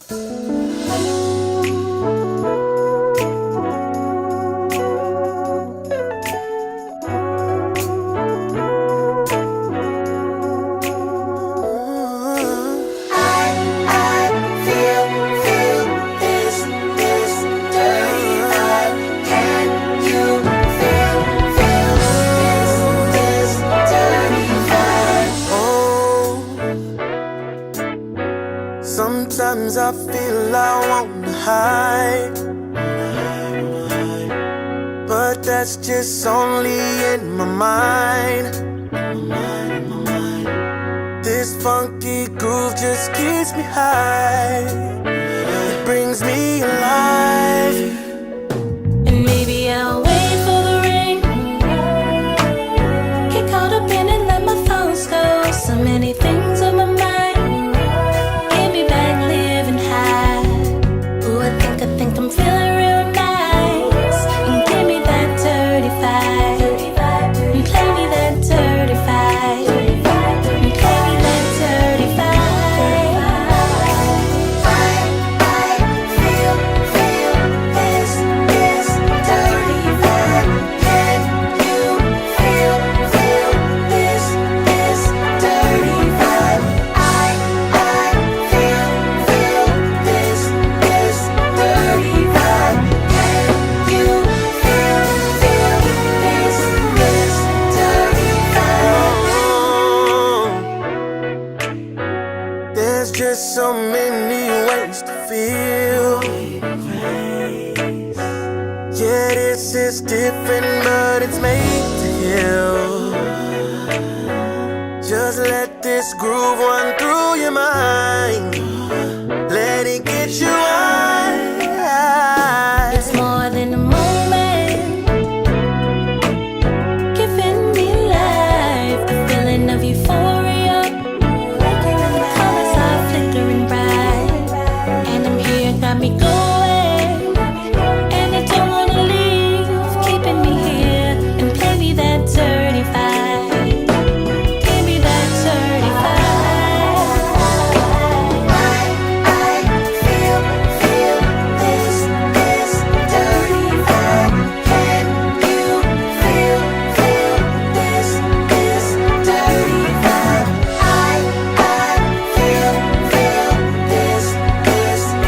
Sometimes I feel I wanna hide, but that's just only in my mind. This funky groove just keeps me high. It brings me alive. And maybe I'll wait for the ring. Get caught up in it, let my thoughts go. So many things on my mind. Get me back living high. Ooh, I think I'm feeling real nice. And give me that 35. And play me that 35. And play me that 35. I feel this 35. Can you feel this 35? I feel this 35. Can you feel this 35? There's just so many ways to feel. Yeah, this is different, but it's made to heal. Just let this groove run through your mind. Let it get you high. It's more than a moment, giving me life. The feeling of euphoria, colors are flickering bright, and I'm here, got me going, and I don't wanna leave, keeping me here. And play me that 35. Give me that 35. I feel this 35. Can you feel this 35? I feel this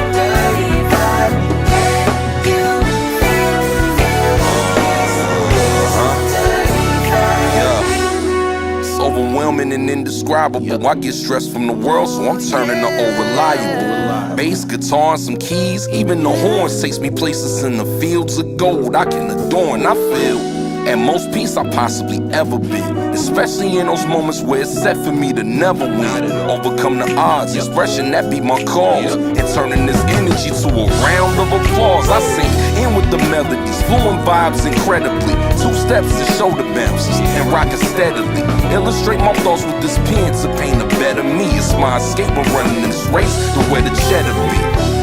35. Can you feel this 35? It's overwhelming and indescribable. I get stressed from the world, so I'm turning to unreliable. Bass, guitar, and some keys. Even the horns takes me places in the fields of gold I can adore and I feel at most peace I possibly ever been. Especially in those moments where it's set for me to never win. Overcome the odds, expression that be my cause. And turning this energy to a round of applause. I sing in with the melodies, fluent vibes incredibly. 2 steps to shoulder bounces and rock it steadily. Illustrate my thoughts with this pen to paint a better me. It's my escape of running in this race to where the cheddar be.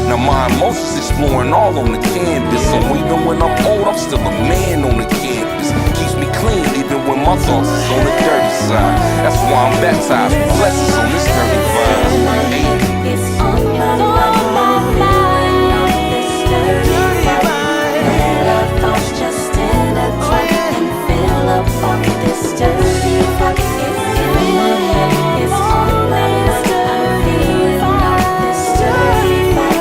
Now my emotions exploring all on the canvas. So even when I'm old, I'm still a man on the campus. Keeps me clean even when my thoughts is on the dirty side. That's why I'm baptized with blessings on this 35. It's on my mind, this 35. Let our thoughts just intertwine and fill up on this 35. It's in my head, it's on my mind, I'm feeling on this 35.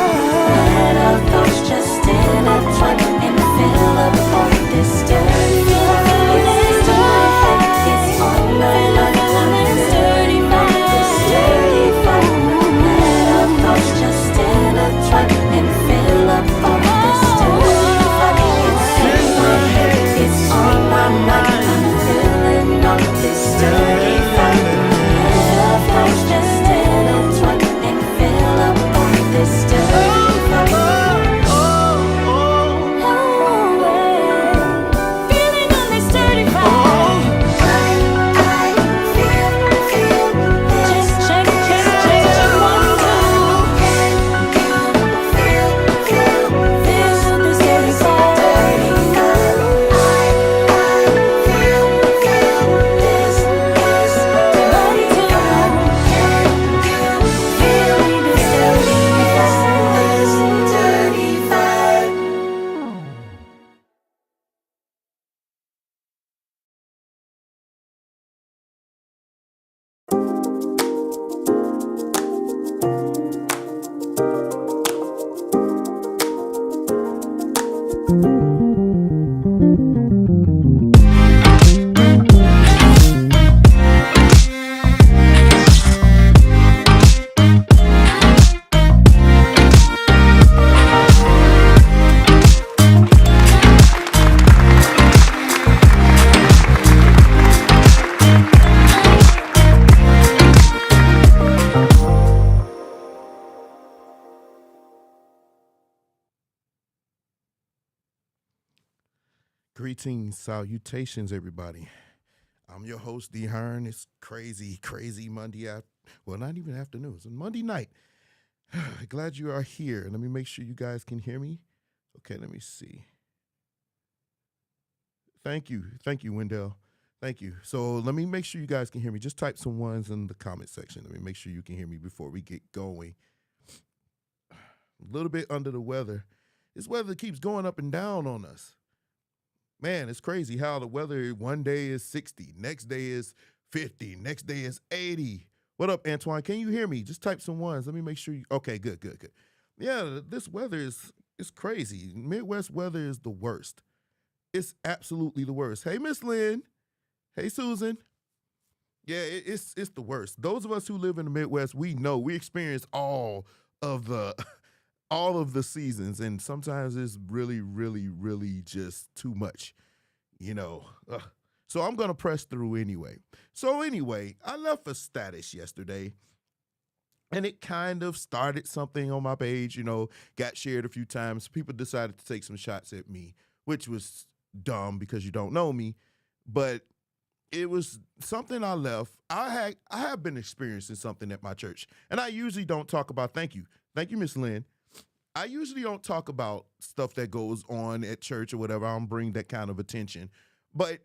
Let our thoughts just intertwine and fill up on this 35. It's on my mind, this 35. This 35. Let our thoughts just intertwine and fill up on this 35. It's in my head, it's on my mind, I'm feeling on this 35. Let our thoughts just intertwine and fill up on this 35. Feeling on this Greetings, salutations, everybody. I'm your host, D. Hearn. It's crazy, crazy Monday well, not even afternoon. It's a Monday night. Glad you are here. Let me make sure you guys can hear me. Okay, let me see. Thank you, Wendell. Thank you. So let me make sure you guys can hear me. Just type some ones in the comment section. Let me make sure you can hear me before we get going. A little bit under the weather. This weather keeps going up and down on us. Man, it's crazy how the weather one day is 60, next day is 50, next day is 80. What up, Antoine? Can you hear me? Just type some ones. Let me make sure you. Okay, good. Yeah, this weather is crazy. Midwest weather is the worst. It's absolutely the worst. Hey, Miss Lynn. Hey, Susan. Yeah, it's the worst. Those of us who live in the Midwest, we know we experience all of the all of the seasons, and sometimes it's really, really, really just too much, you know. So I'm gonna press through anyway. So anyway, I left a status yesterday, and it kind of started something on my page, got shared a few times. People decided to take some shots at me, which was dumb because you don't know me, but it was something I left. I have been experiencing something at my church, and I usually don't talk about. Thank you, Miss Lynn. I usually don't talk about stuff that goes on at church or whatever. I don't bring that kind of attention. But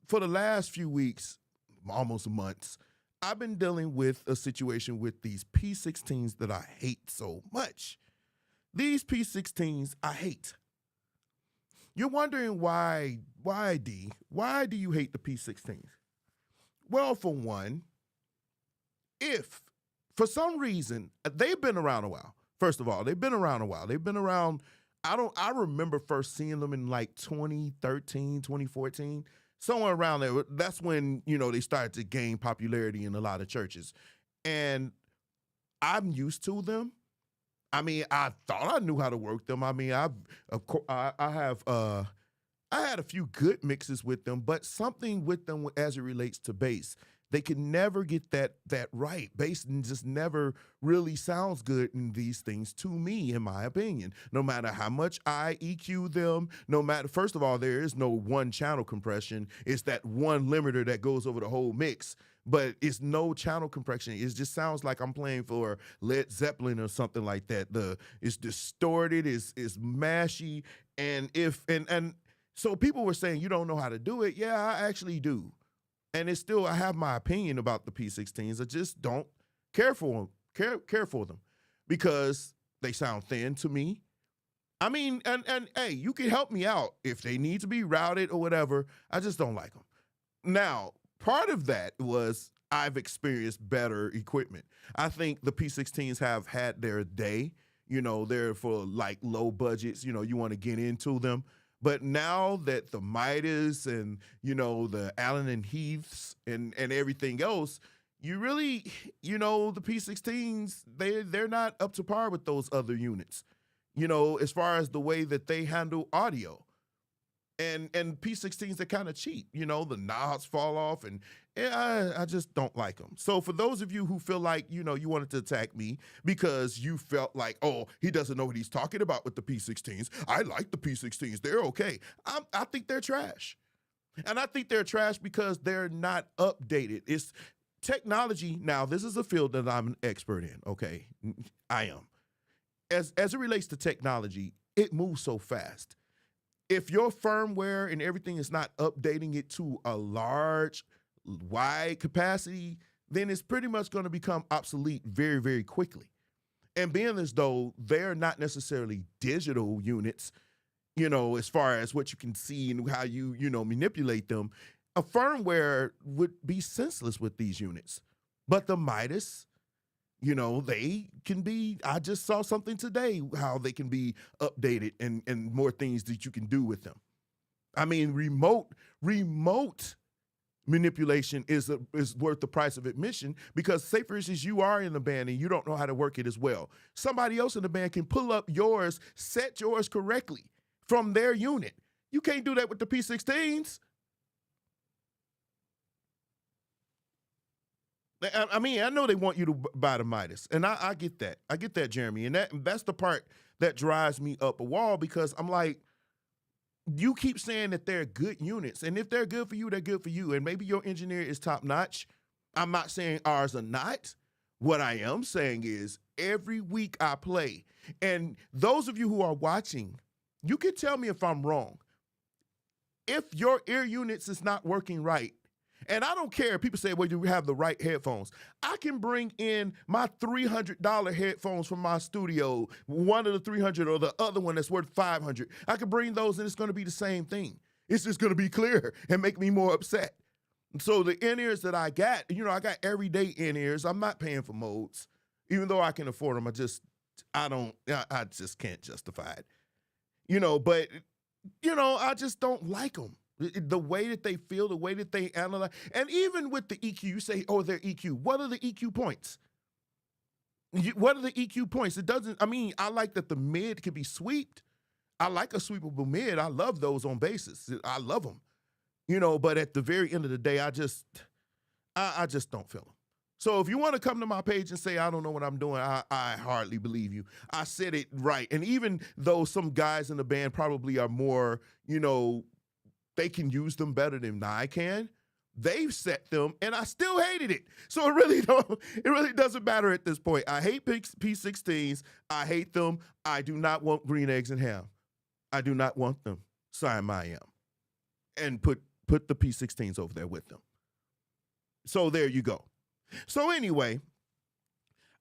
for the last few weeks, almost months, I've been dealing with a situation with these P16s that I hate so much. These P16s I hate. You're wondering why, D? Why do you hate the P16s? Well, for one, if for some reason they've been around a while. First of all, they've been around a while. They've been around, I remember first seeing them in like 2013, 2014, somewhere around there. That's when, they started to gain popularity in a lot of churches. And I'm used to them. I mean, I thought I knew how to work them. I mean, I had a few good mixes with them, but something with them as it relates to bass. They can never get that right. Bass just never really sounds good in these things to me, in my opinion. No matter how much I EQ them, first of all, there is no one channel compression. It's that one limiter that goes over the whole mix. But it's no channel compression. It just sounds like I'm playing for Led Zeppelin or something like that. It's distorted, it's mashy, and so people were saying you don't know how to do it. Yeah, I actually do. And I have my opinion about the P16s. I just don't care for them because they sound thin to me. I mean, and hey, you can help me out if they need to be routed or whatever. I just don't like them. Now, part of that was I've experienced better equipment. I think the P16s have had their day. They're for like low budgets. You want to get into them. But now that the Midas and, the Allen and Heaths and everything else, you really, the P16s, they're not up to par with those other units, as far as the way that they handle audio. And P16s are kind of cheap, the knobs fall off, and I just don't like them. So for those of you who feel like, you wanted to attack me because you felt like, oh, he doesn't know what he's talking about with the P16s. I like the P16s. They're okay. I think they're trash. And I think they're trash because they're not updated. It's technology. Now, this is a field that I'm an expert in, okay? I am. As it relates to technology, it moves so fast. If your firmware and everything is not updating it to a large, wide capacity, then it's pretty much going to become obsolete very, very quickly. And being as though they're not necessarily digital units, as far as what you can see and how you manipulate them, a firmware would be senseless with these units. But the Midas, they can be, I just saw something today, how they can be updated and more things that you can do with them. I mean, remote manipulation is worth the price of admission because say for instance, you are in the band and you don't know how to work it as well. Somebody else in the band can pull up yours, set yours correctly from their unit. You can't do that with the P16s. I mean, I know they want you to buy the Midas, and I get that. I get that, Jeremy, and that's the part that drives me up a wall because I'm like, you keep saying that they're good units, and if they're good for you, they're good for you. And maybe your engineer is top notch. I'm not saying ours are not. What I am saying is every week I play, and those of you who are watching, you can tell me if I'm wrong. If your ear units is not working right, and I don't care, people say, well, you have the right headphones. I can bring in my $300 headphones from my studio, one of the 300 or the other one that's worth 500. I can bring those and it's going to be the same thing. It's just going to be clearer and make me more upset. So the in-ears that I got, I got everyday in-ears. I'm not paying for modes, even though I can afford them. I just can't justify it. But I just don't like them. The way that they feel, the way that they analyze. And even with the EQ, you say, oh, they're EQ. What are the EQ points? What are the EQ points? I like that the mid can be sweeped. I like a sweepable mid. I love those on basses. I love them. But at the very end of the day, I just don't feel them. So if you want to come to my page and say, I don't know what I'm doing, I hardly believe you. I said it right. And even though some guys in the band probably are more, they can use them better than I can, they've set them, and I still hated it. So it really doesn't matter at this point. I hate P16s. I hate them. I do not want green eggs and ham. I do not want them. Sign my M. And put the P16s over there with them. So there you go. So anyway,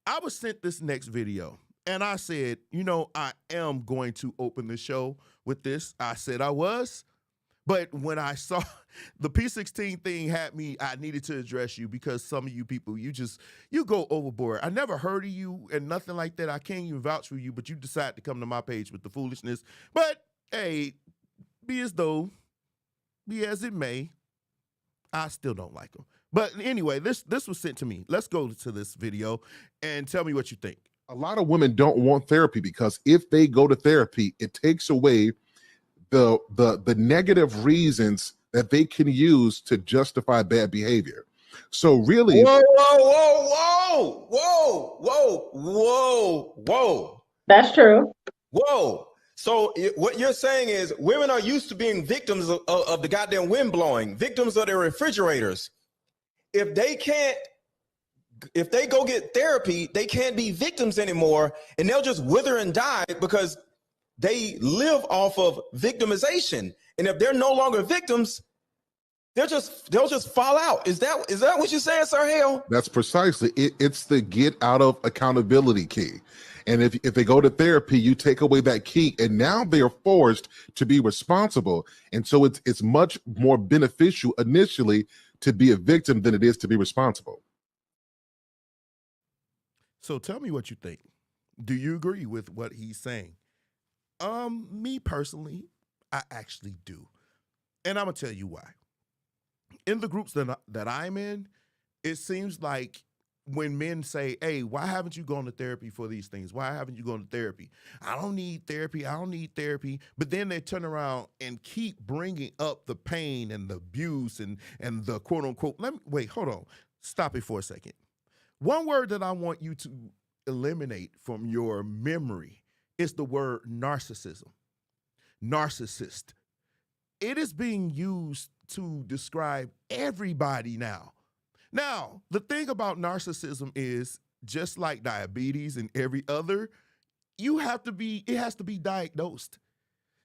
I was sent this next video, and I said, I am going to open the show with this. I said I was, but when I saw the P16 thing I needed to address you because some of you people, you go overboard. I never heard of you and nothing like that. I can't even vouch for you, but you decide to come to my page with the foolishness. But hey, be as it may, I still don't like them. But anyway, this was sent to me. Let's go to this video and tell me what you think. A lot of women don't want therapy because if they go to therapy, it takes away the negative reasons that they can use to justify bad behavior. So really, whoa. That's true. Whoa. So what you're saying is women are used to being victims of the goddamn wind blowing, victims of their refrigerators. If they go get therapy, they can't be victims anymore, and they'll just wither and die because they live off of victimization. And if they're no longer victims, they'll just fall out. Is that what you're saying, Sir Hale? That's precisely it. It's the get out of accountability key. And if they go to therapy, you take away that key, and now they are forced to be responsible. And so it's much more beneficial initially to be a victim than it is to be responsible. So tell me what you think. Do you agree with what he's saying? Me personally, I actually do. And I'm gonna tell you why. In the groups that I'm in, it seems like when men say, hey, why haven't you gone to therapy for these things? Why haven't you gone to therapy? I don't need therapy. But then they turn around and keep bringing up the pain and the abuse and the quote unquote, wait, hold on. Stop it for a second. One word that I want you to eliminate from your memory is the word narcissism. Narcissist. It is being used to describe everybody now. Now, the thing about narcissism is, just like diabetes and every other, it has to be diagnosed.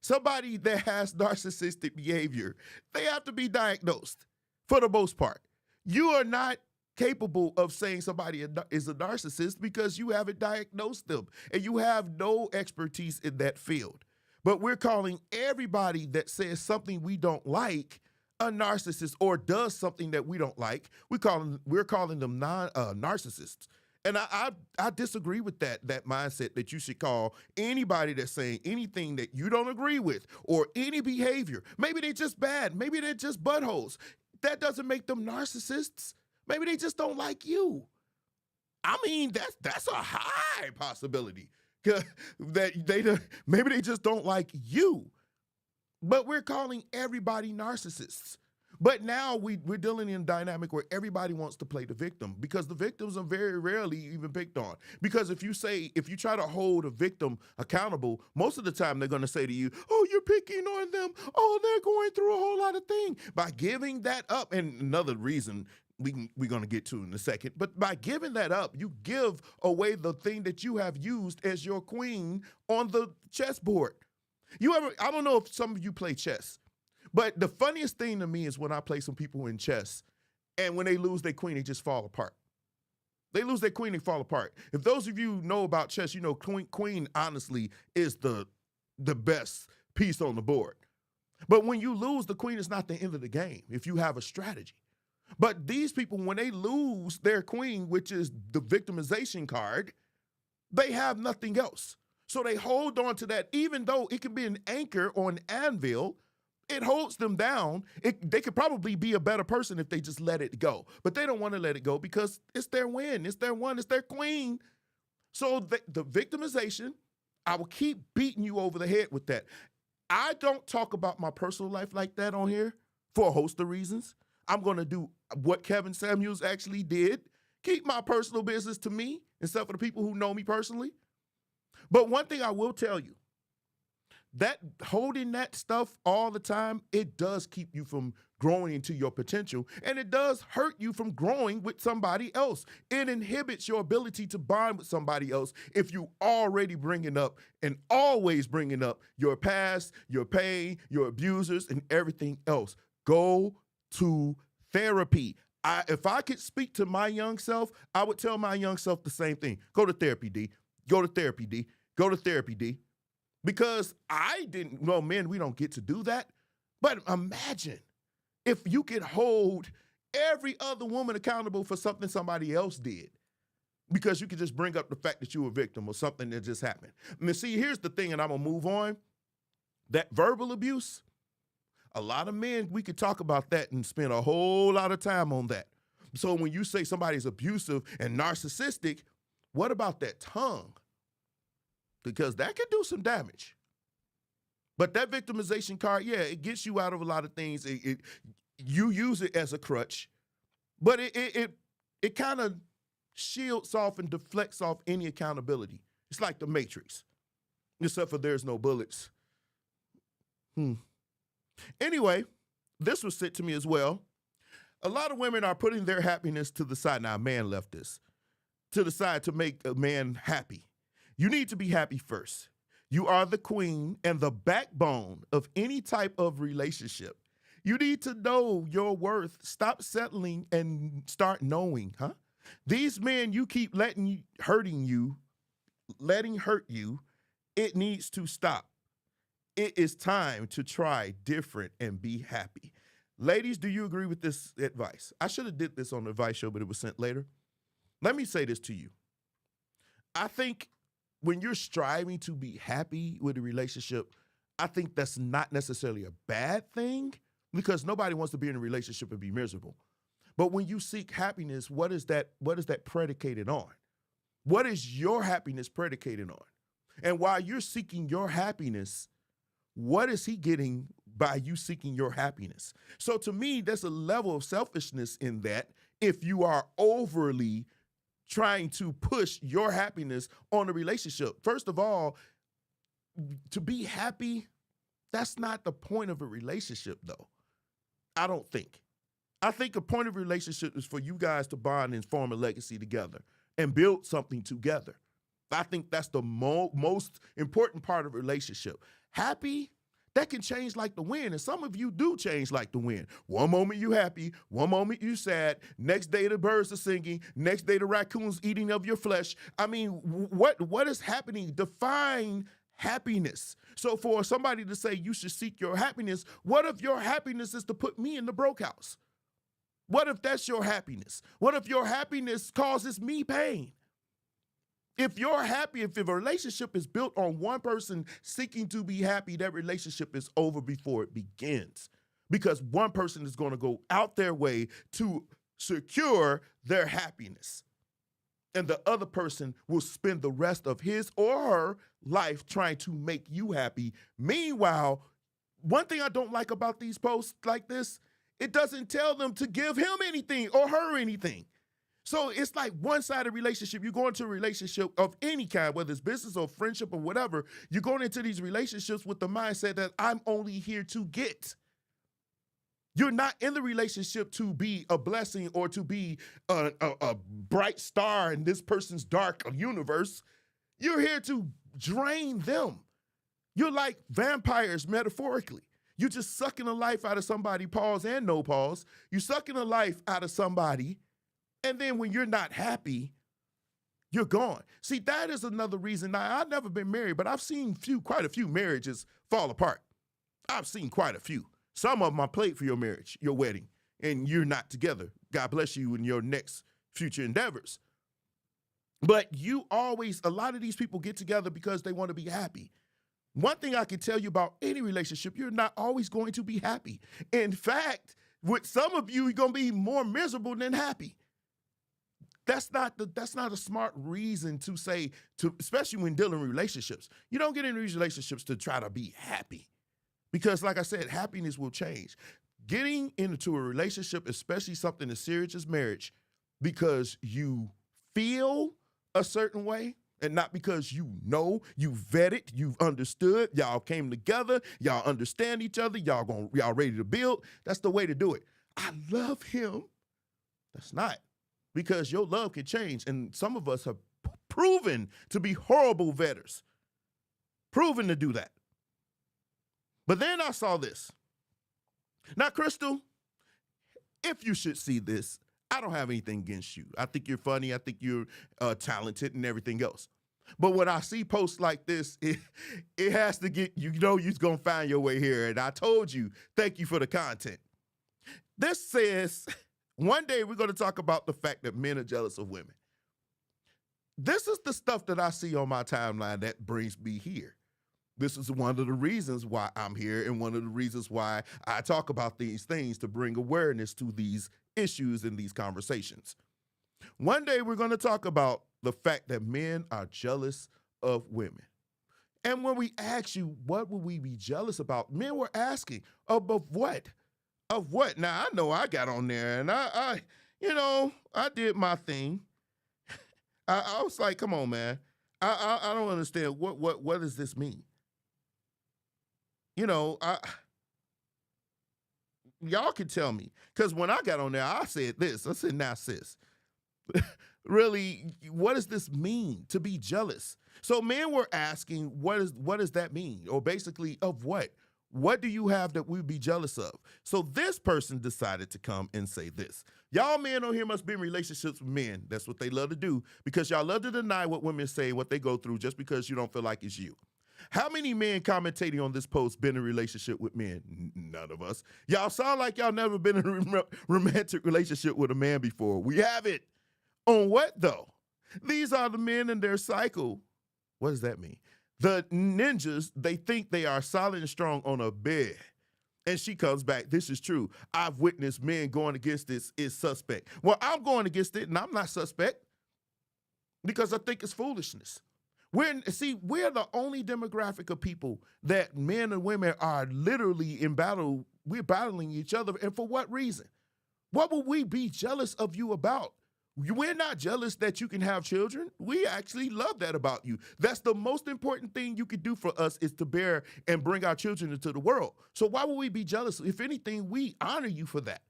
Somebody that has narcissistic behavior, they have to be diagnosed for the most part. You are not capable of saying somebody is a narcissist because you haven't diagnosed them and you have no expertise in that field. But we're calling everybody that says something we don't like a narcissist or does something that we don't like. We're calling them narcissists. And I disagree with that mindset that you should call anybody that's saying anything that you don't agree with or any behavior. Maybe they're just bad. Maybe they're just buttholes. That doesn't make them narcissists. Maybe they just don't like you. I mean, that's a high possibility that maybe they just don't like you. But we're calling everybody narcissists. But now we're dealing in a dynamic where everybody wants to play the victim because the victims are very rarely even picked on. Because if you try to hold a victim accountable, most of the time they're going to say to you, oh, you're picking on them. Oh, they're going through a whole lot of things. By giving that up, and another reason we're going to get to in a second, but by giving that up, you give away the thing that you have used as your queen on the chessboard. I don't know if some of you play chess, but the funniest thing to me is when I play some people in chess, and when they lose their queen, they just fall apart. They lose their queen, they fall apart. If those of you know about chess, you know queen honestly is the best piece on the board. But when you lose, the queen is not the end of the game if you have a strategy. But these people, when they lose their queen, which is the victimization card, they have nothing else. So they hold on to that, even though it can be an anchor or an anvil. It holds them down. They could probably be a better person if they just let it go. But they don't want to let it go because it's their win. It's their one. It's their queen. So the victimization, I will keep beating you over the head with that. I don't talk about my personal life like that on here for a host of reasons. I'm going to do what Kevin Samuels actually did. Keep my personal business to me except for the people who know me personally. But one thing I will tell you, that holding that stuff all the time, it does keep you from growing into your potential, and it does hurt you from growing with somebody else. It inhibits your ability to bond with somebody else if you already bringing up and always bringing up your past, your pain, your abusers, and everything else. Go to therapy. If I could speak to my young self, I would tell my young self the same thing. Go to therapy, D. Go to therapy, D. Go to therapy, D. Because men, we don't get to do that. But imagine if you could hold every other woman accountable for something somebody else did, because you could just bring up the fact that you were a victim or something that just happened. I mean, see, here's the thing, and I'm going to move on. That verbal abuse, a lot of men, we could talk about that and spend a whole lot of time on that. So when you say somebody's abusive and narcissistic, what about that tongue? Because that can do some damage. But that victimization card, yeah, it gets you out of a lot of things. You use it as a crutch, but it kind of shields off and deflects off any accountability. It's like the Matrix, except for there's no bullets. Anyway, this was sent to me as well. A lot of women are putting their happiness to the side. Now, a man left this to the side to make a man happy. You need to be happy first. You are the queen and the backbone of any type of relationship. You need to know your worth. Stop settling and start knowing, These men you keep letting hurt you, it needs to stop. It is time to try different and be happy. Ladies, do you agree with this advice? I should have did this on the advice show, but it was sent later. Let me say this to you. I think when you're striving to be happy with a relationship, I think that's not necessarily a bad thing, because nobody wants to be in a relationship and be miserable. But when you seek happiness, what is that predicated on? What is your happiness predicated on? And while you're seeking your happiness, what is he getting by you seeking your happiness? So to me, there's a level of selfishness in that if you are overly trying to push your happiness on a relationship. First of all, to be happy, that's not the point of a relationship, though. I don't think. I think the point of a relationship is for you guys to bond and form a legacy together and build something together. I think that's the most important part of a relationship. Happy, that can change like the wind, and some of you do change like the wind. One moment you happy, one moment you sad, next day the birds are singing, next day the raccoons eating of your flesh. I mean, what is happening? Define happiness. So for somebody to say you should seek your happiness, what if your happiness is to put me in the broke house? What if that's your happiness? What if your happiness causes me pain? If you're happy, if a relationship is built on one person seeking to be happy, that relationship is over before it begins, because one person is going to go out their way to secure their happiness, and the other person will spend the rest of his or her life trying to make you happy. Meanwhile, one thing I don't like about these posts like this It doesn't tell them to give him anything or her anything. So it's like one-sided relationship. You go into a relationship of any kind, whether it's business or friendship or whatever, you're going into these relationships with the mindset that I'm only here to get. You're not in the relationship to be a blessing or to be a bright star in this person's dark universe. You're here to drain them. You're like vampires, metaphorically. You're just sucking the life out of somebody, pause and no pause. You're sucking the life out of somebody, and then when you're not happy, you're gone. See, that is another reason. Now, I've never been married, but I've seen quite a few marriages fall apart. I've seen quite a few. Some of them I played for your marriage, your wedding, and you're not together. God bless you in your next future endeavors. But a lot of these people get together because they want to be happy. One thing I can tell you about any relationship, you're not always going to be happy. In fact, with some of you, you're going to be more miserable than happy. That's not a smart reason to say, especially when dealing with relationships. You don't get into these relationships to try to be happy. Because like I said, happiness will change. Getting into a relationship, especially something as serious as marriage, because you feel a certain way and not because you vetted, you've understood, y'all came together, y'all understand each other, y'all ready to build. That's the way to do it. I love him. That's not. Because your love can change. And some of us have proven to be horrible vetters. Proven to do that. But then I saw this. Now, Crystal, if you should see this, I don't have anything against you. I think you're funny. I think you're talented and everything else. But when I see posts like this, it has to get, you're going to find your way here. And I told you, thank you for the content. This says, one day we're going to talk about the fact that men are jealous of women. This is the stuff that I see on my timeline that brings me here. This is one of the reasons why I'm here and one of the reasons why I talk about these things, to bring awareness to these issues and these conversations. One day we're going to talk about the fact that men are jealous of women. And when we ask you, what would we be jealous about? Men were asking, of what? Of what? Now, I know I got on there and I did my thing. I was like, come on, man. I don't understand. What does this mean? Y'all can tell me. Because when I got on there, I said this. I said, now, sis, really, what does this mean to be jealous? So men were asking, what does that mean? Or basically, of what? What do you have that we'd be jealous of? So this person decided to come and say this. Y'all men on here must be in relationships with men. That's what they love to do, because y'all love to deny what women say, what they go through, just because you don't feel like it's you. How many men commentating on this post been in a relationship with men? None of us. Y'all sound like y'all never been in a romantic relationship with a man before. We have it. On what, though? These are the men in their cycle. What does that mean? The ninjas, they think they are solid and strong on a bed. And she comes back, this is true. I've witnessed men going against this is suspect. Well, I'm going against it, and I'm not suspect because I think it's foolishness. We're the only demographic of people that men and women are literally in battle. We're battling each other. And for what reason? What would we be jealous of you about? We're not jealous that you can have children. We actually love that about you. That's the most important thing you could do for us, is to bear and bring our children into the world. So why would we be jealous? If anything, we honor you for that.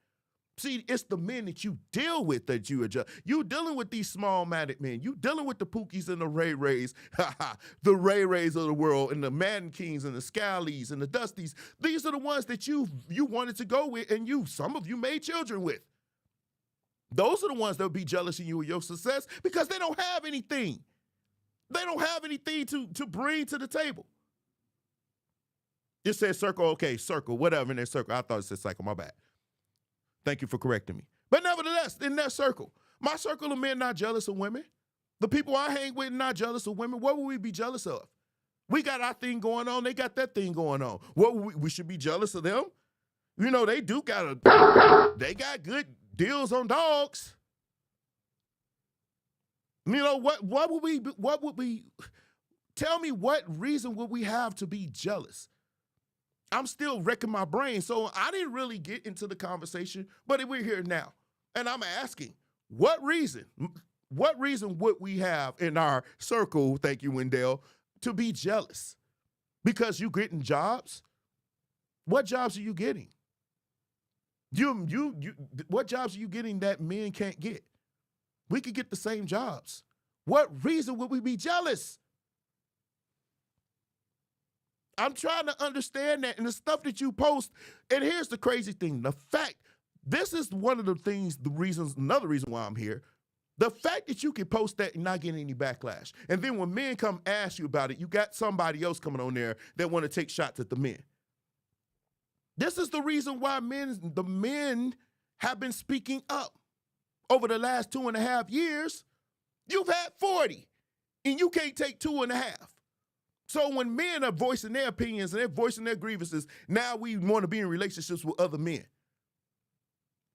See, it's the men that you deal with that you adjust. You dealing with these small-minded men. You dealing with the Pookies and the Ray Rays, the Ray Rays of the world, and the Madden Kings and the Scallies and the Dusties. These are the ones that you wanted to go with, and some of you made children with. Those are the ones that will be jealous of you and your success, because they don't have anything. They don't have anything to bring to the table. It says circle, okay, circle, whatever in that circle. I thought it said cycle, my bad. Thank you for correcting me. But nevertheless, in that circle, my circle of men not jealous of women. The people I hang with not jealous of women. What would we be jealous of? We got our thing going on. They got that thing going on. What we should be jealous of them? They got good deals on dogs. What would we tell me, what reason would we have to be jealous? I'm still wrecking my brain. So I didn't really get into the conversation, but we're here now. And I'm asking, what reason would we have in our circle, thank you, Wendell, to be jealous? Because you getting jobs? What jobs are you getting? What jobs are you getting that men can't get? We could get the same jobs. What reason would we be jealous? I'm trying to understand that, and the stuff that you post. And here's the crazy thing: this is one of the things, another reason why I'm here. The fact that you can post that and not get any backlash, and then when men come ask you about it, you got somebody else coming on there that want to take shots at the men. This is the reason why the men have been speaking up over the last 2.5 years. You've had 40, and you can't take 2.5. So when men are voicing their opinions and they're voicing their grievances, now we want to be in relationships with other men.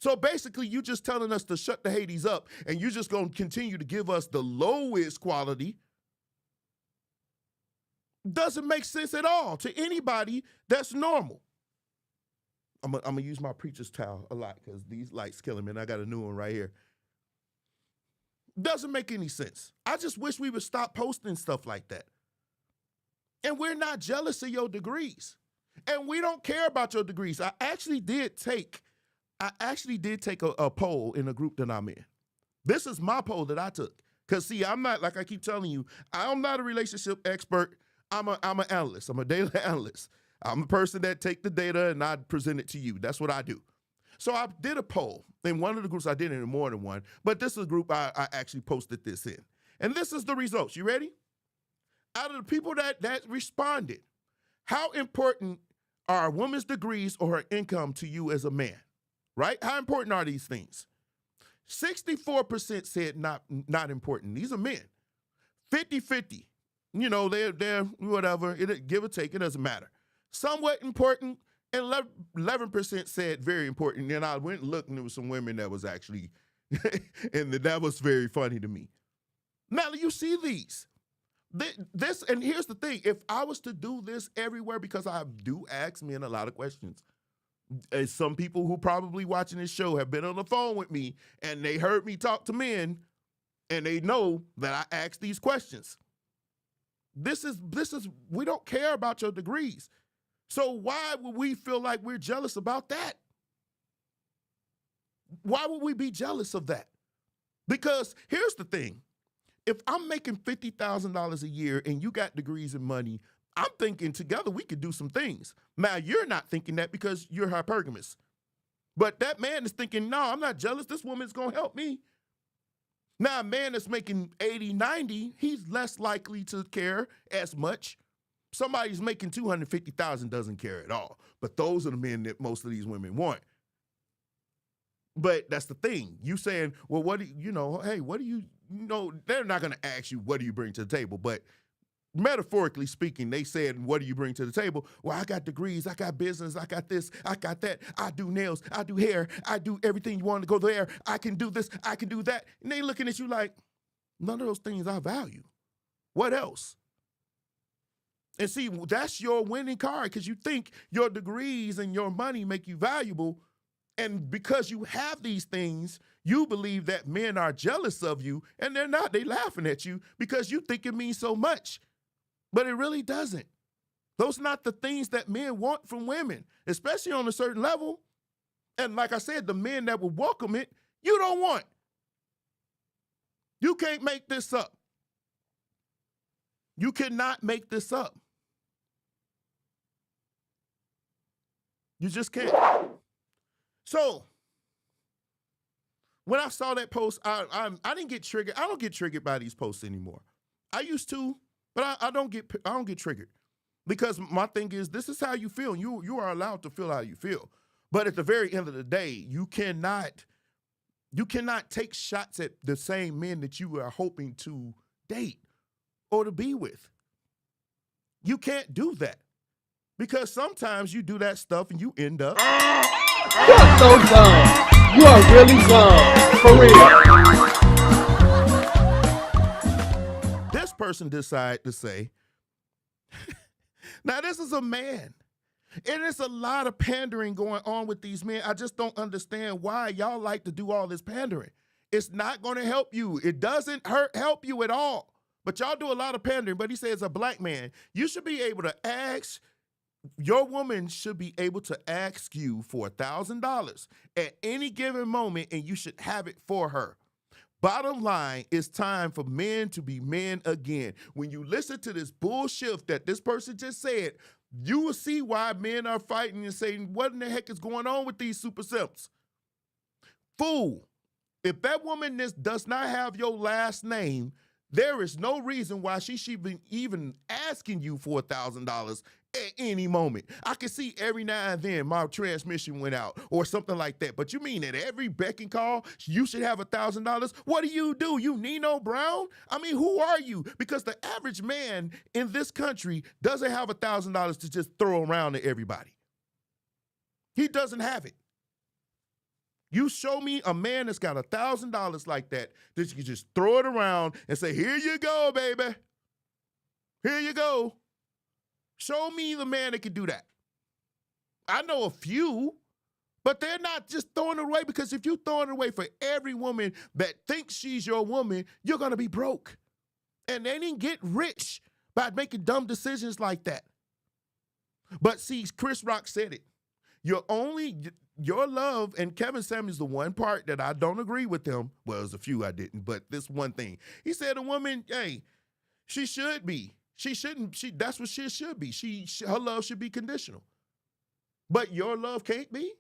So basically, you just telling us to shut the Hades up, and you're just going to continue to give us the lowest quality. Doesn't make sense at all to anybody that's normal. I'm going to use my preacher's towel a lot because these lights killing me, and I got a new one right here. Doesn't make any sense. I just wish we would stop posting stuff like that. And we're not jealous of your degrees. And we don't care about your degrees. I actually did take a poll in a group that I'm in. This is my poll that I took. Because, see, I'm not, like I keep telling you, I'm not a relationship expert. I'm an analyst. I'm a data analyst. I'm a person that take the data and I present it to you. That's what I do. So I did a poll. In one of the groups, I did it in more than one. But this is a group I actually posted this in. And this is the results. You ready? Out of the people that responded, how important are a woman's degrees or her income to you as a man? Right? How important are these things? 64% said not important. These are men. 50-50. You know, they're whatever. Give or take, it doesn't matter. Somewhat important, and 11% said very important. And I went and looked, and there was some women that was actually, and that was very funny to me. Now, you see these. This, and here's the thing. If I was to do this everywhere, because I do ask men a lot of questions, and some people who probably watching this show have been on the phone with me, and they heard me talk to men, and they know that I ask these questions. This is, we don't care about your degrees. So why would we feel like we're jealous about that? Why would we be jealous of that? Because here's the thing. If I'm making $50,000 a year and you got degrees and money, I'm thinking together we could do some things. Now, you're not thinking that because you're hypergamous. But that man is thinking, no, I'm not jealous. This woman's going to help me. Now, a man that's making 80, 90, he's less likely to care as much. Somebody's making $250,000 doesn't care at all. But those are the men that most of these women want. But that's the thing. You saying, well, what do you know, hey, what do you know? They're not going to ask you, what do you bring to the table? But metaphorically speaking, they said, what do you bring to the table? Well, I got degrees, I got business, I got this, I got that. I do nails, I do hair, I do everything you want to go there. I can do this, I can do that. And they looking at you like, none of those things I value. What else? And see, that's your winning card because you think your degrees and your money make you valuable. And because you have these things, you believe that men are jealous of you, and they're not. They laughing at you because you think it means so much. But it really doesn't. Those are not the things that men want from women, especially on a certain level. And like I said, the men that will welcome it, you don't want. You can't make this up. You cannot make this up. You just can't. So, when I saw that post, I didn't get triggered. I don't get triggered by these posts anymore. I used to, but I don't get triggered because my thing is, this is how you feel. You are allowed to feel how you feel. But at the very end of the day, you cannot take shots at the same men that you are hoping to date or to be with. You can't do that because sometimes you do that stuff and you end up. You're so dumb. You are really dumb. For real. This person decided to say, now this is a man. And there's a lot of pandering going on with these men. I just don't understand why y'all like to do all this pandering. It's not going to help you. It doesn't help you at all. But y'all do a lot of pandering. But he says, a black man, you should be able to ask, your woman should be able to ask you for $1,000 at any given moment, and you should have it for her. Bottom line, it's time for men to be men again. When you listen to this bullshit that this person just said, you will see why men are fighting and saying, what in the heck is going on with these super simps? Fool, if that woman does not have your last name, there is no reason why she should be even asking you for $1,000 at any moment. I can see every now and then my transmission went out or something like that. But you mean at every beck and call, you should have $1,000? What do? You Nino Brown? I mean, who are you? Because the average man in this country doesn't have $1,000 to just throw around to everybody. He doesn't have it. You show me a man that's got $1,000 like that you can just throw it around and say, here you go, baby. Here you go. Show me the man that can do that. I know a few, but they're not just throwing it away, because if you're throwing it away for every woman that thinks she's your woman, you're going to be broke. And they didn't get rich by making dumb decisions like that. But see, Chris Rock said it. Your love, and Kevin Samuels, the one part that I don't agree with him, well, there's a few I didn't, but this one thing. He said a woman, hey, she should be. She shouldn't, that's what she should be. Her love should be conditional. But your love can't be?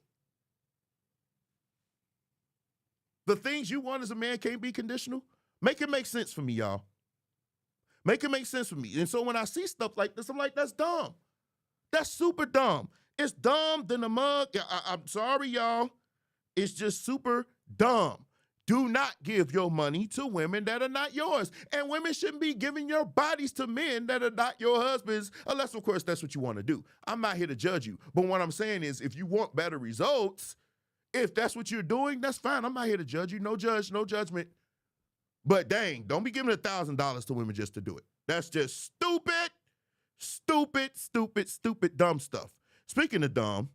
The things you want as a man can't be conditional? Make it make sense for me, y'all. Make it make sense for me. And so when I see stuff like this, I'm like, that's dumb. That's super dumb. It's dumb than a mug. I'm sorry, y'all. It's just super dumb. Do not give your money to women that are not yours. And women shouldn't be giving your bodies to men that are not your husbands, unless, of course, that's what you want to do. I'm not here to judge you. But what I'm saying is, if you want better results, if that's what you're doing, that's fine. I'm not here to judge you. No judge, no judgment. But dang, don't be giving $1,000 to women just to do it. That's just stupid, stupid, stupid, stupid, dumb stuff. Speaking of dumb,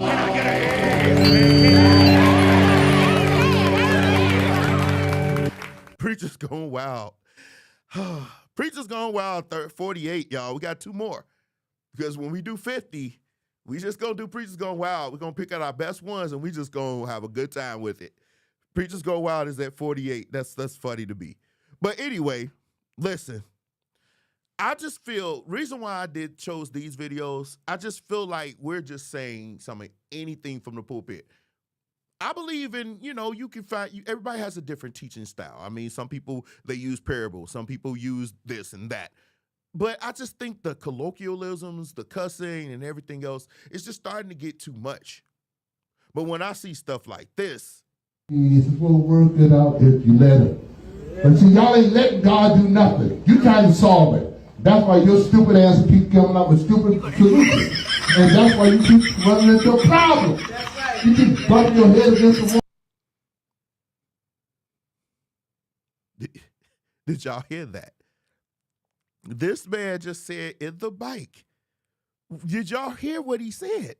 Preacher's going wild. Preacher's going wild, 48, y'all. We got 2 more. Because when we do 50, we just gonna do Preacher's Going Wild. We're gonna pick out our best ones and we just gonna have a good time with it. Preacher's Going Wild is at 48. That's funny to me. But anyway, listen. I just feel, reason why I chose these videos, I just feel like we're just saying anything from the pulpit. I believe in, you can find, everybody has a different teaching style. I mean, some people, they use parables. Some people use this and that. But I just think the colloquialisms, the cussing and everything else, is just starting to get too much. But when I see stuff like this, it's supposed to work it out if you let it. But see, y'all ain't letting God do nothing. You trying to solve it. That's why your stupid ass keep coming up with stupid solutions. And that's why you keep running into a problem. You keep bumping your head against the wall. Did y'all hear that? This man just said in the mic. Did y'all hear what he said?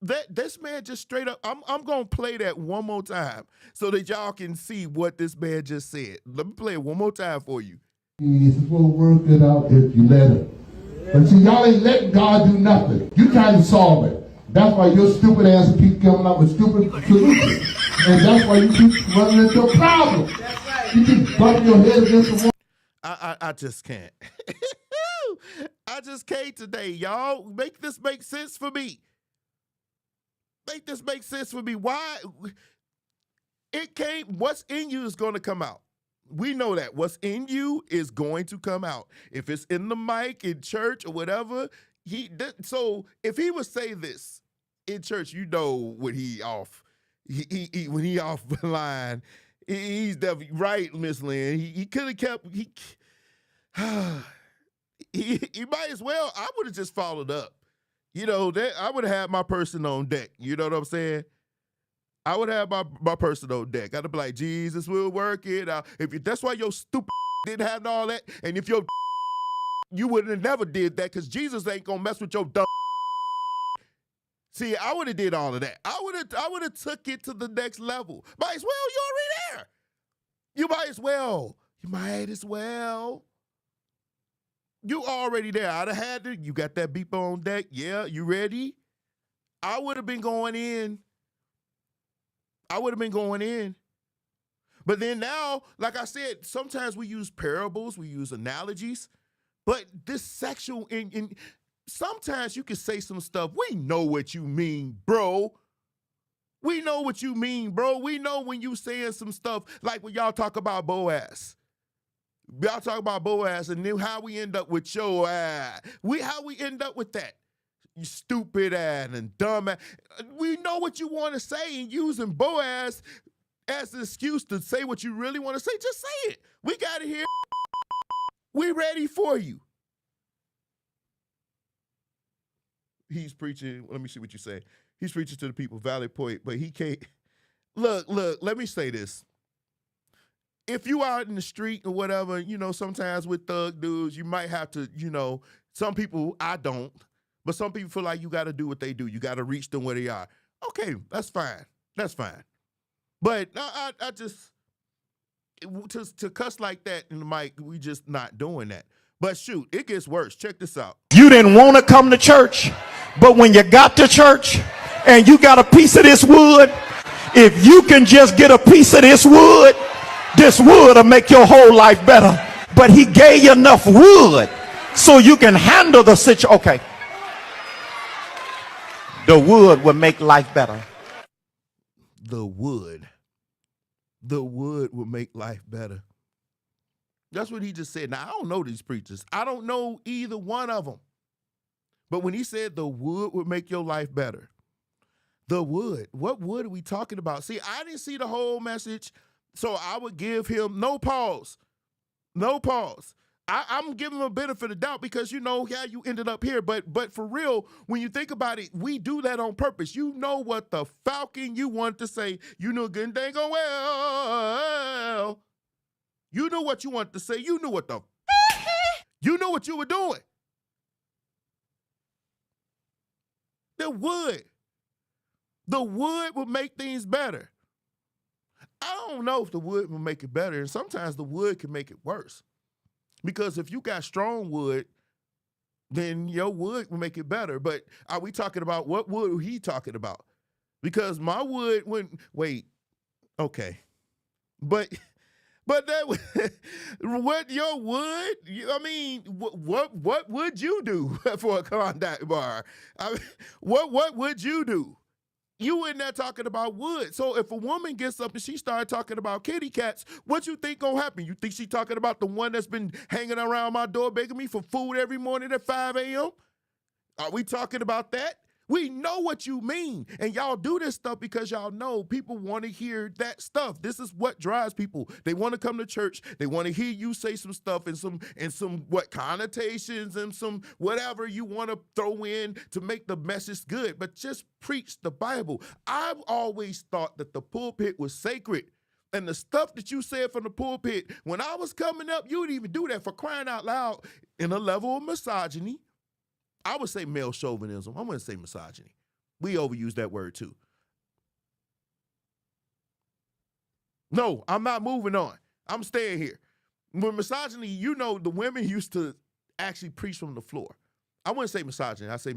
This man just straight up, I'm going to play that one more time so that y'all can see what this man just said. Let me play it one more time for you. It's supposed to work it out if you let it. But see, y'all ain't letting God do nothing. You trying to solve it. That's why your stupid ass keep coming up with stupid solutions. And that's why you keep running into a problem. You keep bumping your head against the wall. I just can't. I just can't today, y'all. Make this make sense for me. Make this make sense for me. Why? It can't. What's in you is going to come out. We know that. What's in you is going to come out. If it's in the mic, in church, or whatever. So if he would say this in church, when he off. When he off the line, he's definitely right, Miss Lynn. He could have kept. He might as well. I would have just followed up. That I would have had my person on deck. You know what I'm saying? I would have my person on deck. I'd be like, Jesus will work it out. That's why your stupid didn't have all that. And if you would have never did that, because Jesus ain't gonna mess with your dumb. See, I would have did all of that. I would have took it to the next level. Might as well, you already there. You might as well. You might as well. You already there. I'd have had it. You got that beeper on deck. Yeah, you ready? I would have been going in. But then now, like I said, sometimes we use parables, we use analogies, but this sexual, sometimes you can say some stuff. We know what you mean, bro. We know what you mean, bro. We know when you saying some stuff like when y'all talk about Boaz. Y'all talk about Boaz and then how we end up with your ass. How we end up with that? You stupid ass and dumb ass. We know what you want to say, and using Boaz as an excuse to say what you really want to say, just say it. We got it here. We ready for you. He's preaching. Let me see what you say. He's preaching to the people, valid point, but he can't. Look, let me say this. If you out in the street or whatever, sometimes with thug dudes, you might have to, some people, I don't, but some people feel like you got to do what they do. You got to reach them where they are. Okay, that's fine. That's fine. But I just, to cuss like that in the mic, we just not doing that. But shoot, it gets worse. Check this out. You didn't want to come to church, but when you got to church and you got a piece of this wood, if you can just get a piece of this wood will make your whole life better. But he gave you enough wood so you can handle the situation. Okay. The wood will make life better. The wood will make life better. That's what he just said. Now, I don't know these preachers. I don't know either one of them. But when he said the wood would make your life better, the wood, what wood are we talking about? See, I didn't see the whole message, so I would give him no pause. No pause. I'm giving him a benefit of the doubt because you know how you ended up here. But for real, when you think about it, we do that on purpose. You know what the falcon you want to say. You knew good dang go well. You knew what you wanted to say. You knew what you knew what you were doing. The wood would make things better. I don't know if the wood will make it better, and sometimes the wood can make it worse. Because if you got strong wood, then your wood will make it better. But are we talking about what wood are he talking about? Because my wood wouldn't okay. But that what your wood? I mean, what would you do for a Klondike bar? I mean, what would you do? You in there talking about wood. So if a woman gets up and she started talking about kitty cats, what you think gonna happen? You think she talking about the one that's been hanging around my door begging me for food every morning at 5 a.m.? Are we talking about that? We know what you mean. And y'all do this stuff because y'all know people want to hear that stuff. This is what drives people. They want to come to church. They want to hear you say some stuff and some what connotations and some whatever you want to throw in to make the message good. But just preach the Bible. I've always thought that the pulpit was sacred. And the stuff that you said from the pulpit, when I was coming up, you would even do that for crying out loud in a level of misogyny. I would say male chauvinism. I wouldn't say misogyny. We overuse that word too. No, I'm not moving on. I'm staying here. With misogyny, the women used to actually preach from the floor. I wouldn't say misogyny. I say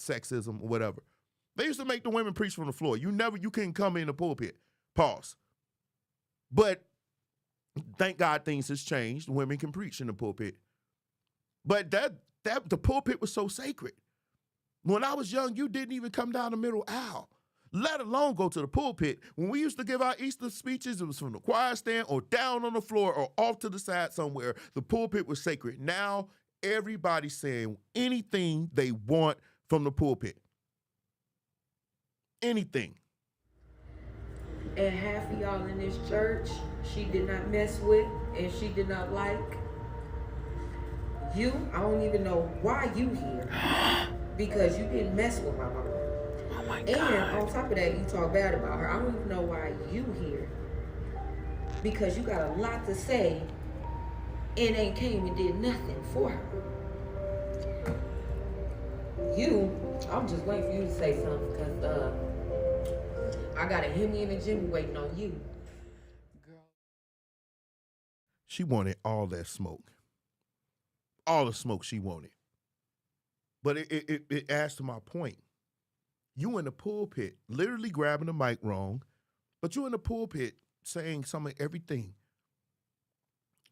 sexism or whatever. They used to make the women preach from the floor. You couldn't come in the pulpit. Pause. But thank God things has changed. Women can preach in the pulpit. But the pulpit was so sacred. When I was young, you didn't even come down the middle aisle, let alone go to the pulpit. When we used to give our Easter speeches, it was from the choir stand or down on the floor or off to the side somewhere. The pulpit was sacred. Now, everybody's saying anything they want from the pulpit. Anything. And half of y'all in this church, she did not mess with and she did not like. I don't even know why you here, because you didn't mess with my mama. Oh my God. And on top of that, you talk bad about her. I don't even know why you here, because you got a lot to say and ain't came and did nothing for her. You I'm just waiting for you to say something because I got a Hemi and a Jimmy waiting on you. She wanted all that smoke. All the smoke she wanted. But it adds to my point. You in the pulpit, literally grabbing the mic wrong, but you in the pulpit saying some of everything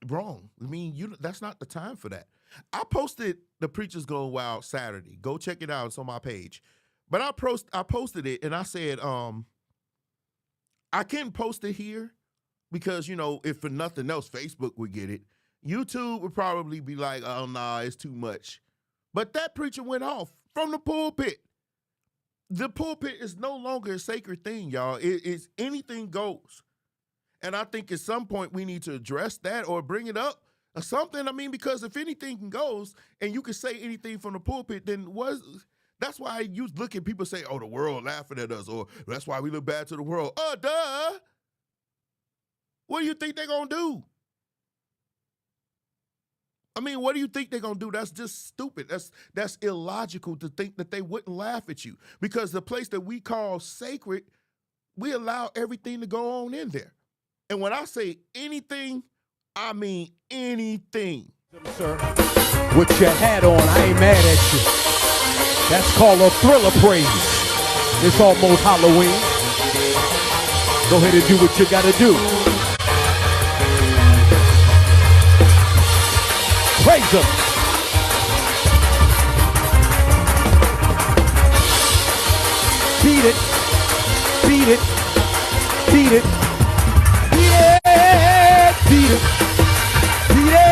wrong. I mean, that's not the time for that. I posted the Preachers Going Wild Saturday. Go check it out. It's on my page. But I posted it and I said, I can't post it here because, if for nothing else, Facebook would get it. YouTube would probably be like, oh, nah, it's too much. But that preacher went off from the pulpit. The pulpit is no longer a sacred thing, y'all. It is anything goes. And I think at some point we need to address that or bring it up or something. I mean, because if anything goes and you can say anything from the pulpit, then that's why you look at people say, oh, the world laughing at us, or that's why we look bad to the world. Oh, duh. What do you think they're going to do? I mean, what do you think they're going to do? That's just stupid. That's illogical to think that they wouldn't laugh at you, because the place that we call sacred, we allow everything to go on in there. And when I say anything, I mean anything. Sir, with your hat on, I ain't mad at you. That's called a thriller praise. It's almost Halloween. Go ahead and do what you gotta do. Praise him. Beat it. Beat it. Beat it. Beat it. Beat it. Beat it.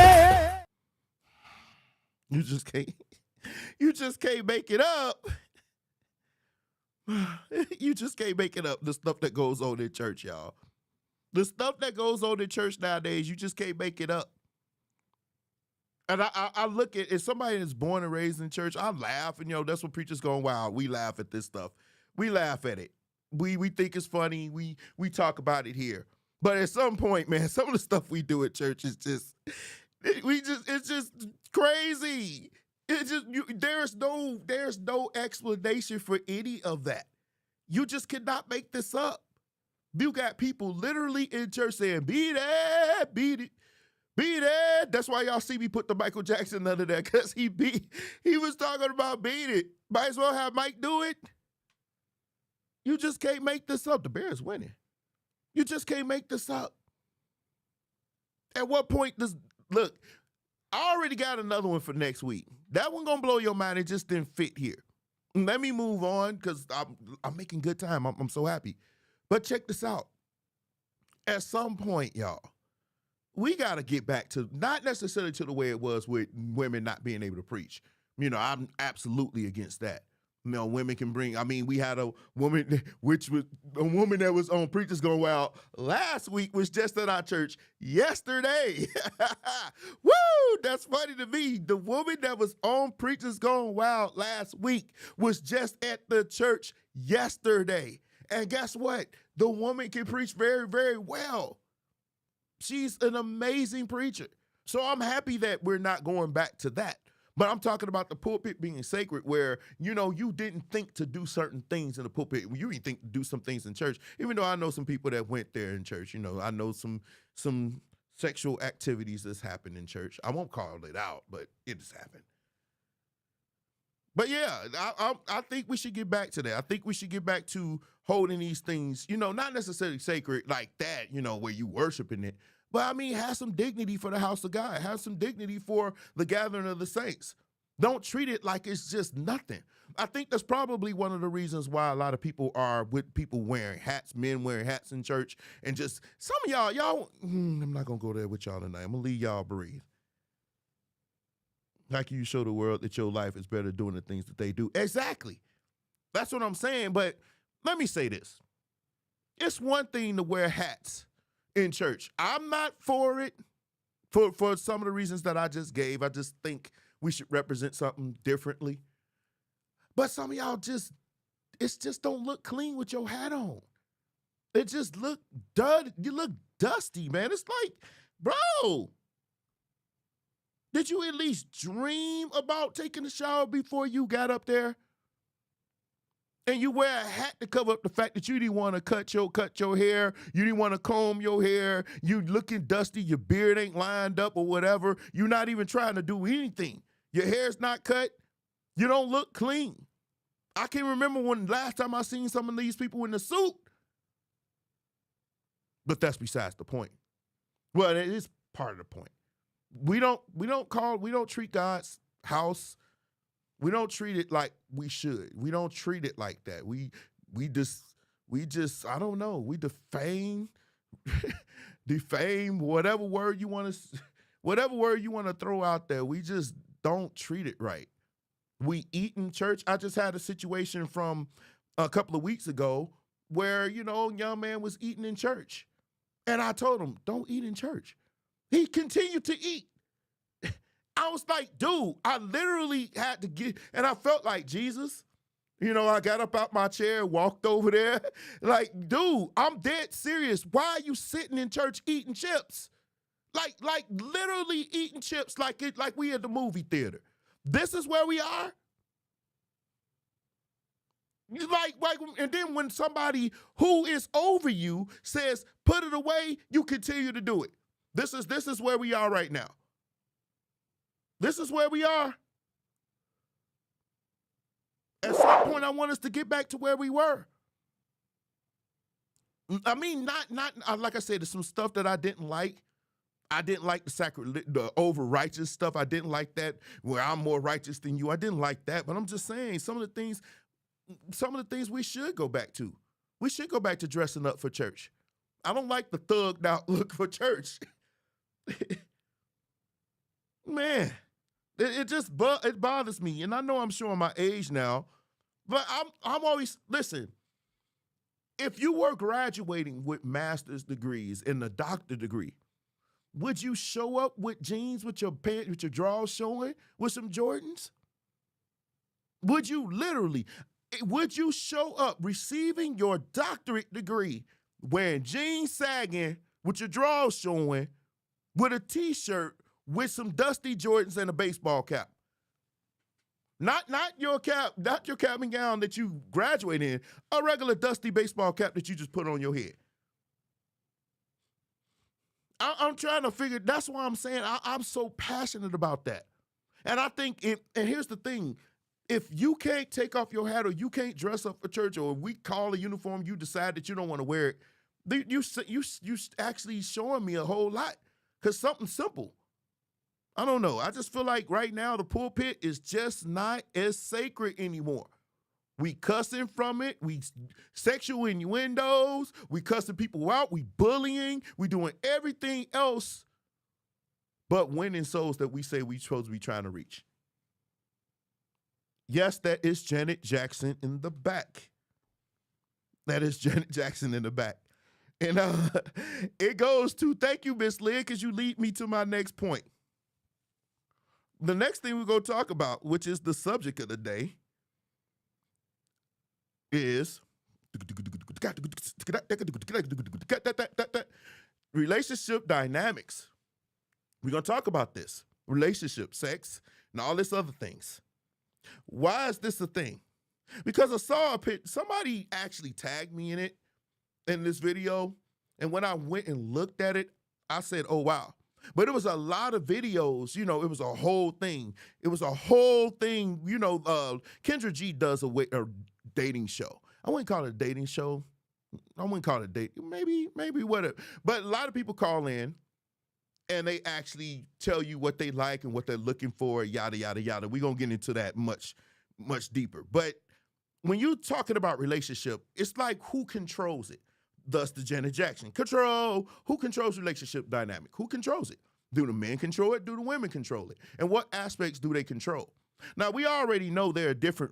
You just can't make it up. You just can't make it up. The stuff that goes on in church, y'all. The stuff that goes on in church nowadays, you just can't make it up. And I look at, if somebody is born and raised in church, I laugh, and that's what Preachers Going Wild. We laugh at this stuff. We laugh at it. We think it's funny. We talk about it here. But at some point, man, some of the stuff we do at church is it's just crazy. It's just there's no explanation for any of that. You just cannot make this up. You got people literally in church saying, beat it, beat it. Beat it. That's why y'all see me put the Michael Jackson under there, because he was talking about beat it. Might as well have Mike do it. You just can't make this up. The Bears winning. You just can't make this up. At what point look, I already got another one for next week. That one gonna blow your mind. It just didn't fit here. Let me move on, because I'm making good time. I'm so happy. But check this out. At some point, y'all, we got to get back to not necessarily to the way it was with women not being able to preach. I'm absolutely against that. Women can bring, we had a woman, which was a woman that was on Preachers Going Wild last week, was just at our church yesterday. Woo! That's funny to me. The woman that was on Preachers Going Wild last week was just at the church yesterday. And guess what? The woman can preach very, very well. She's an amazing preacher. So I'm happy that we're not going back to that. But I'm talking about the pulpit being sacred, where, you didn't think to do certain things in the pulpit. You didn't think to do some things in church, even though I know some people that went there in church. I know some sexual activities that's happened in church. I won't call it out, but it has happened. But yeah, I think we should get back to that. I think we should get back to holding these things, not necessarily sacred like that, where you worshiping it. But have some dignity for the house of God. Have some dignity for the gathering of the saints. Don't treat it like it's just nothing. I think that's probably one of the reasons why a lot of people are with people wearing hats, men wearing hats in church, and just some of y'all, I'm not going to go there with y'all tonight. I'm going to leave y'all breathe. How can you show the world that your life is better doing the things that they do? Exactly. That's what I'm saying. But let me say this. It's one thing to wear hats in church. I'm not for it for some of the reasons that I just gave. I just think we should represent something differently. But some of y'all just don't look clean with your hat on. It just look dud. You look dusty, man. It's like, bro, did you at least dream about taking a shower before you got up there? And you wear a hat to cover up the fact that you didn't want to cut your hair, you didn't want to comb your hair, you looking dusty, your beard ain't lined up or whatever. You're not even trying to do anything. Your hair's not cut. You don't look clean. I can't remember when last time I seen some of these people in the suit. But that's besides the point. Well, it is part of the point. We don't treat God's house. We don't treat it like we should. We don't treat it like that. We just I don't know. We defame whatever word you want to throw out there. We just don't treat it right. We eat in church. I just had a situation from a couple of weeks ago where, young man was eating in church. And I told him, don't eat in church. He continued to eat. I was like, dude, I literally had to get, and I felt like Jesus. I got up out my chair, walked over there. Like, dude, I'm dead serious. Why are you sitting in church eating chips? Like literally eating chips like we at the movie theater. This is where we are? And then when somebody who is over you says, put it away, you continue to do it. This is where we are right now. This is where we are. At some point, I want us to get back to where we were. I mean, not like I said, there's some stuff that I didn't like. I didn't like the over-righteous stuff. I didn't like that where I'm more righteous than you. I didn't like that. But I'm just saying some of the things we should go back to. We should go back to dressing up for church. I don't like the thugged out look for church. Man, it bothers me. And I know I'm showing my age now, but I'm always, listen, if you were graduating with master's degrees and a doctor degree, would you show up with jeans with your pants, with your drawers showing, with some Jordans? Would you show up receiving your doctorate degree wearing jeans sagging with your drawers showing with a t-shirt with some dusty Jordans and a baseball cap? Not your cap and gown that you graduate in, a regular dusty baseball cap that you just put on your head. I'm trying to figure, that's why I'm saying I'm so passionate about that. And I think, and here's the thing, if you can't take off your hat or you can't dress up for church or we call a uniform, you decide that you don't want to wear it, you actually showing me a whole lot. Because something simple. I don't know. I just feel like right now the pulpit is just not as sacred anymore. We cussing from it. We sexual innuendos. We cussing people out. We bullying. We doing everything else but winning souls that we say we supposed to be trying to reach. Yes, that is Janet Jackson in the back. That is Janet Jackson in the back. And it goes to, thank you, Miss Lynn, because you lead me to my next point. The next thing we're going to talk about, which is the subject of the day, is relationship dynamics. We're going to talk about this. Relationship, sex, and all this other things. Why is this a thing? Because I saw a picture, somebody actually tagged me in this video, and when I went and looked at it, I said, oh, wow. But it was a lot of videos, it was a whole thing. Kendra G does a dating show. I wouldn't call it a dating show. I wouldn't call it a date. Maybe whatever. But a lot of people call in, and they actually tell you what they like and what they're looking for, yada, yada, yada. We're going to get into that much, much deeper. But when you're talking about relationship, it's like who controls it? Thus the Janet Jackson. Control. Who controls relationship dynamic? Who controls it? Do the men control it? Do the women control it? And what aspects do they control? Now, we already know there are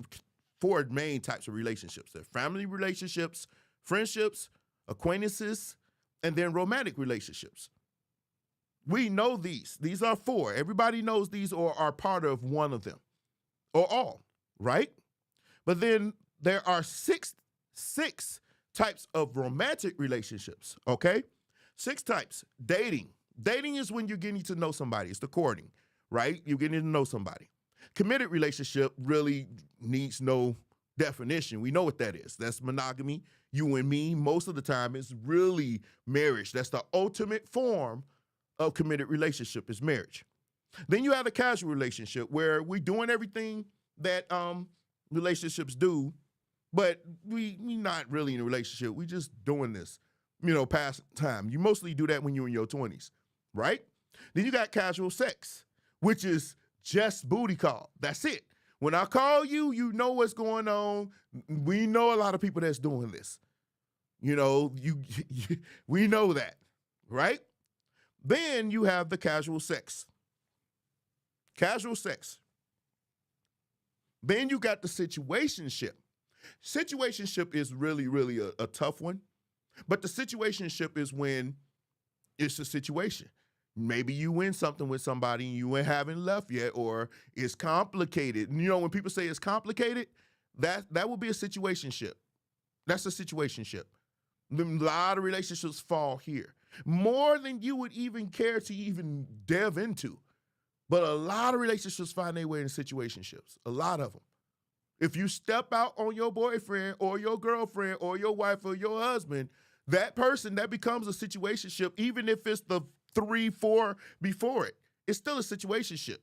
four main types of relationships. There are family relationships, friendships, acquaintances, and then romantic relationships. We know these. These are four. Everybody knows these or are part of one of them or all, right? But then there are six types of romantic relationships, okay? 6 types. Dating. Dating is when you're getting to know somebody. It's the courting, right? You're getting to know somebody. Committed relationship really needs no definition. We know what that is. That's monogamy, you and me. Most of the time, it's really marriage. That's the ultimate form of committed relationship, is marriage. Then you have a casual relationship where we're doing everything that relationships do, but we not really in a relationship. We just doing this, past time. You mostly do that when you're in your 20s, right? Then you got casual sex, which is just booty call. That's it. When I call you, you know what's going on. We know a lot of people that's doing this. We know that, right? Then you have the casual sex. Casual sex. Then you got the situationship. Situationship is really, really a tough one. But the situationship is when it's a situation. Maybe you win something with somebody and you haven't left yet, or it's complicated. And when people say it's complicated, that will be a situationship. That's a situationship. A lot of relationships fall here. More than you would even care to even delve into. But a lot of relationships find their way in situationships. A lot of them. If you step out on your boyfriend or your girlfriend or your wife or your husband, that person, that becomes a situationship, even if it's the 3, 4 before it. It's still a situationship.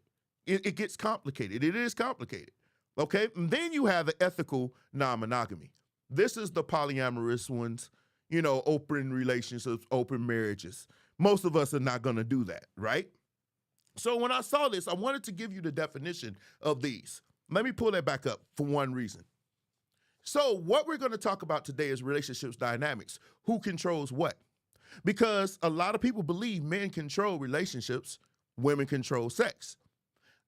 It gets complicated. It is complicated. Okay? And then you have the ethical non-monogamy. This is the polyamorous ones, open relationships, open marriages. Most of us are not going to do that, right? So when I saw this, I wanted to give you the definition of these. Let me pull that back up for one reason. So what we're going to talk about today is relationships dynamics. Who controls what? Because a lot of people believe men control relationships, women control sex.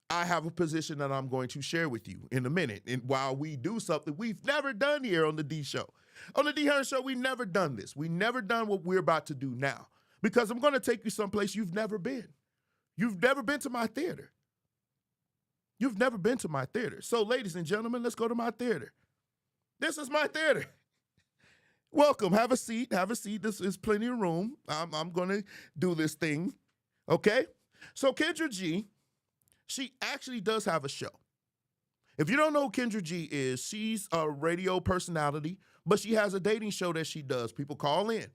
I have a position that I'm going to share with you in a minute. And while we do something we've never done here on the D Show. On the D Hearn Show, we've never done this. We've never done what we're about to do now. Because I'm going to take you someplace you've never been. You've never been to my theater. You've never been to my theater. So, ladies and gentlemen, let's go to my theater. This is my theater. Welcome. Have a seat. Have a seat. This is plenty of room. I'm going to do this thing. Okay? So, Kendra G, she actually does have a show. If you don't know who Kendra G is, she's a radio personality, but she has a dating show that she does. People call in.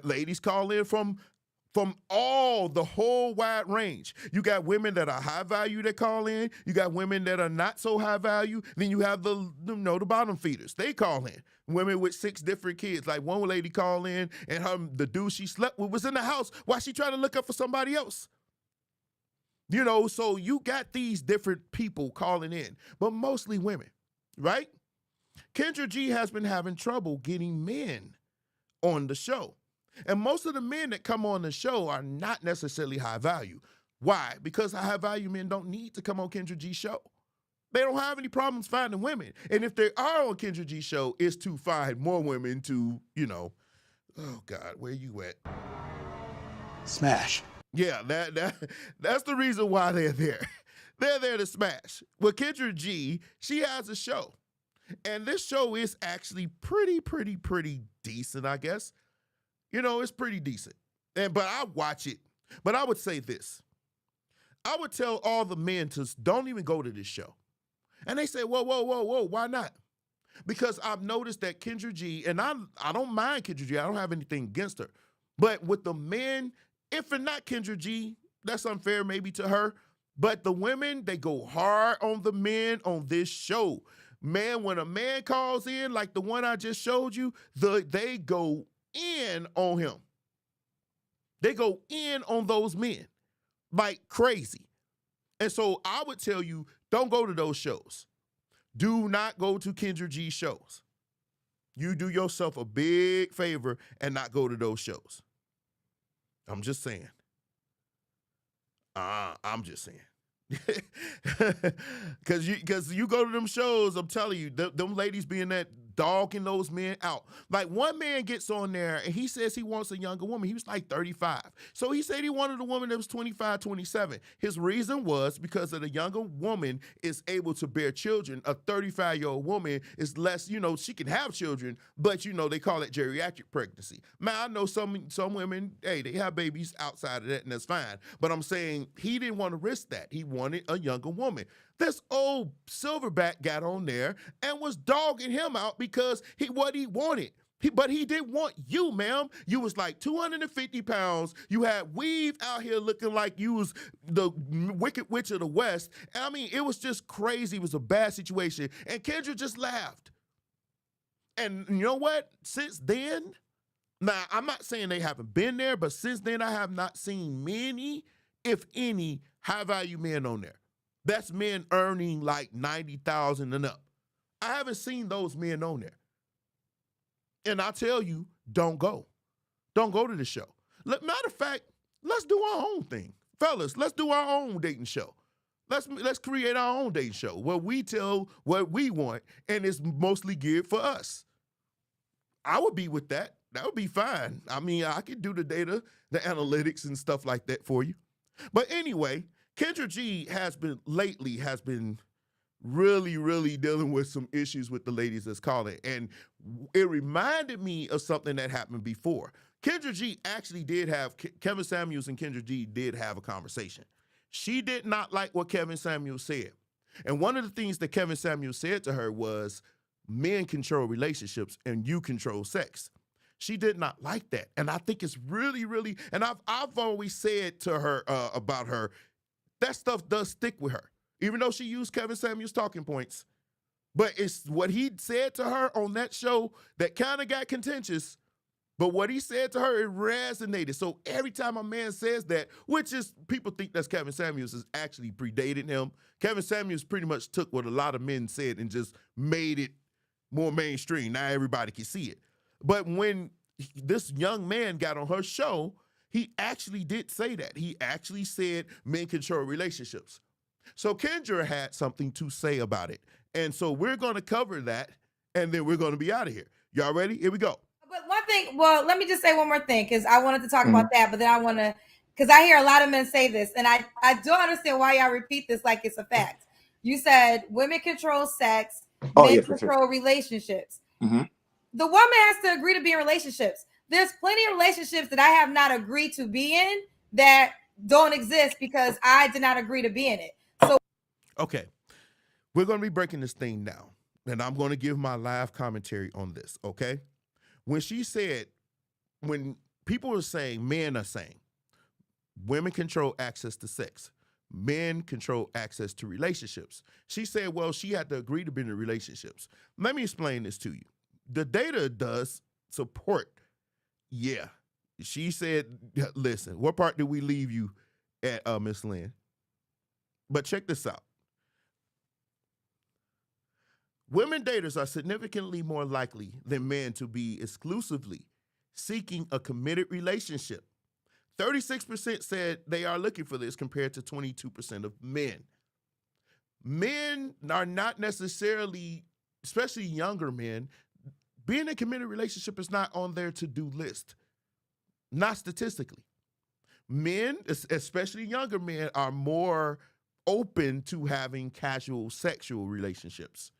Ladies call in from the whole wide range. You got women that are high value that call in. You got women that are not so high value. Then you have the bottom feeders. They call in. Women with 6 different kids. Like one lady called in and the dude she slept with was in the house while she tried to look up for somebody else. So you got these different people calling in, but mostly women, right? Kendra G has been having trouble getting men on the show. And most of the men that come on the show are not necessarily high value. Why? Because high value men don't need to come on Kendra G's show. They don't have any problems finding women. And if they are on Kendra G's show, it's to find more women to, oh God, where you at? Smash. Yeah, that's the reason why they're there. They're there to smash. Well, Kendra G, she has a show. And this show is actually pretty decent, I guess. It's pretty decent. But I watch it. But I would say this. I would tell all the men to don't even go to this show. And they say, whoa, why not? Because I've noticed that Kendra G, and I don't mind Kendra G. I don't have anything against her. But with the men, if it's not Kendra G, that's unfair maybe to her. But the women, they go hard on the men on this show. Man, when a man calls in, like the one I just showed you, they go in on him. They go in on those men like crazy. And so I would tell you, don't go to those shows. Do not go to Kendra G shows. You do yourself a big favor and not go to those shows. I'm just saying. I'm just saying. Because you go to them shows, I'm telling you, them ladies being that dogging those men out. Like one man gets on there and he says he wants a younger woman. He was like 35. So he said he wanted a woman that was 25, 27. His reason was because of the younger woman is able to bear children. A 35-year-old woman is less, she can have children, but they call it geriatric pregnancy. Man, I know some women, hey, they have babies outside of that and that's fine. But I'm saying he didn't want to risk that. He wanted a younger woman. This old silverback got on there and was dogging him out because what he wanted. But he didn't want you, ma'am. You was like 250 pounds. You had weave out here looking like you was the Wicked Witch of the West. And I mean, it was just crazy. It was a bad situation. And Kendra just laughed. And you know what? Since then, now I'm not saying they haven't been there, but since then I have not seen many, if any, high-value men on there. That's men earning like 90,000 and up. I haven't seen those men on there. And I tell you, don't go. Don't go to the show. Matter of fact, let's do our own thing. Fellas, let's do our own dating show. Let's create our own dating show where we tell what we want, and it's mostly geared for us. I would be with that. That would be fine. I mean, I could do the data, the analytics and stuff like that for you. But anyway, Kendra G has been really dealing with some issues with the ladies that's calling. And it reminded me of something that happened before. Kendra G actually did have, Kevin Samuels and Kendra G did have a conversation. She did not like what Kevin Samuels said. And one of the things that Kevin Samuels said to her was, men control relationships and you control sex. She did not like that. And I think it's really, and I've always said to her about her, that stuff does stick with her. Even though she used Kevin Samuels' talking points. But it's what he said to her on that show that kind of got contentious. But what he said to her, it resonated. So every time a man says that, which is, people think that's Kevin Samuels is actually predating him. Kevin Samuels pretty much took what a lot of men said and just made it more mainstream. Now everybody can see it. But when this young man got on her show, he actually did say that. He actually said men control relationships. So Kendra had something to say about it. And so we're going to cover that, and then we're going to be out of here. Y'all ready? Here we go. But one thing, well, let me just say one more thing, because I wanted to talk about that, but then I want to, because I hear a lot of men say this, and I don't understand why y'all repeat this like it's a fact. You said women control sex, men control relationships. Mm-hmm. The woman has to agree to be in relationships. There's plenty of relationships that I have not agreed to be in that don't exist because I did not agree to be in it. So, okay, we're going to be breaking this thing down, and I'm going to give my live commentary on this, okay? When she said, when people are saying, men are saying, women control access to sex, men control access to relationships, she said, well, she had to agree to be in relationships. Let me explain this to you. The data does support, yeah. She said, listen, what part did we leave you at, Miss Lynn? But check this out. Women daters are significantly more likely than men to be exclusively seeking a committed relationship. 36% said they are looking for this compared to 22% of men. Men are not necessarily, especially younger men, being in a committed relationship is not on their to-do list. Not statistically. Men, especially younger men, are more open to having casual sexual relationships.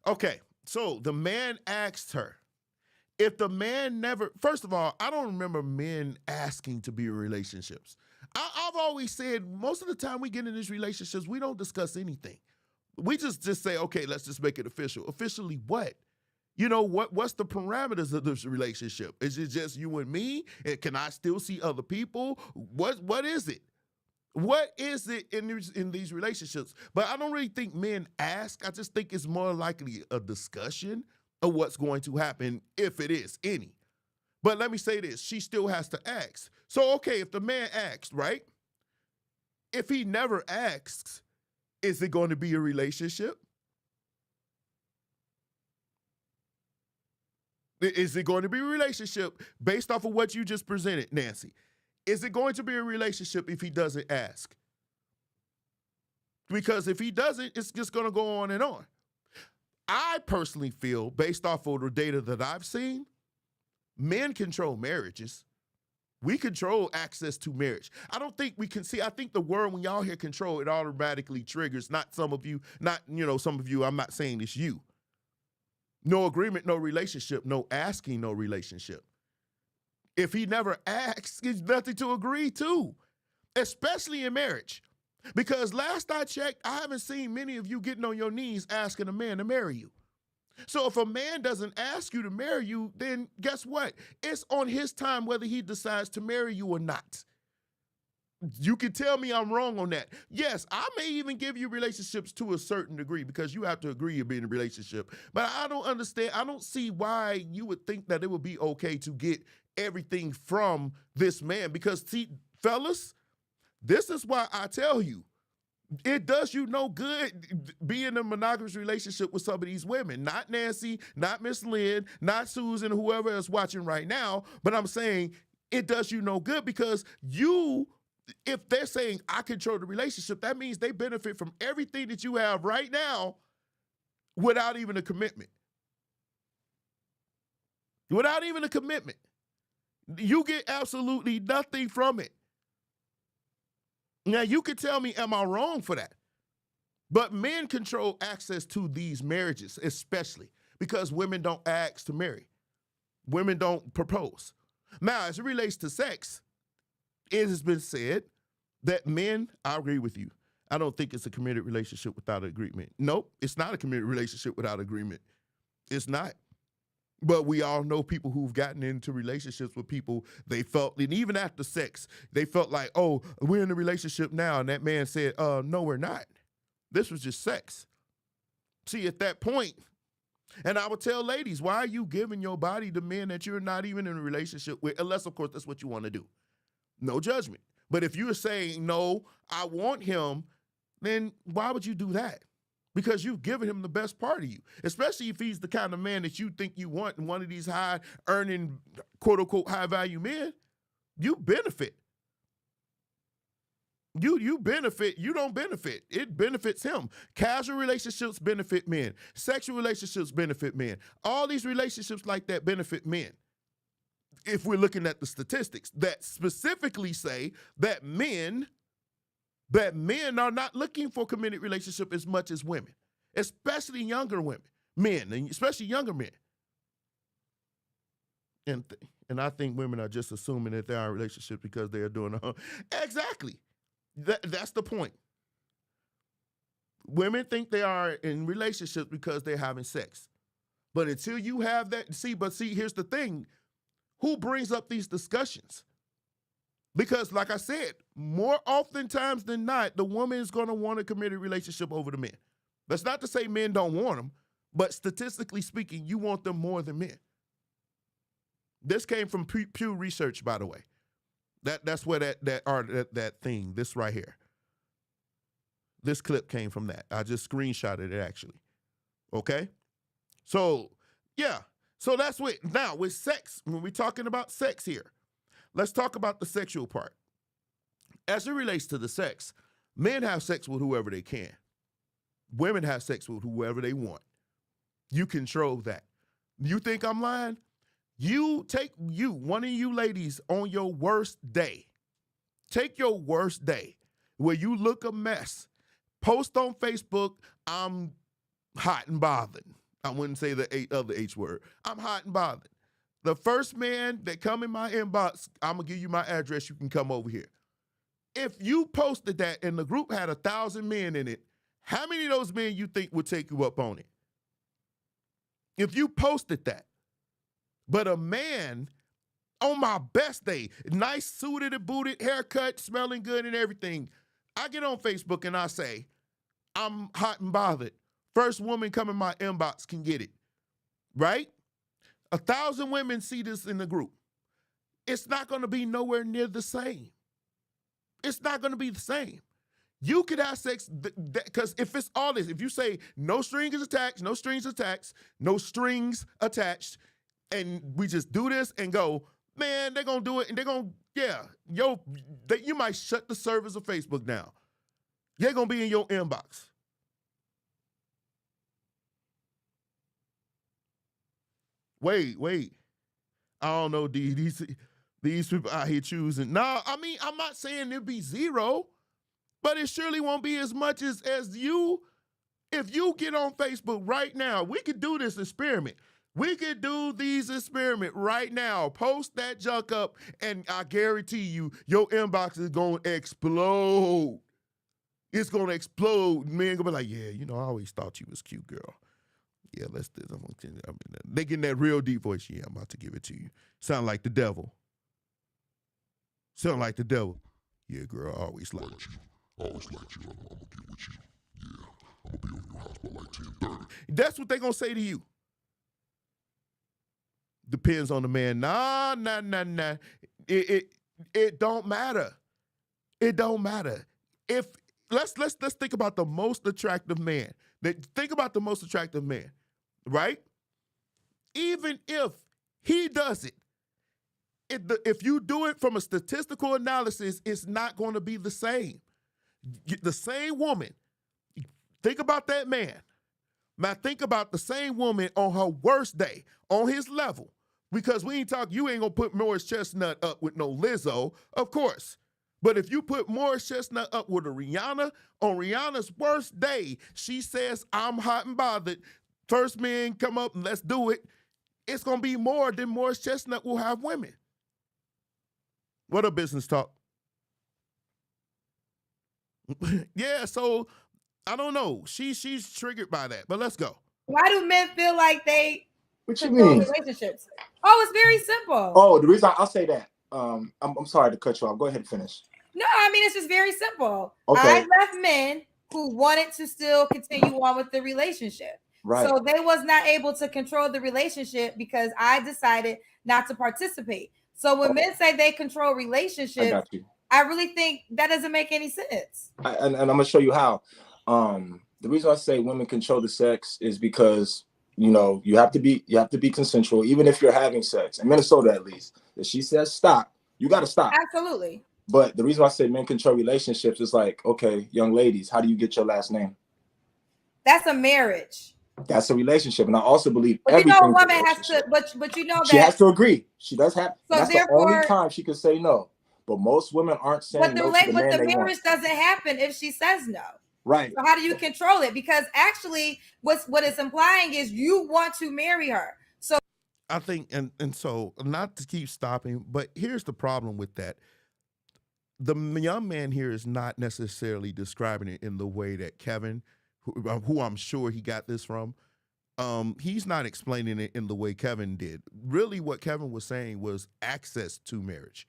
Okay, so the man asked her, if the man never, first of all, I don't remember men asking to be in relationships. I've always said most of the time we get in these relationships, we don't discuss anything. We just say, okay, let's just make it official. Officially what? You know, what's the parameters of this relationship? Is it just you and me? And can I still see other people? What is it? What is it in these relationships? But I don't really think men ask. I just think it's more likely a discussion of what's going to happen, if it is any. But let me say this, she still has to ask. So, okay, if the man asks, right? If he never asks, is it going to be a relationship? Is it going to be a relationship based off of what you just presented, Nancy? Is it going to be a relationship if he doesn't ask? Because if he doesn't, it's just going to go on and on. I personally feel, based off of the data that I've seen, men control marriages. We control access to marriage. I don't think we can see, I think the word, when y'all hear control, it automatically triggers, not some of you, some of you, I'm not saying it's you. No agreement, no relationship, no asking, no relationship. If he never asks, there's nothing to agree to. especially in marriage. Because last I checked, I haven't seen many of you getting on your knees asking a man to marry you. So if a man doesn't ask you to marry you, then guess what? It's on his time whether he decides to marry you or not. You can tell me I'm wrong on that. Yes, I may even give you relationships to a certain degree because you have to agree to be in a relationship. But I don't understand. I don't see why you would think that it would be okay to get everything from this man. Because, see, fellas, this is why I tell you, it does you no good being in a monogamous relationship with some of these women. Not Nancy, not Miss Lynn, not Susan, whoever is watching right now. But I'm saying it does you no good because if they're saying I control the relationship, that means they benefit from everything that you have right now without even a commitment. Without even a commitment. You get absolutely nothing from it. Now, you could tell me, am I wrong for that? But men control access to these marriages, especially because women don't ask to marry. Women don't propose. Now, as it relates to sex, it has been said that men, I agree with you. I don't think it's a committed relationship without agreement. Nope, it's not a committed relationship without agreement. It's not. But we all know people who've gotten into relationships with people they felt, and even after sex, they felt like, oh, we're in a relationship now. And that man said, no, we're not. This was just sex. See, at that point, and I would tell ladies, why are you giving your body to men that you're not even in a relationship with? Unless, of course, that's what you want to do. No judgment. But if you're saying, no, I want him, then why would you do that? Because you've given him the best part of you, especially if he's the kind of man that you think you want and one of these high-earning, quote-unquote, high-value men. You benefit. You benefit. You don't benefit. It benefits him. Casual relationships benefit men. Sexual relationships benefit men. All these relationships like that benefit men. If we're looking at the statistics that specifically say that men are not looking for committed relationship as much as women, especially younger women, men, and especially younger men. And I think women are just assuming that they are in a relationship because they are doing exactly. That's the point. Women think they are in relationships because they're having sex. But until you have that, see, here's the thing. Who brings up these discussions? Because, like I said, more oftentimes than not, the woman is going to want a committed relationship over the men. That's not to say men don't want them, but statistically speaking, you want them more than men. This came from Pew Research, by the way. That's where that thing, this right here. This clip came from that. I just screenshotted it, actually. Okay? So, yeah. So that's what, now with sex, when we're talking about sex here, let's talk about the sexual part. As it relates to the sex, men have sex with whoever they can. Women have sex with whoever they want. You control that. You think I'm lying? One of you ladies, on your worst day, take your worst day where you look a mess, post on Facebook, I'm hot and bothered. I wouldn't say the other H word. I'm hot and bothered. The first man that come in my inbox, I'm going to give you my address. You can come over here. If you posted that and the group had 1,000 men in it, how many of those men you think would take you up on it? If you posted that. But a man on my best day, nice suited and booted, haircut, smelling good and everything, I get on Facebook and I say, I'm hot and bothered. First woman come in my inbox can get it, right? 1,000 women see this in the group. It's not going to be nowhere near the same. It's not going to be the same. You could have sex, because if it's all this, if you say no strings attached, no strings attached, no strings attached, and we just do this and go, man, they're going to do it, and they're going to, you might shut the servers of Facebook down. They're going to be in your inbox. Wait. I don't know, these people out here choosing. No, I mean, I'm not saying it'll be zero, but it surely won't be as much as you. If you get on Facebook right now, we could do this experiment. We could do these experiments right now. Post that junk up, and I guarantee you, your inbox is going to explode. It's going to explode. Men going to be like, yeah, you know, I always thought you was cute, girl. Yeah, let's do this. They getting that real deep voice. Yeah, I'm about to give it to you. Sound like the devil. Sound like the devil. Yeah, girl, I always liked you. Always liked you. I'm going to get with you. Yeah, I'm going to be over your house by like 10:30. That's what they going to say to you. Depends on the man. Nah. It don't matter. It don't matter. If let's think about the most attractive man. Think about the most attractive man, right? Even if he does it, if you do it from a statistical analysis, it's not going to be the same. The same woman. Think about that man. Now think about the same woman on her worst day, on his level. Because we ain't talking, you ain't gonna put Morris Chestnut up with no Lizzo, of course. But if you put Morris Chestnut up with a Rihanna, on Rihanna's worst day, she says, I'm hot and bothered. First man come up and let's do it. It's gonna be more than Morris Chestnut will have women. What a business talk. Yeah, so I don't know. She's triggered by that, but let's go. Why do men feel like they What you control mean? relationships? Oh, it's very simple. Oh, the reason I'll say that. I'm sorry to cut you off. Go ahead and finish. No, I mean, it's just very simple. Okay. I left men who wanted to still continue on with the relationship. Right. So they was not able to control the relationship because I decided not to participate. So when men say they control relationships, I really think that doesn't make any sense. And I'm gonna show you how. The reason I say women control the sex is because you know you have to be consensual, even if you're having sex. In Minnesota, at least, if she says stop, you got to stop. Absolutely. But the reason why I say men control relationships is like, okay, young ladies, how do you get your last name? That's a marriage. That's a relationship, and I also believe. But you know, a woman has to. But you know that she has to agree. She does have. So that's therefore, the only time she can say no. But most women aren't saying but no to the man the they marriage want. doesn't happen if she says no. Right. So how do you control it? Because actually, what it's implying is you want to marry her. So I think, and so not to keep stopping, but here's the problem with that. The young man here is not necessarily describing it in the way that Kevin, who I'm sure he got this from, he's not explaining it in the way Kevin did. Really, what Kevin was saying was access to marriage,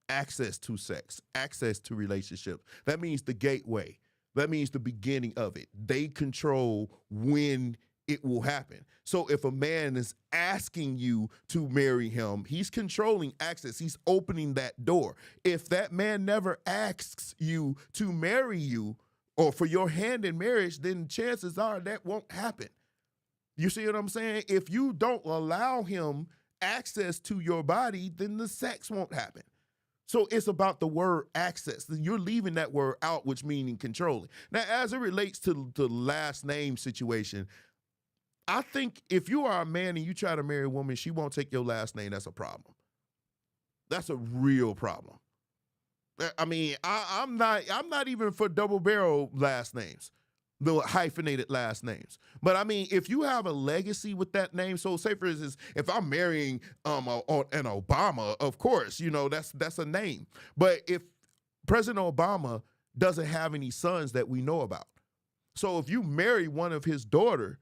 access to sex, access to relationship. That means the gateway. That means the beginning of it. They control when it will happen. So if a man is asking you to marry him, he's controlling access. He's opening that door. If that man never asks you to marry you or for your hand in marriage, then chances are that won't happen. You see what I'm saying? If you don't allow him access to your body, then the sex won't happen. So it's about the word access. You're leaving that word out, which meaning controlling. Now, as it relates to the last name situation, I think if you are a man and you try to marry a woman, she won't take your last name, that's a problem. That's a real problem. I mean, I'm not even for double barrel last names, the hyphenated last names. But I mean, if you have a legacy with that name, so say for instance, if I'm marrying an Obama, of course, you know, that's a name. But if President Obama doesn't have any sons that we know about, so if you marry one of his daughters,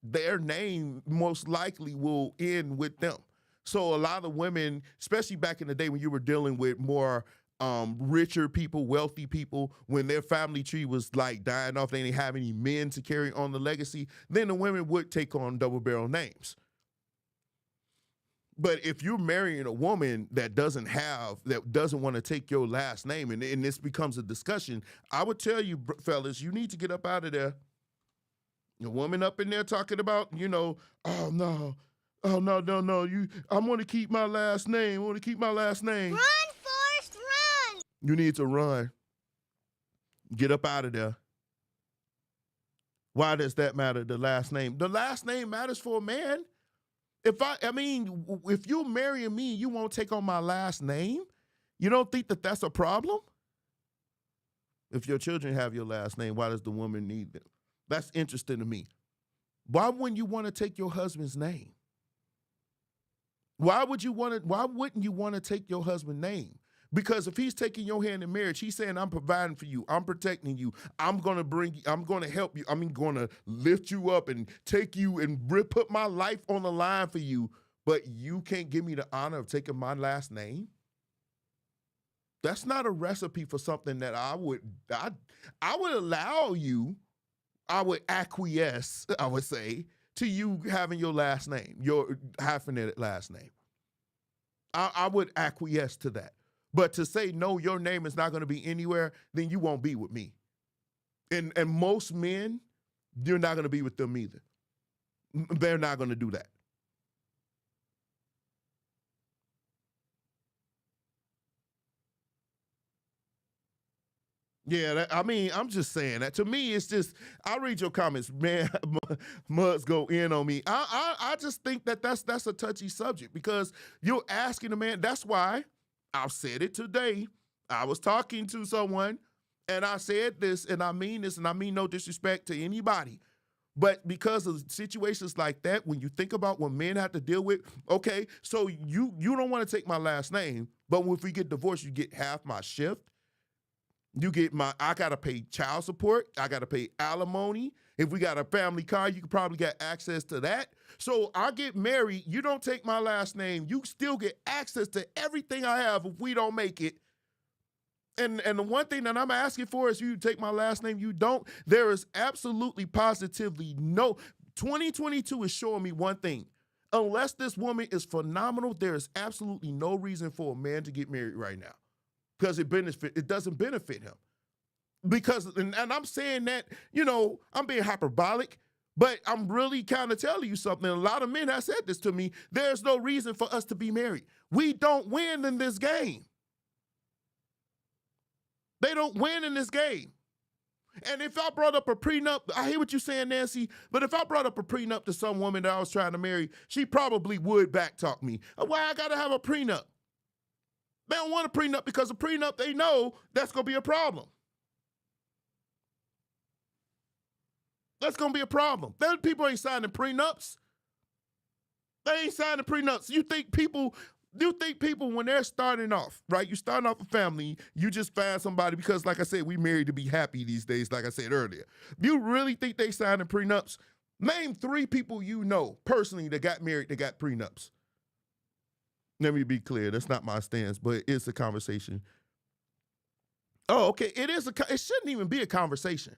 their name most likely will end with them. So a lot of women, especially back in the day when you were dealing with more richer people, wealthy people, when their family tree was like dying off, they didn't have any men to carry on the legacy, then the women would take on double barrel names. But if you're marrying a woman that doesn't want to take your last name, and this becomes a discussion, I would tell you, fellas, you need to get up out of there. A woman up in there talking about, you know, oh no, I want to keep my last name. Run, Forrest, run. You need to run. Get up out of there. Why does that matter, the last name? The last name matters for a man. If you're marrying me, you won't take on my last name? You don't think that that's a problem? If your children have your last name, why does the woman need them? That's interesting to me. Why wouldn't you want to take your husband's name? Why wouldn't you want to take your husband's name? Because if he's taking your hand in marriage, he's saying, I'm providing for you, I'm protecting you, I'm gonna help you, I'm gonna lift you up and take you and put my life on the line for you, but you can't give me the honor of taking my last name? That's not a recipe for something that I would allow you, I would acquiesce, I would say, to you having your last name, your hyphenated last name. I would acquiesce to that. But to say, no, your name is not going to be anywhere, then you won't be with me. And most men, you're not going to be with them either. They're not going to do that. Yeah, I'm just saying that. To me, it's just, I read your comments, man, Muds go in on me. I just think that's a touchy subject because you're asking a man, that's why I've said it today. I was talking to someone and I said this and I mean this and I mean no disrespect to anybody. But because of situations like that, when you think about what men have to deal with, okay, so you don't want to take my last name, but if we get divorced, you get half my shift. You get I got to pay child support. I got to pay alimony. If we got a family car, you could probably get access to that. So I get married. You don't take my last name. You still get access to everything I have if we don't make it. And the one thing that I'm asking for is you take my last name. You don't. There is absolutely positively no. 2022 is showing me one thing. Unless this woman is phenomenal, there is absolutely no reason for a man to get married right now. Because it doesn't benefit him. Because, and I'm saying that, I'm being hyperbolic, but I'm really kind of telling you something. A lot of men have said this to me. There's no reason for us to be married. We don't win in this game. They don't win in this game. And if I brought up a prenup, I hear what you're saying, Nancy, but if I brought up a prenup to some woman that I was trying to marry, she probably would backtalk me. Why I got to have a prenup? They don't want a prenup because a prenup, they know that's going to be a problem. That's going to be a problem. Those people ain't signing prenups. They ain't signing prenups. You think people when they're starting off, right? You starting off a family, you just find somebody because, like I said, we married to be happy these days, like I said earlier. You really think they signing prenups? Name 3 people you know personally that got married that got prenups. Let me be clear. That's not my stance, but it's a conversation. Oh, okay. It shouldn't even be a conversation,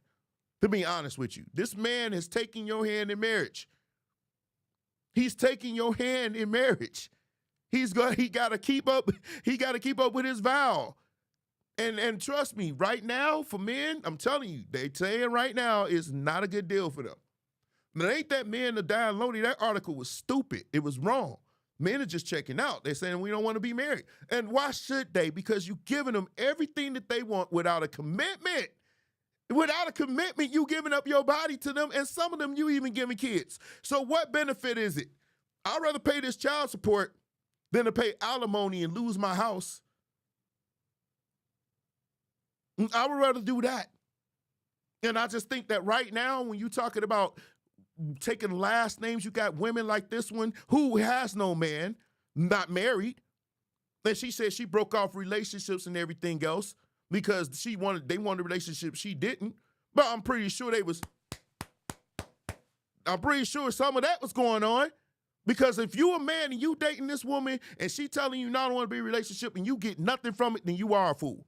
to be honest with you. This man is taking your hand in marriage. He's taking your hand in marriage. He got to keep up with his vow. And trust me, right now, for men, I'm telling you, they saying right now is not a good deal for them. But ain't that man to download that article was stupid. It was wrong. Men are just checking out. They're saying we don't want to be married. And why should they? Because you're giving them everything that they want without a commitment. Without a commitment, you giving up your body to them, and some of them you even giving kids. So what benefit is it? I'd rather pay this child support than to pay alimony and lose my house. I would rather do that. And I just think that right now, when you're talking about taking last names, you got women like this one who has no man, not married. And she said she broke off relationships and everything else because they wanted a relationship she didn't. But I'm pretty sure some of that was going on. Because if you a man and you dating this woman and she telling you not want to be in a relationship and you get nothing from it, then you are a fool.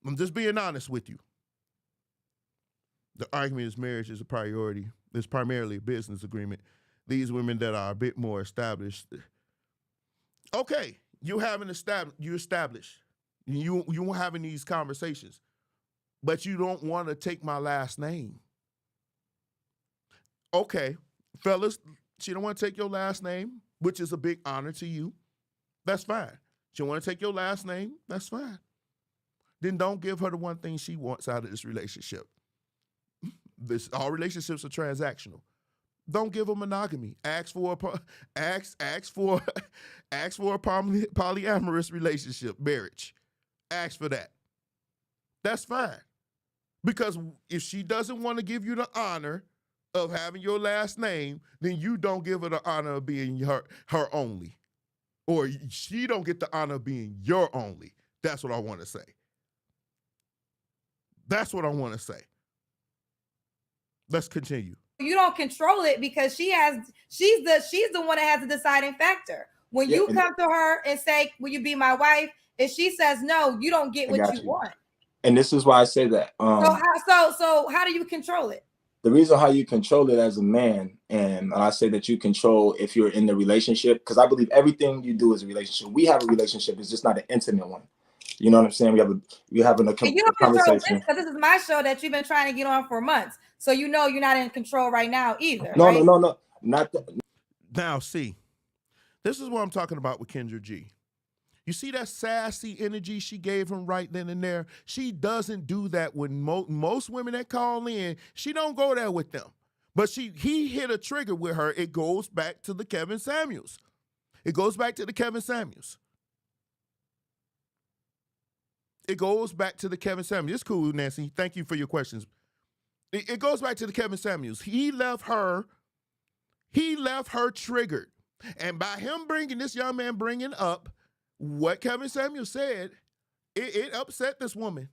I'm just being honest with you. The argument is marriage is a priority. It's primarily a business agreement. These women that are a bit more established. Okay, you established. You having these conversations, but you don't want to take my last name. Okay, fellas, she don't want to take your last name, which is a big honor to you. That's fine. She want to take your last name. That's fine. Then don't give her the one thing she wants out of this relationship. All relationships are transactional. Don't give her monogamy. Ask for a polyamorous relationship, marriage. Ask for that. That's fine. Because if she doesn't want to give you the honor of having your last name, then you don't give her the honor of being her only. Or she don't get the honor of being your only. That's what I want to say. That's what I want to say. Let's continue. You don't control it because she's the one that has the deciding factor. When you come to her and say, "Will you be my wife?" If she says no, you don't get what you want. And this is why I say that. So how do you control it? The reason how you control it as a man, and I say that you control if you're in the relationship, because I believe everything you do is a relationship. We have a relationship, it's just not an intimate one. You know what I'm saying? We having a conversation. Because this is my show that you've been trying to get on for months, so you know you're not in control right now either. No, right? no, not Now, see, this is what I'm talking about with Kendra G. You see that sassy energy she gave him right then and there? She doesn't do that with most women that call in. She don't go there with them. But he hit a trigger with her. It goes back to the Kevin Samuels. It goes back to the Kevin Samuels. It goes back to the Kevin Samuels. It's cool, Nancy. Thank you for your questions. It goes back to the Kevin Samuels. He left her triggered. And by him this young man bringing up what Kevin Samuels said, it upset this woman.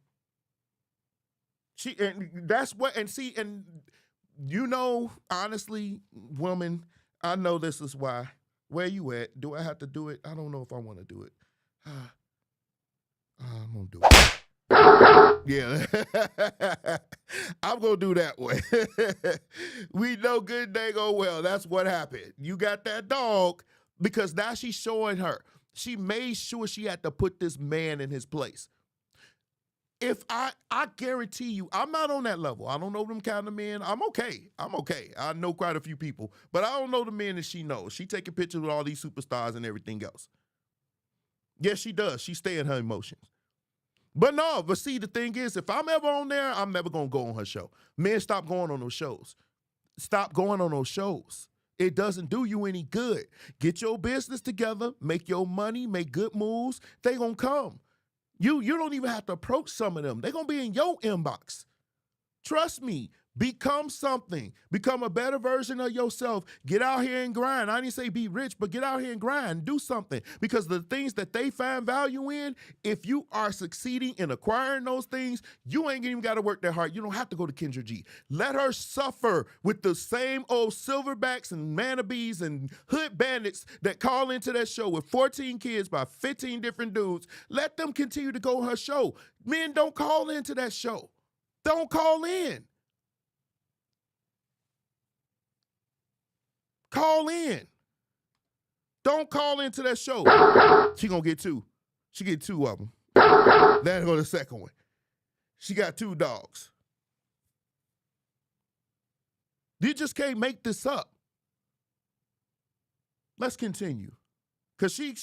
Honestly, woman, I know this is why. Where you at? Do I have to do it? I don't know if I want to do it. I'm gonna do it. Yeah. I'm gonna do that way. We know good day go well. That's what happened. You got that dog because now she's showing her. She made sure she had to put this man in his place. If I guarantee you, I'm not on that level. I don't know them kind of men. I'm okay. I know quite a few people, but I don't know the men that she knows. She taking pictures with all these superstars and everything else. Yes, she does. She stay in her emotions. But see, the thing is, if I'm ever on there, I'm never going to go on her show. Men, stop going on those shows. Stop going on those shows. It doesn't do you any good. Get your business together, make your money, make good moves. They going to come. You don't even have to approach some of them. They're going to be in your inbox. Trust me. Become something. Become a better version of yourself. Get out here and grind. I didn't say be rich, but get out here and grind. Do something. Because the things that they find value in, if you are succeeding in acquiring those things, you ain't even got to work that hard. You don't have to go to Kendra G. Let her suffer with the same old silverbacks and manabees and hood bandits that call into that show with 14 kids by 15 different dudes. Let them continue to go on her show. Men, don't call into that show. Don't call in. Call in. Don't call into that show. She gonna get two. She get two of them. Then go to the second one. She got two dogs. You just can't make this up. Let's continue. Cause she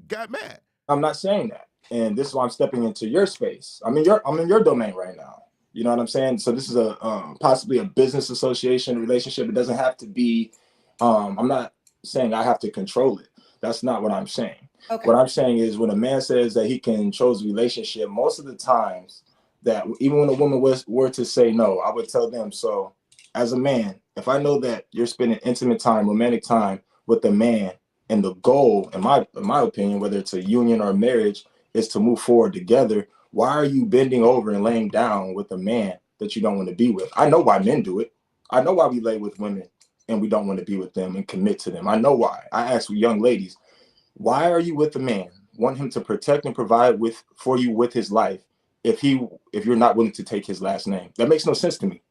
got mad. I'm not saying that. And this is why I'm stepping into your space. I'm in your domain right now. You know what I'm saying? So this is a possibly a business association relationship. It doesn't have to be. I'm not saying I have to control it. That's not what I'm saying. Okay. What I'm saying is when a man says that he controls the relationship, most of the times that even when a woman were to say no, I would tell them, so as a man, if I know that you're spending intimate time, romantic time with a man, and the goal, in my opinion, whether it's a union or a marriage, is to move forward together, why are you bending over and laying down with a man that you don't want to be with? I know why men do it. I know why we lay with women and we don't want to be with them and commit to them. I know why. I ask young ladies, why are you with a man? Want him to protect and provide for you with his life if you're not willing to take his last name? That makes no sense to me.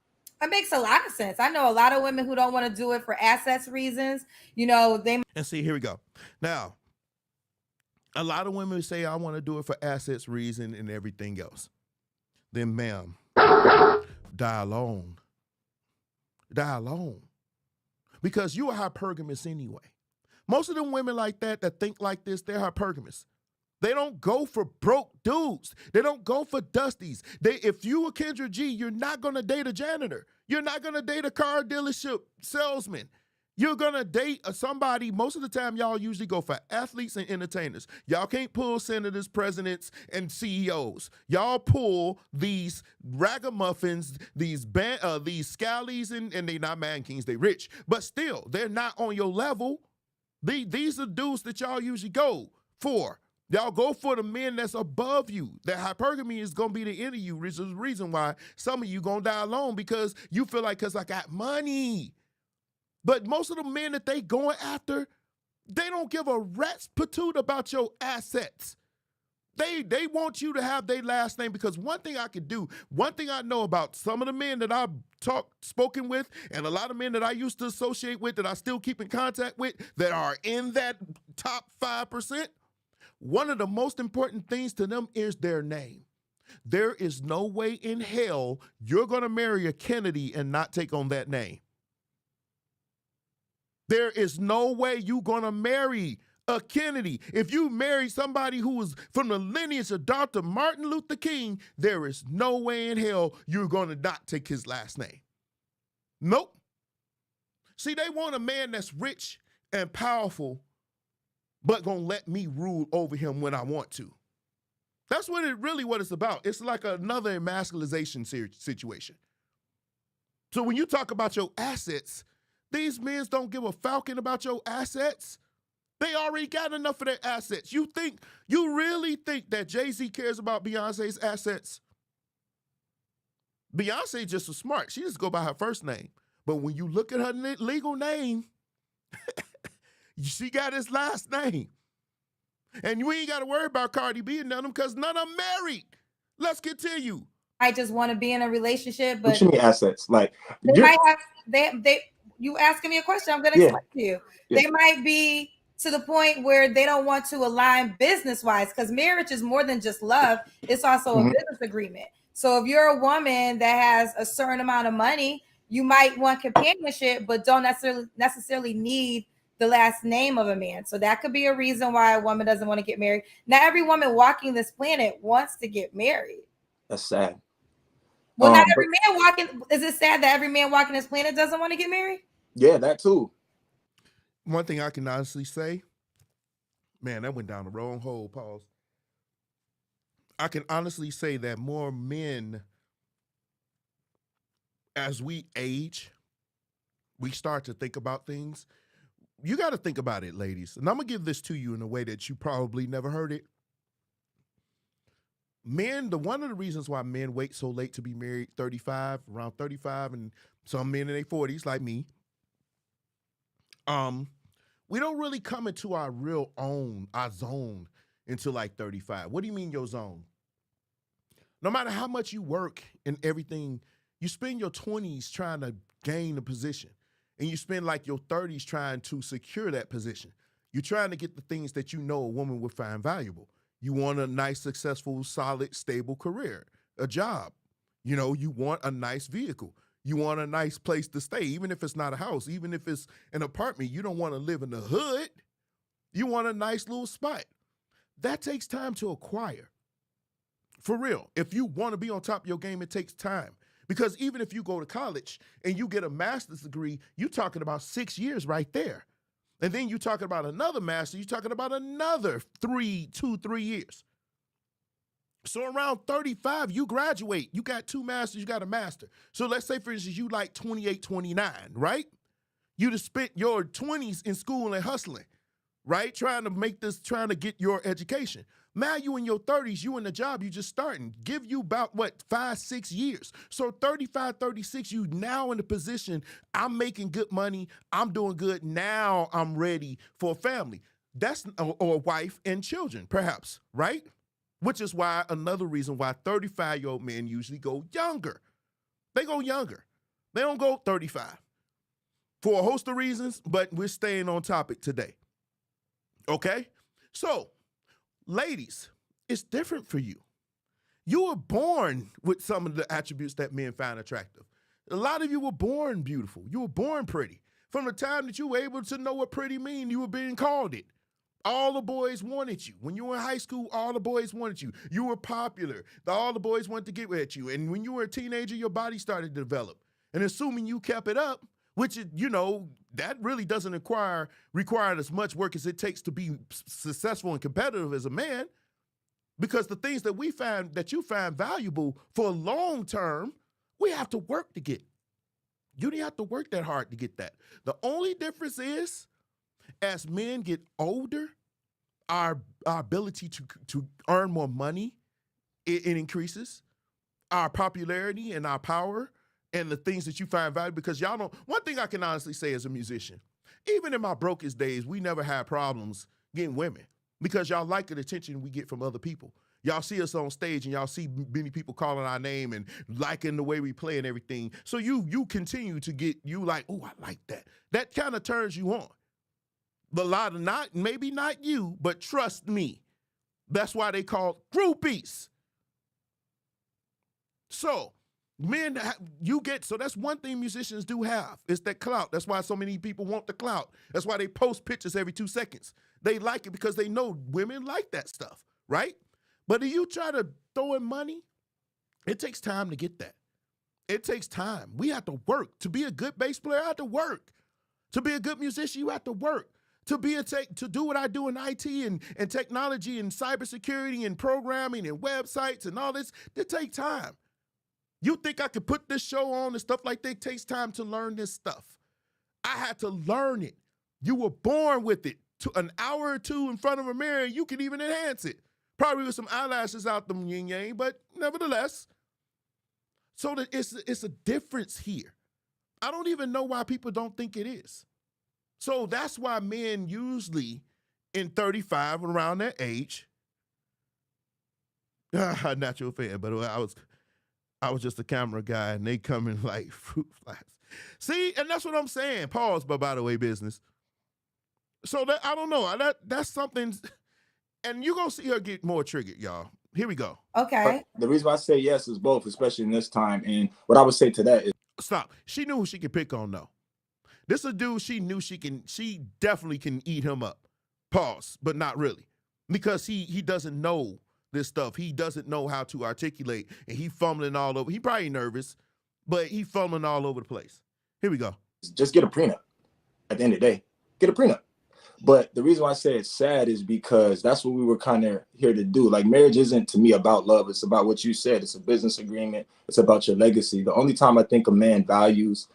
It makes a lot of sense. I know a lot of women who don't want to do it for assets reasons. And see, here we go. Now, a lot of women say, I want to do it for assets reason and everything else. Then, ma'am, die alone. Die alone. Because you are hypergamous anyway. Most of them women like that think like this, they're hypergamous. They don't go for broke dudes. They don't go for dusties. If you a Kendra G, you're not going to date a janitor. You're not going to date a car dealership salesman. You're gonna date somebody. Most of the time, y'all usually go for athletes and entertainers. Y'all can't pull senators, presidents, and CEOs. Y'all pull these ragamuffins, these scallies, and they not man kings. They rich, but still, they're not on your level. These are dudes that y'all usually go for. Y'all go for the men that's above you. That hypergamy is gonna be the end of you, which is the reason why some of you gonna die alone, because you feel like, because I got money. But most of the men that they going after, they don't give a rat's patoot about your assets. They want you to have their last name, because one thing I know about some of the men that I've spoken with, and a lot of men that I used to associate with, that I still keep in contact with, that are in that top 5%, one of the most important things to them is their name. There is no way in hell you're going to marry a Kennedy and not take on that name. There is no way you're going to marry a Kennedy. If you marry somebody who is from the lineage of Dr. Martin Luther King, there is no way in hell you're going to not take his last name. Nope. See, they want a man that's rich and powerful, but going to let me rule over him when I want to. That's what it's about. It's like another emasculization situation. So when you talk about your assets, these men don't give a falcon about your assets. They already got enough of their assets. You really think that Jay-Z cares about Beyonce's assets? Beyonce just was smart. She just go by her first name. But when you look at her legal name, she got his last name. And you ain't got to worry about Cardi B and none of them, because none of them married. Let's continue. I just want to be in a relationship, but what you mean assets? Like they might have you asking me a question, I'm gonna explain to you. Yeah. They might be to the point where they don't want to align business-wise, because marriage is more than just love, it's also a business agreement. So if you're a woman that has a certain amount of money, you might want companionship, but don't necessarily need the last name of a man. So that could be a reason why a woman doesn't want to get married. Not every woman walking this planet wants to get married. That's sad. Well, not every man walking. Is it sad that every man walking this planet doesn't want to get married? Yeah, that too. One thing I can honestly say, man, that went down the wrong hole. Pause. I can honestly say that more men, as we age, we start to think about things. You got to think about it, ladies. And I'm going to give this to you in a way that you probably never heard it. Men, one of the reasons why men wait so late to be married, around 35, and some men in their 40s like me, we don't really come into our zone until like 35. What do you mean your zone? No matter how much you work and everything, you spend your 20s trying to gain a position, and you spend like your 30s trying to secure that position. You're trying to get the things that you know a woman would find valuable. You want a nice, successful, solid, stable career, a job. You want a nice vehicle. You want a nice place to stay, even if it's not a house, even if it's an apartment. You don't want to live in the hood. You want a nice little spot. That takes time to acquire. For real. If you want to be on top of your game, it takes time. Because even if you go to college and you get a master's degree, you're talking about 6 years right there. And then you're talking about another master, you're talking about another 3 years. So around 35, you graduate. You got 2 masters, you got a master. So let's say, for instance, you like 28, 29, right? You just spent your 20s in school and hustling, right? Trying to get your education. Now you in your 30s, you in the job, you just starting. Give you about, 5, 6 years. So 35, 36, you now in the position, I'm making good money, I'm doing good, now I'm ready for a family. Or a wife and children, perhaps, right? Which is why another reason why 35-year-old men usually go younger. They go younger. They don't go 35. For a host of reasons, but we're staying on topic today. Okay? So, ladies, it's different for you. You were born with some of the attributes that men find attractive. A lot of you were born beautiful. You were born pretty. From the time that you were able to know what pretty mean, you were being called it. All the boys wanted you. When you were in high school, all the boys wanted you. You were popular. All the boys wanted to get at you. And when you were a teenager, your body started to develop. And assuming you kept it up, which is, you know, that really doesn't require as much work as it takes to be successful and competitive as a man. Because the things that you find valuable for long term, we have to work to get. You don't have to work that hard to get that. The only difference is, as men get older, our ability to earn more money, it increases. Our popularity and our power and the things that you find valuable, because y'all don't, one thing I can honestly say as a musician, even in my brokest days, we never had problems getting women because y'all like the attention we get from other people. Y'all see us on stage and y'all see many people calling our name and liking the way we play and everything. So you continue to get, you like, oh, I like that. That kind of turns you on. But a lot of maybe not you, but trust me, that's why they call groupies. So men, so that's one thing musicians do have. It's that clout. That's why so many people want the clout. That's why they post pictures every 2 seconds. They like it because they know women like that stuff, right? But if you try to throw in money, it takes time to get that. It takes time. We have to work. To be a good bass player, I have to work. To be a good musician, you have to work. To do what I do in IT and technology and cybersecurity and programming and websites and all this, it takes time. You think I could put this show on and stuff like that? It takes time to learn this stuff. I had to learn it. You were born with it. To an hour or two in front of a mirror, you can even enhance it. Probably with some eyelashes out them yin yang, but nevertheless. So that it's a difference here. I don't even know why people don't think it is. So that's why men usually in 35, around that age, not your fan, but I was just a camera guy and they come in like fruit flies. See, and that's what I'm saying. Pause, but by the way, business. So that, I don't know. That's something, and you're going to see her get more triggered, y'all. Here we go. Okay. But the reason why I say yes is both, especially in this time. And what I would say to that is, stop. She knew who she could pick on, though. This is a dude she knew she definitely can eat him up. Pause, but not really. Because he doesn't know this stuff. He doesn't know how to articulate, and he fumbling all over. He probably nervous, but he fumbling all over the place. Here we go. just get a prenup. At the end of the day, get a prenup. But the reason why I say it's sad is because that's what we were kind of here to do. Like, marriage isn't to me about love. It's about what you said. It's a business agreement. It's about your legacy. The only time I think a man values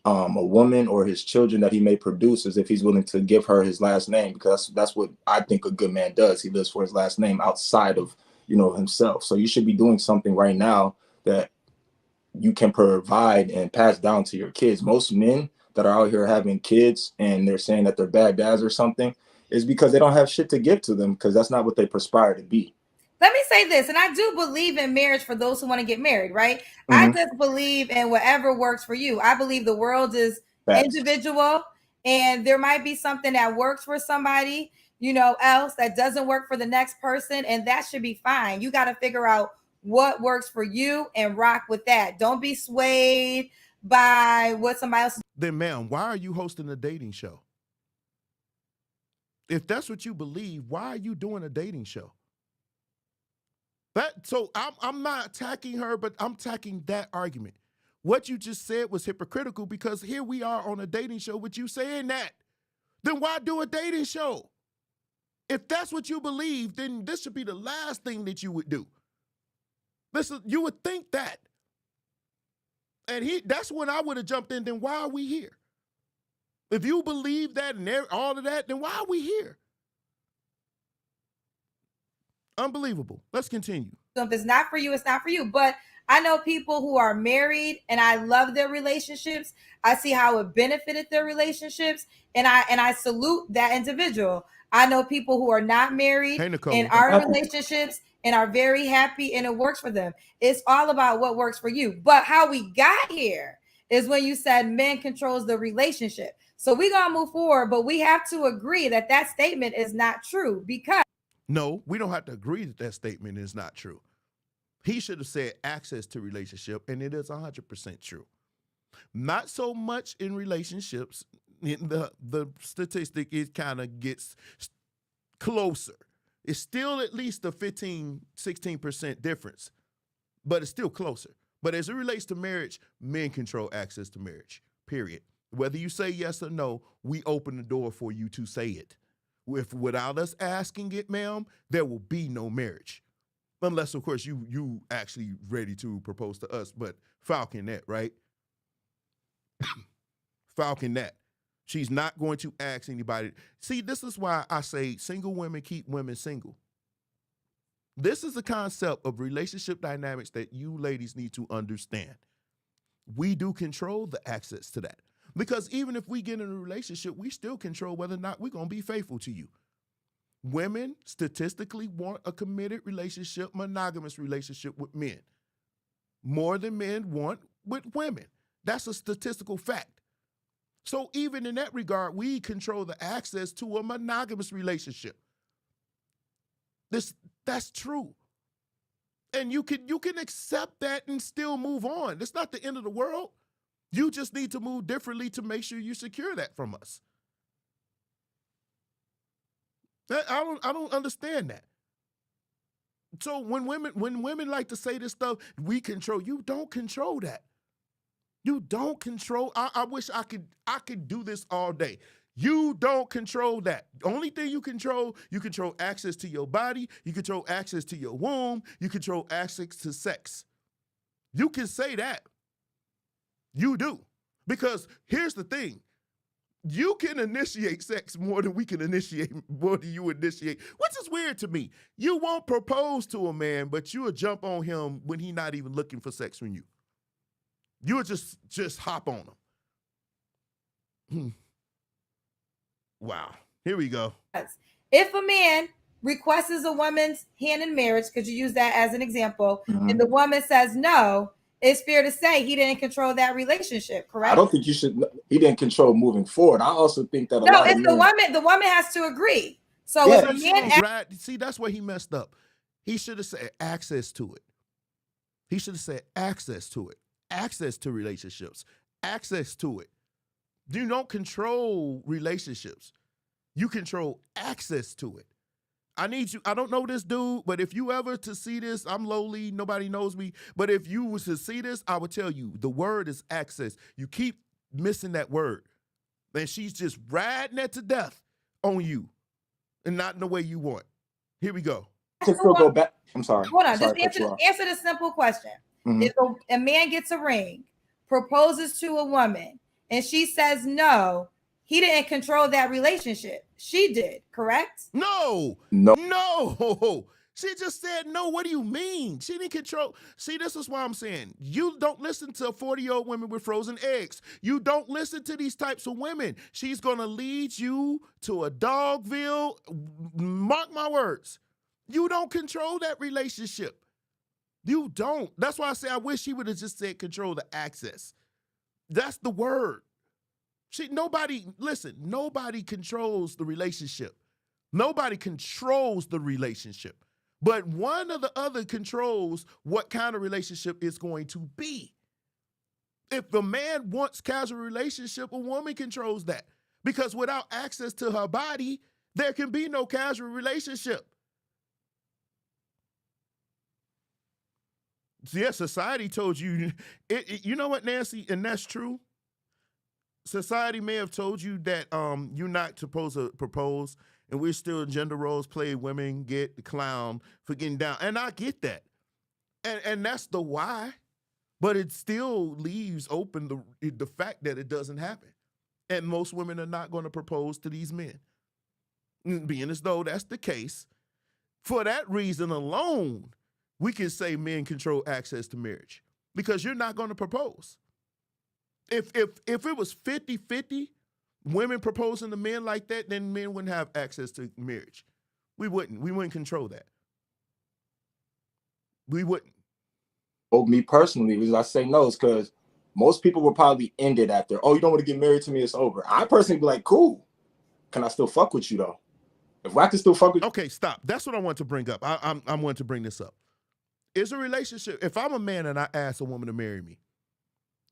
a woman or his children that he may produce is if he's willing to give her his last name, because that's what I think a good man does. He lives for his last name outside of, himself. So you should be doing something right now that you can provide and pass down to your kids. Most men that are out here having kids and they're saying that they're bad dads or something is because they don't have shit to give to them, because that's not what they perspire to be. Let me say this, and I do believe in marriage for those who want to get married, right? Mm-hmm. I just believe in whatever works for you. I believe the world is individual, and there might be something that works for somebody, else that doesn't work for the next person, and that should be fine. You got to figure out what works for you and rock with that. Don't be swayed by what somebody else. Then, ma'am, why are you hosting a dating show? If that's what you believe, why are you doing a dating show? So I'm not attacking her, but I'm attacking that argument. What you just said was hypocritical, because here we are on a dating show with you saying that. Then why do a dating show? If that's what you believe, then this should be the last thing that you would do. You would think that. And that's when I would have jumped in. Then why are we here? If you believe that and all of that, then why are we here? Unbelievable. Let's continue. So if it's not for you, it's not for you. But I know people who are married and I love their relationships. I see how it benefited their relationships, and I salute that individual. I know people who are not married in our relationships and are very happy and it works for them. It's all about what works for you. But how we got here is when you said men controls the relationship. So we're going to move forward, but we have to agree that that statement is not true, because no, we don't have to agree that that statement is not true. He should have said access to relationship, and it is 100% true. Not so much in relationships. In the statistic, it kind of gets closer. It's still at least a 15-16% difference, but it's still closer. But as it relates to marriage, men control access to marriage, period. Whether you say yes or no, we open the door for you to say it. If without us asking it, ma'am, there will be no marriage. Unless, of course, you actually ready to propose to us. But Falcon that, right? Falcon that. She's not going to ask anybody. See, this is why I say single women keep women single. This is the concept of relationship dynamics that you ladies need to understand. We do control the access to that. Because even if we get in a relationship, we still control whether or not we're going to be faithful to you. Women statistically want a committed relationship, monogamous relationship with men, more than men want with women. That's a statistical fact. So even in that regard, we control the access to a monogamous relationship. That's true. And you can accept that and still move on. It's not the end of the world. You just need to move differently to make sure you secure that from us. I don't understand that. So when women like to say this stuff, we control. You don't control that. You don't control. I wish I could do this all day. You don't control that. The only thing you control access to your body, you control access to your womb, you control access to sex. You can say that. You do. Because here's the thing. You can initiate sex more than we can initiate, more than you initiate, which is weird to me. You won't propose to a man, but you will jump on him when he's not even looking for sex from you. You would just hop on him. Wow. Here we go. If a man requests a woman's hand in marriage, because you use that as an example, and the woman says no, it's fair to say he didn't control that relationship, correct? I don't think he didn't control moving forward. I also think that the woman has to agree. So if a man see, that's where he messed up. He should have said access to it. He should have said access to it. Access to relationships. Access to it. You don't control relationships. You control access to it. I need you. I don't know this dude, but if you ever to see this, I'm lowly. Nobody knows me. But if you was to see this, I would tell you the word is access. You keep missing that word. And she's just riding that to death on you and not in the way you want. Here we go. Can still go back. I'm sorry. Hold on. Just answer the simple question. If a man gets a ring, proposes to a woman, and she says no, he didn't control that relationship. She did, correct? No. She just said no. What do you mean? She didn't control. See, this is why I'm saying you don't listen to 40-year-old women with frozen eggs. You don't listen to these types of women. She's going to lead you to a Dogville. Mark my words. You don't control that relationship. You don't. That's why I say I wish he would have just said control the access. That's the word. Nobody controls the relationship. Nobody controls the relationship. But one or the other controls what kind of relationship it's going to be. If the man wants casual relationship, a woman controls that. Because without access to her body, there can be no casual relationship. Yeah, society told you, you know what, Nancy, and that's true. Society may have told you that you're not supposed to propose, and we're still gender roles play, women get the clown for getting down. And I get that. And that's the why, but it still leaves open the fact that it doesn't happen. And most women are not going to propose to these men. Being as though that's the case, for that reason alone, we can say men control access to marriage because you're not going to propose. If it was 50-50, women proposing to men like that, then men wouldn't have access to marriage. We wouldn't control that. We wouldn't. Oh, me personally, because I say no, is because most people will probably end it after, oh, you don't want to get married to me, it's over. I personally be like, cool. Can I still fuck with you though? If I can still fuck with you. Okay, stop. That's what I want to bring up. I want to bring this up. Is a relationship, if I'm a man and I ask a woman to marry me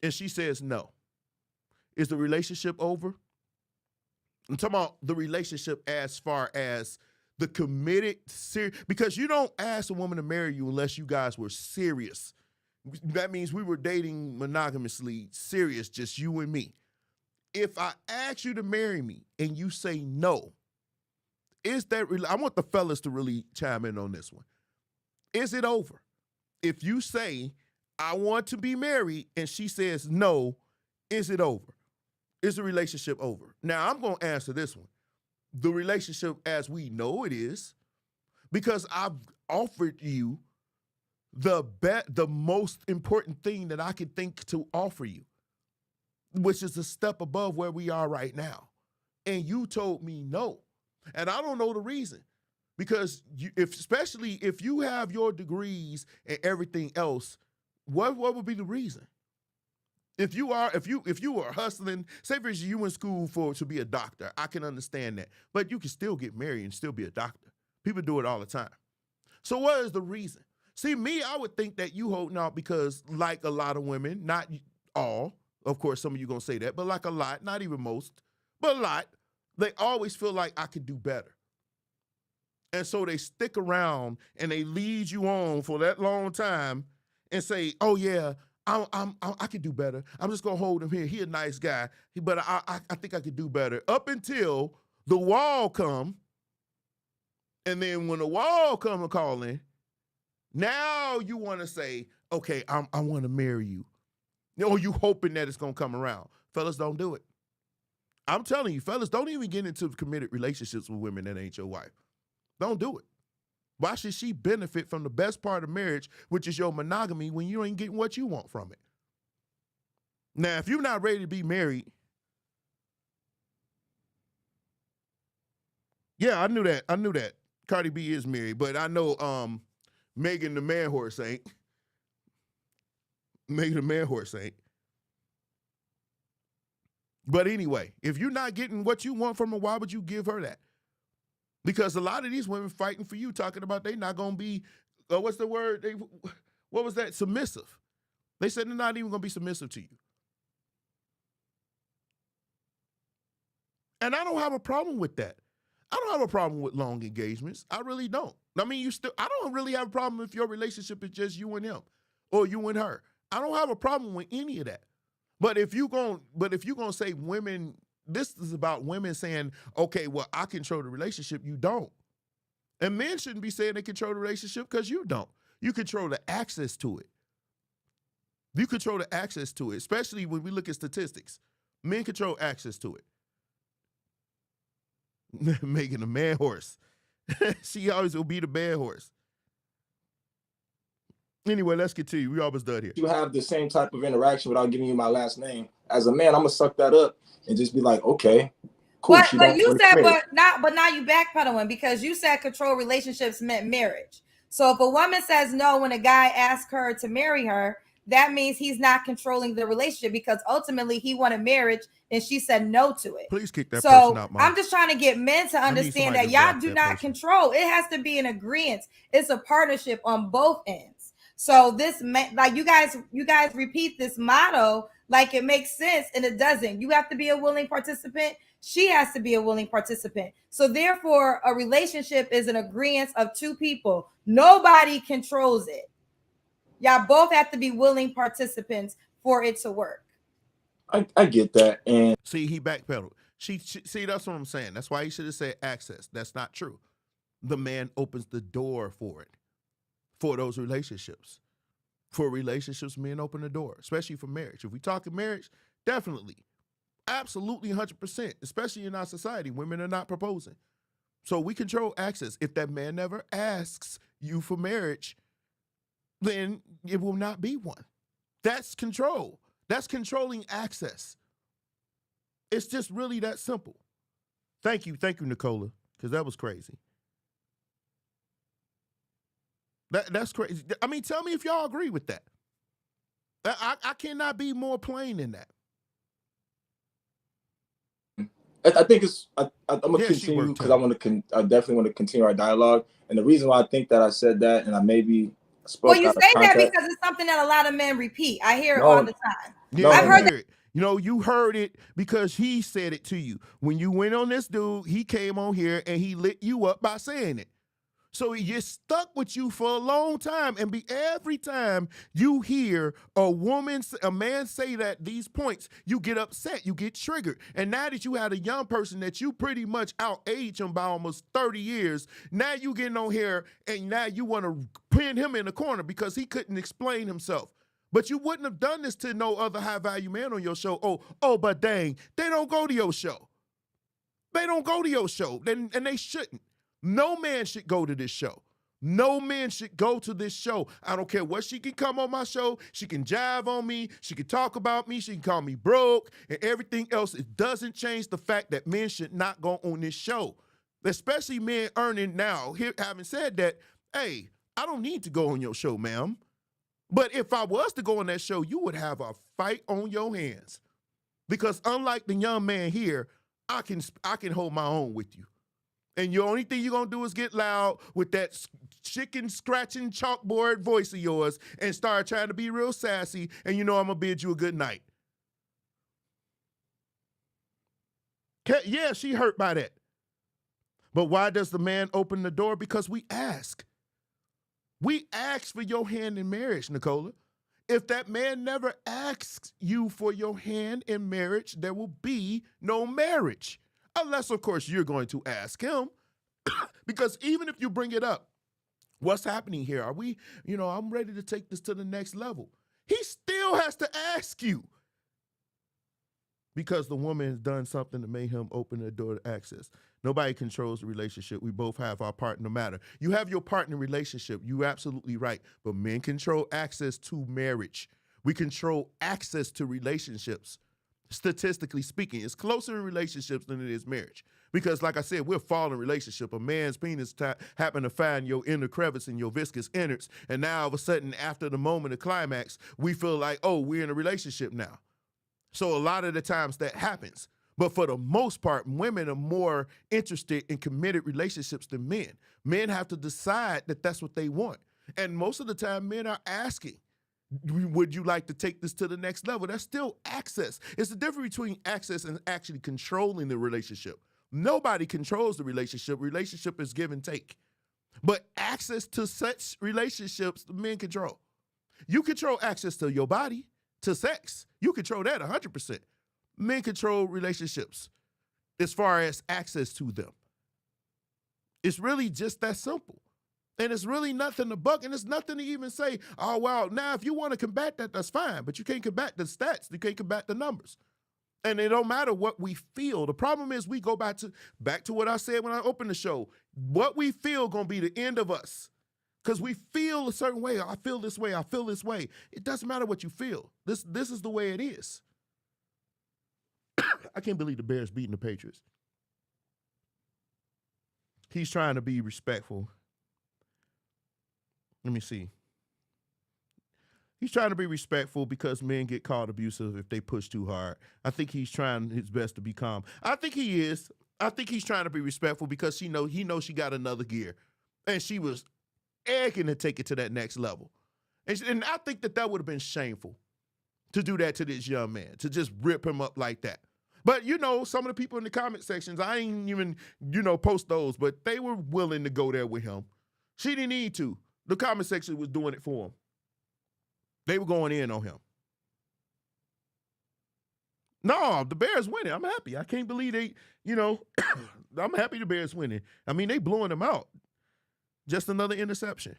and she says no, is the relationship over? I'm talking about the relationship as far as the committed, because you don't ask a woman to marry you unless you guys were serious. That means we were dating monogamously, serious, just you and me. if I ask you to marry me and you say no, is that I want the fellas to really chime in on this one. Is it over? If you say, I want to be married, and she says no, is it over? Is the relationship over? Now, I'm going to answer this one. The relationship as we know it is, because I've offered you the most important thing that I could think to offer you, which is a step above where we are right now. And you told me no. And I don't know the reason. Because especially if you have your degrees and everything else, what would be the reason? If you are hustling, say for instance you in school to be a doctor, I can understand that. But you can still get married and still be a doctor. People do it all the time. So what is the reason? See, me, I would think that you holding out because, like a lot of women, not all, of course, some of you gonna say that, but like a lot, not even most, but a lot, they always feel like I could do better. And so they stick around and they lead you on for that long time and say, oh yeah, I could do better. I'm just gonna hold him here. He a nice guy, but I think I could do better. Up until the wall come, and then when the wall come calling, now you want to say, okay, I want to marry you. Or you hoping that it's gonna come around. Fellas, don't do it. I'm telling you, fellas, don't even get into committed relationships with women that ain't your wife. Don't do it. Why should she benefit from the best part of marriage, which is your monogamy, when you ain't getting what you want from it? Now, if you're not ready to be married, yeah, I knew that. Cardi B is married, but I know Megan the man horse ain't. Megan the man horse ain't. But anyway, if you're not getting what you want from her, why would you give her that? Because a lot of these women fighting for you, talking about they not going to be, what's the word? What was that? Submissive. They said they're not even going to be submissive to you. And I don't have a problem with that. I don't have a problem with long engagements. I really don't. I mean, I don't really have a problem if your relationship is just you and him or you and her. I don't have a problem with any of that. But if you're going to say women, this is about women saying, okay, well, I control the relationship. You don't. And men shouldn't be saying they control the relationship because you don't. You control the access to it. You control the access to it, especially when we look at statistics. Men control access to it. Making a man horse. She always will be the man horse. Anyway, let's continue. We almost done here. You have the same type of interaction without giving you my last name. As a man, I'm gonna suck that up and just be like, okay, cool. But you said, but now you backpedaling because you said control relationships meant marriage. So if a woman says no when a guy asks her to marry her, that means he's not controlling the relationship because ultimately he wanted marriage and she said no to it. Please kick that person out, Mom. I'm just trying to get men to understand that y'all do not control. It has to be an agreement. It's a partnership on both ends. So this, like you guys repeat this motto like it makes sense and it doesn't. You have to be a willing participant. She has to be a willing participant. So therefore, a relationship is an agreement of two people. Nobody controls it. Y'all both have to be willing participants for it to work. I get that. And see, he backpedaled. See, that's what I'm saying. That's why he should have said access. That's not true. The man opens the door for it, for those relationships. For relationships, men open the door, especially for marriage. If we talk in marriage, definitely, absolutely 100%, especially in our society, women are not proposing. So we control access. If that man never asks you for marriage, then it will not be one. That's control. That's controlling access. It's just really that simple. Thank you, Nicola, because that was crazy. That's crazy. I mean, tell me if y'all agree with that. I cannot be more plain than that. I think it's. I'm gonna continue because I definitely want to continue our dialogue. And the reason why I think that I said that, and I maybe spoke. Well, you say that because it's something that a lot of men repeat. I hear it all the time. Yeah, I've heard that. You know, you heard it because he said it to you. When you went on this dude, he came on here and he lit you up by saying it. So you're stuck with you for a long time, and every time you hear a man say that these points, you get upset, you get triggered. And now that you had a young person that you pretty much outaged him by almost 30 years, now you getting on here and now you want to pin him in the corner because he couldn't explain himself. But you wouldn't have done this to no other high-value man on your show. Oh, but dang, they don't go to your show. They don't go to your show, and they shouldn't. No man should go to this show. No man should go to this show. I don't care what she can come on my show. She can jive on me. She can talk about me. She can call me broke and everything else. It doesn't change the fact that men should not go on this show, especially men earning now. Here, having said that, hey, I don't need to go on your show, ma'am. But if I was to go on that show, you would have a fight on your hands. Because unlike the young man here, I can hold my own with you. And the only thing you're going to do is get loud with that chicken scratching chalkboard voice of yours and start trying to be real sassy, and you know I'm going to bid you a good night. Yeah, she hurt by that. But why does the man open the door? Because we ask. We ask for your hand in marriage, Nicola. If that man never asks you for your hand in marriage, there will be no marriage. Unless, of course, you're going to ask him. Because even if you bring it up, what's happening here? Are we, I'm ready to take this to the next level. He still has to ask you. Because the woman has done something to make him open the door to access. Nobody controls the relationship. We both have our part in the matter. You have your part in the relationship. You're absolutely right. But men control access to marriage. We control access to relationships. Statistically speaking, it's closer in relationships than it is marriage. Because like I said, we're a fallen relationship. A man's penis happen to find your inner crevice and your viscous innards. And now all of a sudden, after the moment of climax, we feel like, oh, we're in a relationship now. So a lot of the times that happens. But for the most part, women are more interested in committed relationships than men. Men have to decide that that's what they want. And most of the time, men are asking, would you like to take this to the next level? That's still access. It's the difference between access and actually controlling the relationship. Nobody controls the relationship. Relationship is give and take. But access to such relationships, men control. You control access to your body, to sex. You control that 100%. Men control relationships as far as access to them. It's really just that simple. And it's really nothing to buck, and it's nothing to even say, oh, well, now if you want to combat that, that's fine. But you can't combat the stats. You can't combat the numbers. And it don't matter what we feel. The problem is we go back to what I said when I opened the show. What we feel going to be the end of us. Because we feel a certain way. I feel this way. I feel this way. It doesn't matter what you feel. This is the way it is. I can't believe the Bears beating the Patriots. He's trying to be respectful. Let me see. He's trying to be respectful because men get called abusive if they push too hard. I think he's trying his best to be calm. I think he is. I think he's trying to be respectful because he knows she got another gear. And she was egging to take it to that next level. And I think that would have been shameful to do that to this young man, to just rip him up like that. But, some of the people in the comment sections, I ain't even, post those, but they were willing to go there with him. She didn't need to. The comment section was doing it for him. They were going in on him. No, the Bears winning. I'm happy. I can't believe they, I'm happy the Bears winning. I mean, they blowing them out. Just another interception.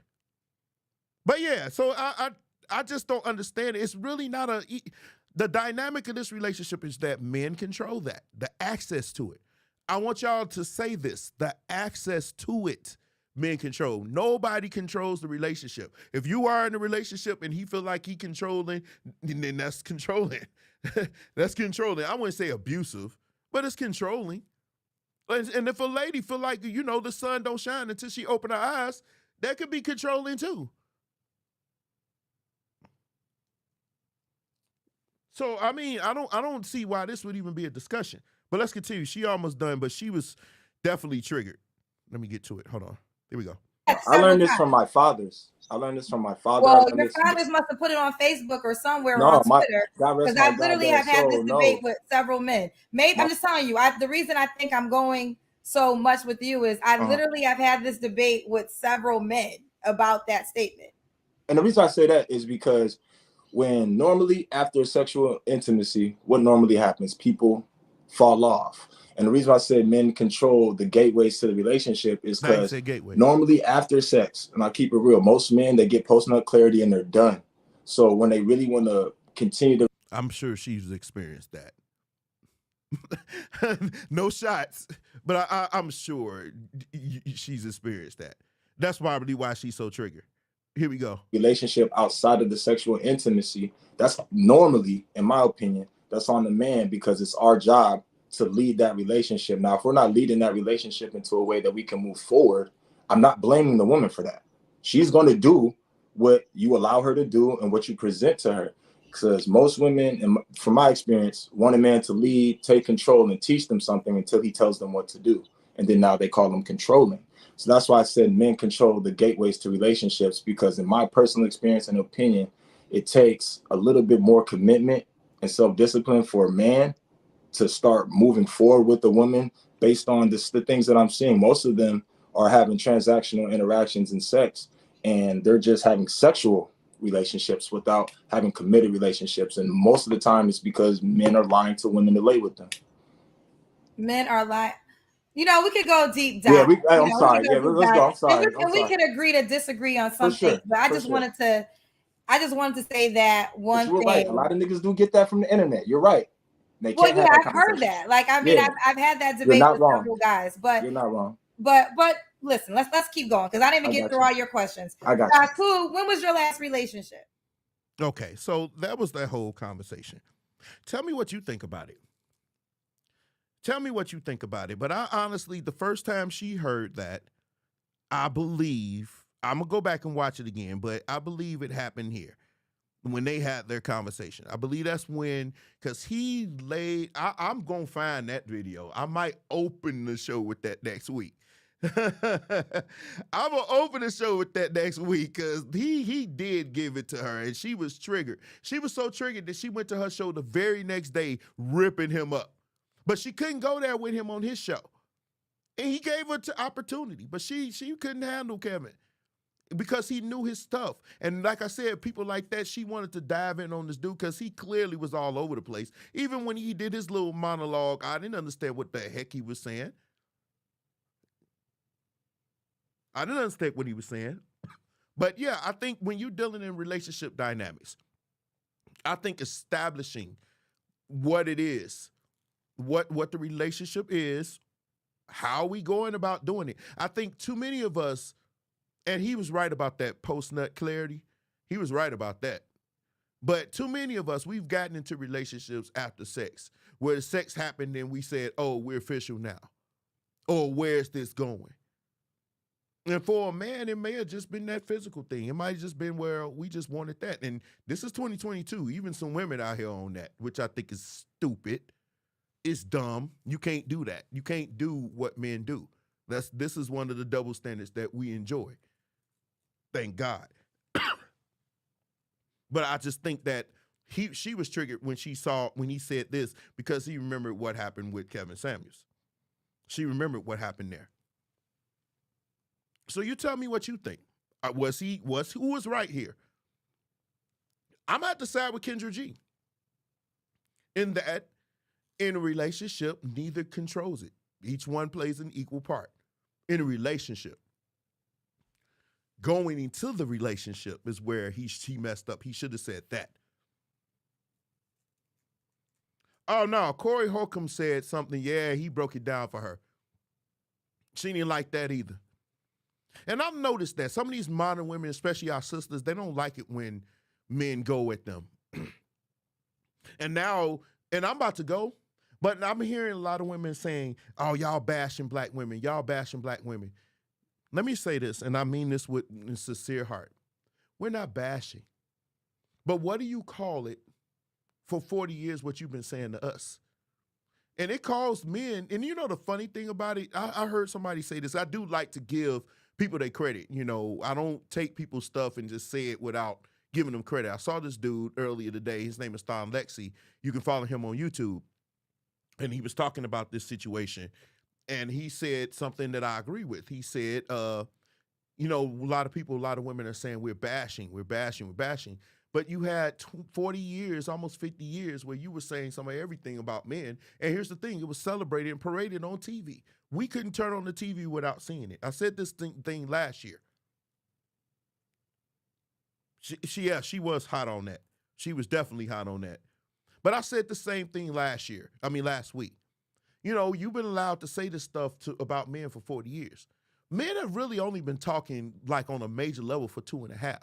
But yeah, so I just don't understand it. It's really not the dynamic of this relationship is that men control that, the access to it. I want y'all to say this, the access to it. Men control. Nobody controls the relationship. If you are in a relationship and he feel like he controlling, then that's controlling. That's controlling. I wouldn't say abusive, but it's controlling. And if a lady feel like, the sun don't shine until she open her eyes, that could be controlling too. So, I mean, I don't see why this would even be a discussion. But let's continue. She almost done, but she was definitely triggered. Let me get to it. Hold on. Here we go. I learned this from my fathers. Well, your fathers must have put it on Facebook or somewhere on Twitter. Because I literally have had this debate with several men. Maybe I'm just telling you, the reason I think I'm going so much with you is I Uh-huh. literally have had this debate with several men about that statement. And the reason I say that is because when normally after sexual intimacy, what normally happens? People fall off. And the reason I said men control the gateways to the relationship is Now you because say gateway. normally after sex, and I keep it real, most men, they get post-nut clarity and they're done. So when they really want to continue to, I'm sure she's experienced that. No shots, but I'm sure she's experienced that. That's probably why she's so triggered. Here we go. relationship outside of the sexual intimacy, that's normally, in my opinion, that's on the man because it's our job to lead that relationship. Now, if we're not leading that relationship into a way that we can move forward, I'm not blaming the woman for that. She's going to do what you allow her to do and what you present to her. Because most women, and from my experience, want a man to lead, take control, and teach them something until he tells them what to do. And then now they call them controlling. So that's why I said men control the gateways to relationships, because in my personal experience and opinion, it takes a little bit more commitment and self-discipline for a man to start moving forward with a woman based on the things that I'm seeing. Most of them are having transactional interactions and sex, and they're just having sexual relationships without having committed relationships. And most of the time it's because men are lying to women to lay with them. Men are like, we could go deep Yeah, dive. I'm sorry. Yeah, let's go. I'm sorry. And we can agree to disagree on some sure, things, but I just wanted to say that But one you were thing. right. A lot of niggas do get that from the internet. You're right. They Well, can't yeah, have that I've heard conversation. that. Like, I mean, Yeah. I've had that You're debate not with wrong. several guys, but You're not wrong. but listen, let's keep going because I didn't even I get got through you. all your questions. I got you. Cool. When was your last relationship? Okay, so that was that whole conversation. Tell me what you think about it. Tell me what you think about it. But I honestly, the first time she heard that, I believe, I'm going to go back and watch it again, but I believe it happened here when they had their conversation. I believe that's when, because he laid, I'm going to find that video. I might open the show with that next week. I'm going to open the show with that next week because he did give it to her and she was triggered. She was so triggered that she went to her show the very next day ripping him up. But she couldn't go there with him on his show. And he gave her the opportunity, but she couldn't handle Kevin because he knew his stuff. And like I said, people like that, she wanted to dive in on this dude because he clearly was all over the place. Even when he did his little monologue, I didn't understand what the heck he was saying. I didn't understand what he was saying. But yeah, I think when you're dealing in relationship dynamics, I think establishing what it is, what the relationship is, how we going about doing it. I think too many of us, and he was right about that post-nut clarity. He was right about that. But too many of us, we've gotten into relationships after sex, where the sex happened and we said, oh, we're official now. Or where's this going? And for a man, it may have just been that physical thing. It might have just been where we just wanted that. And this is 2022. Even some women out here on that, which I think is stupid. It's dumb. You can't do that. You can't do what men do. This is one of the double standards that we enjoy. Thank God. But I just think that she was triggered when he said this because he remembered what happened with Kevin Samuels. She remembered what happened there. So you tell me what you think. Who was right here? I'm at the side with Kendra G. In that, in a relationship, neither controls it. Each one plays an equal part in a relationship. Going into the relationship is where he messed up. He should have said that. Oh, no. Corey Holcomb said something. Yeah, he broke it down for her. She didn't like that either. And I've noticed that some of these modern women, especially our sisters, they don't like it when men go at them. And I'm about to go, but I'm hearing a lot of women saying, oh, y'all bashing black women. Y'all bashing black women. Let me say this, and I mean this with a sincere heart. We're not bashing. But what do you call it for 40 years, what you've been saying to us? And it calls men, and you know the funny thing about it, I heard somebody say this. I do like to give people their credit. You know, I don't take people's stuff and just say it without giving them credit. I saw this dude earlier today. His name is Thom Lexi. You can follow him on YouTube. And he was talking about this situation. And he said something that I agree with. He said, you know, a lot of women are saying we're bashing. But you had 40 years, almost 50 years, where you were saying some of everything about men. And here's the thing, it was celebrated and paraded on TV. We couldn't turn on the TV without seeing it. I said this thing last year. She was hot on that. She was definitely hot on that. But I said the same thing last week. You know, you've been allowed to say this stuff about men for 40 years. Men have really only been talking like on a major level for 2.5.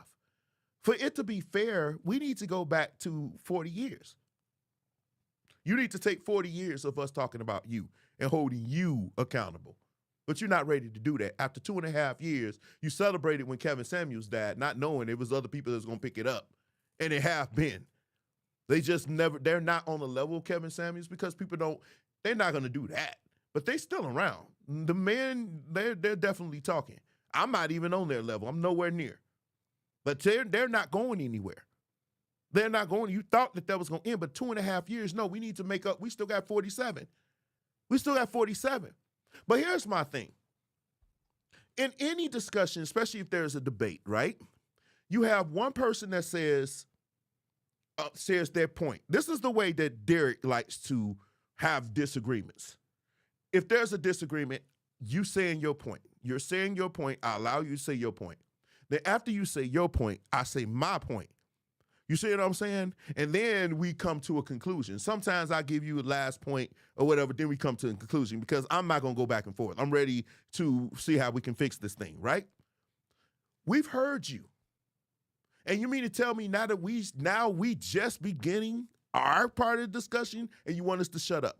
For it to be fair, we need to go back to 40 years. You need to take 40 years of us talking about you and holding you accountable. But you're not ready to do that. After 2.5 years, you celebrated when Kevin Samuels died, not knowing it was other people that was going to pick it up. And it have been. They're not on the level of Kevin Samuels because they're not going to do that. But they still around. The men, they're definitely talking. I'm not even on their level. I'm nowhere near. But they're not going anywhere. They're not going. You thought that was going to end, but 2.5 years, no, we need to make up. We still got 47. But here's my thing. In any discussion, especially if there's a debate, right? You have one person that says their point. This is the way that Derek likes to have disagreements. If there's a disagreement, you saying your point. You're saying your point. I allow you to say your point. Then after you say your point, I say my point. You see what I'm saying? And then we come to a conclusion. Sometimes I give you a last point or whatever, then we come to a conclusion because I'm not going to go back and forth. I'm ready to see how we can fix this thing, right? We've heard you. And you mean to tell me now that we just beginning our part of the discussion and you want us to shut up?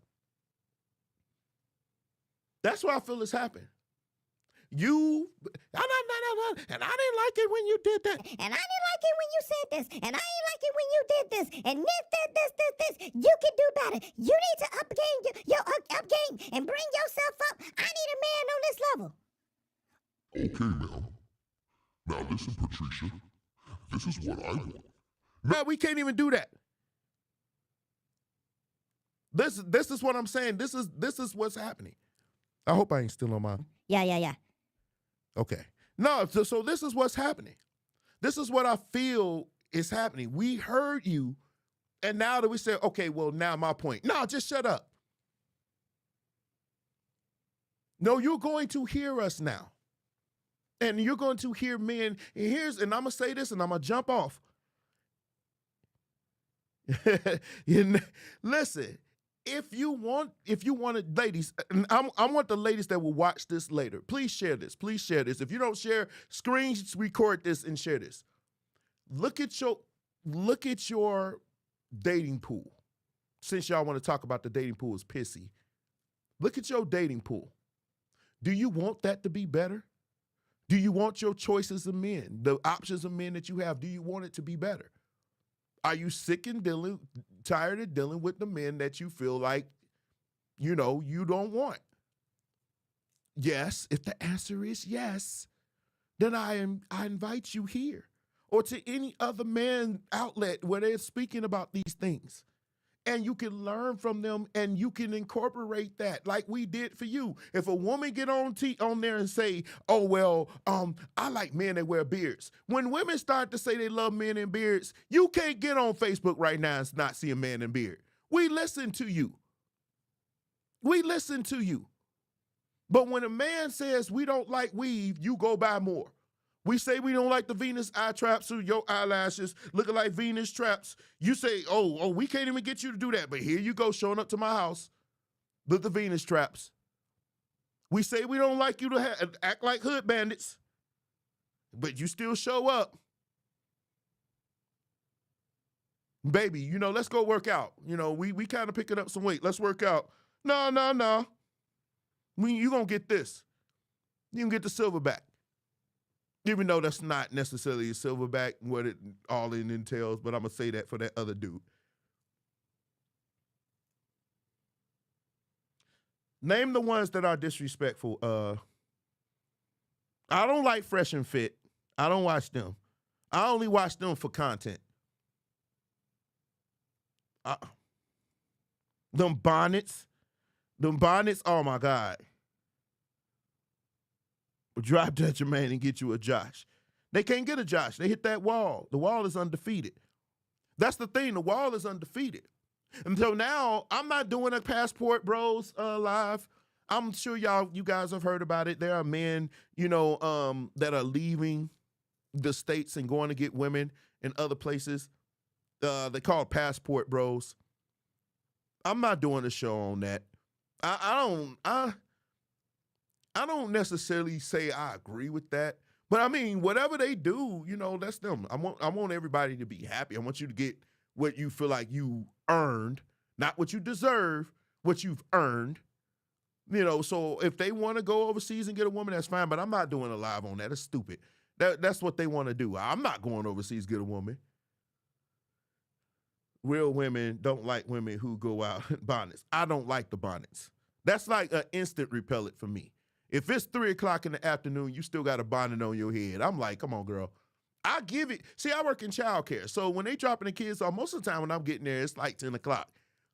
That's what I feel has happened. And I didn't like it when you did that. And I didn't like it when you said this. And I didn't like it when you did this. And this. You can do better. You need to up game and bring yourself up. I need a man on this level. Okay, ma'am. Now listen, Patricia. This is what I want. No, we can't even do that. This is what I'm saying. This is what's happening. I hope I ain't still on my. Yeah. Okay. No, so this is what's happening. This is what I feel is happening. We heard you, and now that we say, okay, well, now my point. No, just shut up. No, you're going to hear us now. And you're going to hear men. And I'm going to say this, and I'm going to jump off. Listen. If you want it, ladies, I want the ladies that will watch this later. Please share this. If you don't share, record this and share this. Look at your dating pool. Since y'all want to talk about the dating pool is pissy. Look at your dating pool. Do you want that to be better? Do you want your choices of men, the options of men that you have, do you want it to be better? Are you sick and tired of dealing with the men that you feel like, you don't want? Yes, if the answer is yes, then I invite you here or to any other man outlet where they're speaking about these things. And you can learn from them and you can incorporate that like we did for you. If a woman get on there and say, oh, well, I like men that wear beards. When women start to say they love men in beards, you can't get on Facebook right now and not see a man in beard. We listen to you. But when a man says we don't like weave, you go buy more. We say we don't like the Venus eye traps or your eyelashes looking like Venus traps. You say, oh, we can't even get you to do that. But here you go showing up to my house with the Venus traps. We say we don't like you to act like hood bandits, but you still show up. Baby, let's go work out. We kind of picking up some weight. Let's work out. No. You're going to get this. You can get the silverback. Even though that's not necessarily a silverback, what it all entails, but I'm going to say that for that other dude. Name the ones that are disrespectful. I don't like Fresh and Fit. I don't watch them. I only watch them for content. Them bonnets, oh my God. Or drop dead your man and get you a Josh. They can't get a Josh. They hit that wall. The wall is undefeated. That's the thing. The wall is undefeated. And so now I'm not doing a Passport Bros live. I'm sure you guys have heard about it. There are men, that are leaving the states and going to get women in other places. They call it Passport Bros. I'm not doing a show on that. I don't necessarily say I agree with that. But I mean, whatever they do, that's them. I want everybody to be happy. I want you to get what you feel like you earned, not what you deserve, what you've earned. So if they want to go overseas and get a woman, that's fine. But I'm not doing a live on that. That's stupid. That's what they want to do. I'm not going overseas to get a woman. Real women don't like women who go out in bonnets. I don't like the bonnets. That's like an instant repellent for me. If it's 3:00 in the afternoon, you still got a bonnet on your head. I'm like, come on, girl. I give it. See, I work in childcare. So when they dropping the kids off, most of the time when I'm getting there, it's like 10 o'clock.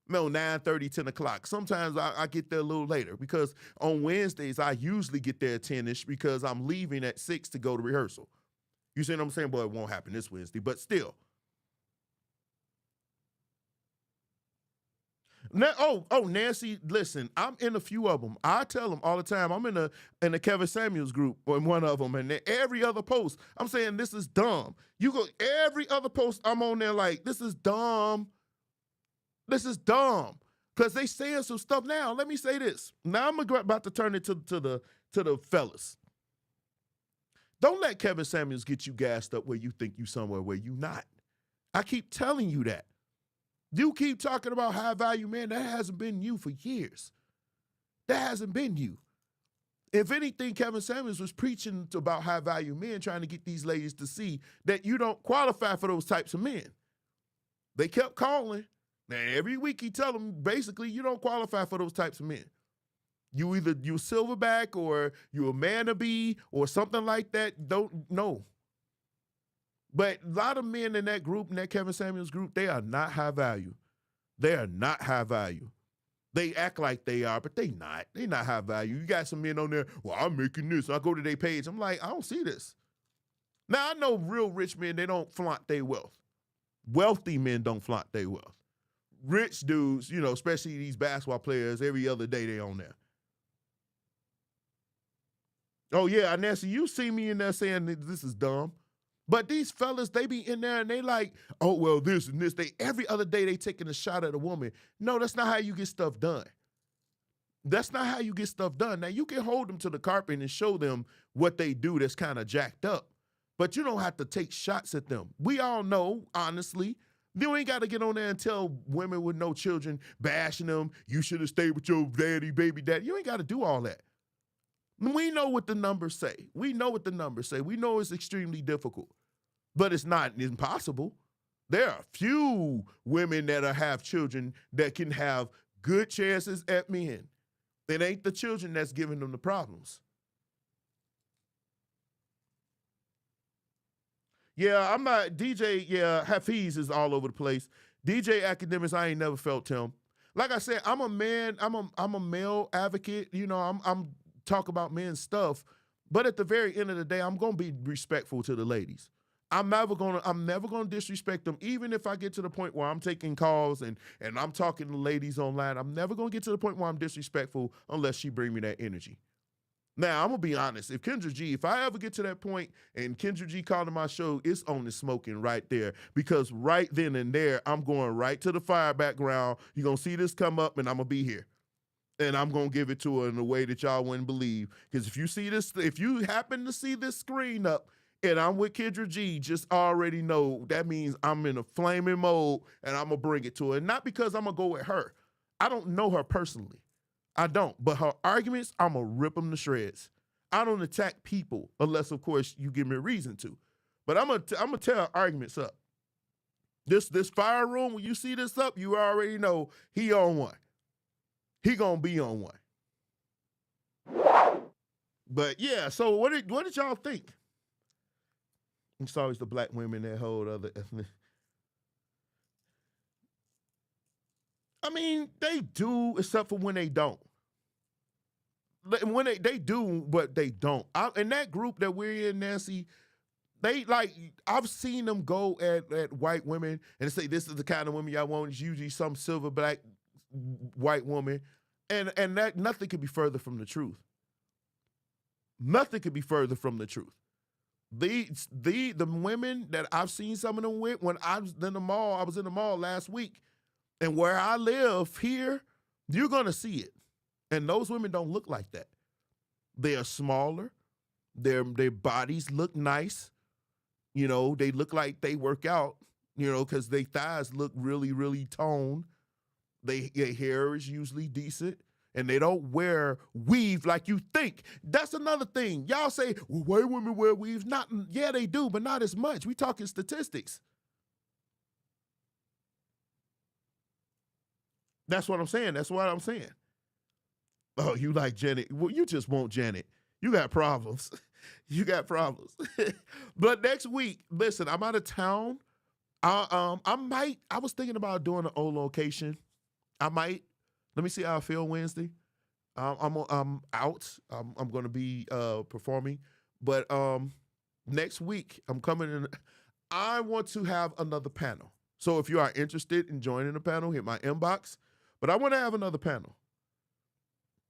No, 9:30, 10 o'clock. Sometimes I get there a little later because on Wednesdays, I usually get there at 10-ish because I'm leaving at 6 to go to rehearsal. You see what I'm saying? Boy, it won't happen this Wednesday, but still. Nancy, listen, I'm in a few of them. I tell them all the time. I'm in the Kevin Samuels group or in one of them, and every other post, I'm saying this is dumb. You go every other post, I'm on there like this is dumb. This is dumb because they saying some stuff now. Let me say this. Now I'm about to turn it to the fellas. Don't let Kevin Samuels get you gassed up where you think you somewhere where you not. I keep telling you that. You keep talking about high value men. That hasn't been you for years. That hasn't been you. If anything, Kevin Samuels was preaching about high value men, trying to get these ladies to see that you don't qualify for those types of men. They kept calling. Now, every week he tell them, basically, you don't qualify for those types of men. You either you silverback or you a man to be or something like that. Don't know. But a lot of men in that group, in that Kevin Samuels group, they are not high value. They are not high value. They act like they are, but they not. They not high value. You got some men on there, well, I'm making this. I go to their page. I'm like, I don't see this. Now, I know real rich men, they don't flaunt their wealth. Wealthy men don't flaunt their wealth. Rich dudes, especially these basketball players, every other day they on there. Oh, yeah, Nancy, you see me in there saying this is dumb. But these fellas, they be in there and they like, oh, well, this and this. Every other day they taking a shot at a woman. No, that's not how you get stuff done. That's not how you get stuff done. Now, you can hold them to the carpet and show them what they do that's kind of jacked up. But you don't have to take shots at them. We all know, honestly, you ain't got to get on there and tell women with no children, bashing them, you should have stayed with your daddy, baby daddy. You ain't got to do all that. We know what the numbers say. We know what the numbers say. We know it's extremely difficult, but it's not impossible. There are few women that have children that can have good chances at men. It ain't the children that's giving them the problems. Yeah, I'm not DJ. Yeah, Hafiz is all over the place. DJ Academics, I ain't never felt him. Like I said, I'm a man. I'm a male advocate. I'm talk about men's stuff, but at the very end of the day, I'm gonna be respectful to the ladies. I'm never gonna disrespect them, even if I get to the point where I'm taking calls and I'm talking to ladies online. I'm never gonna get to the point where I'm disrespectful unless she bring me that energy. Now, I'm gonna be honest. If I ever get to that point and Kendra G called to my show, it's on the smoking right there. Because right then and there, I'm going right to the fire background. You're gonna see this come up and I'm gonna be here. And I'm going to give it to her in a way that y'all wouldn't believe. Because if you happen to see this screen up and I'm with Kendra G, just already know that means I'm in a flaming mode and I'm going to bring it to her. And not because I'm going to go with her. I don't know her personally. I don't. But her arguments, I'm going to rip them to shreds. I don't attack people unless, of course, you give me a reason to. But I'm going to tear her arguments up. This fire room, when you see this up, you already know he on one. He gonna be on one. But yeah, so what did y'all think? It's always the black women that hold other ethnic. I mean, they do, except for when they don't. when they do, but they don't. In that group that we're in, Nancy, they like, I've seen them go at white women and say, this is the kind of woman y'all want. It's usually some silver black white woman. And that nothing could be further from the truth. Nothing could be further from the truth. The women that I've seen some of them with, when I was in the mall last week, and where I live here, you're gonna see it. And those women don't look like that. They are smaller. Their bodies look nice. You know, they look like they work out, you know, because their thighs look really, really toned. Their hair is usually decent. And they don't wear weave like you think. That's another thing. Y'all say, well, white women wear weaves. Yeah, they do, but not as much. We talking statistics. That's what I'm saying. That's what I'm saying. Oh, you like Janet. Well, you just want Janet. You got problems. You got problems. But next week, listen, I'm out of town. I was thinking about doing an old location. I might. Let me see how I feel Wednesday. I'm out. I'm going to be performing. But next week, I'm coming in. I want to have another panel. So if you are interested in joining the panel, hit my inbox. But I want to have another panel.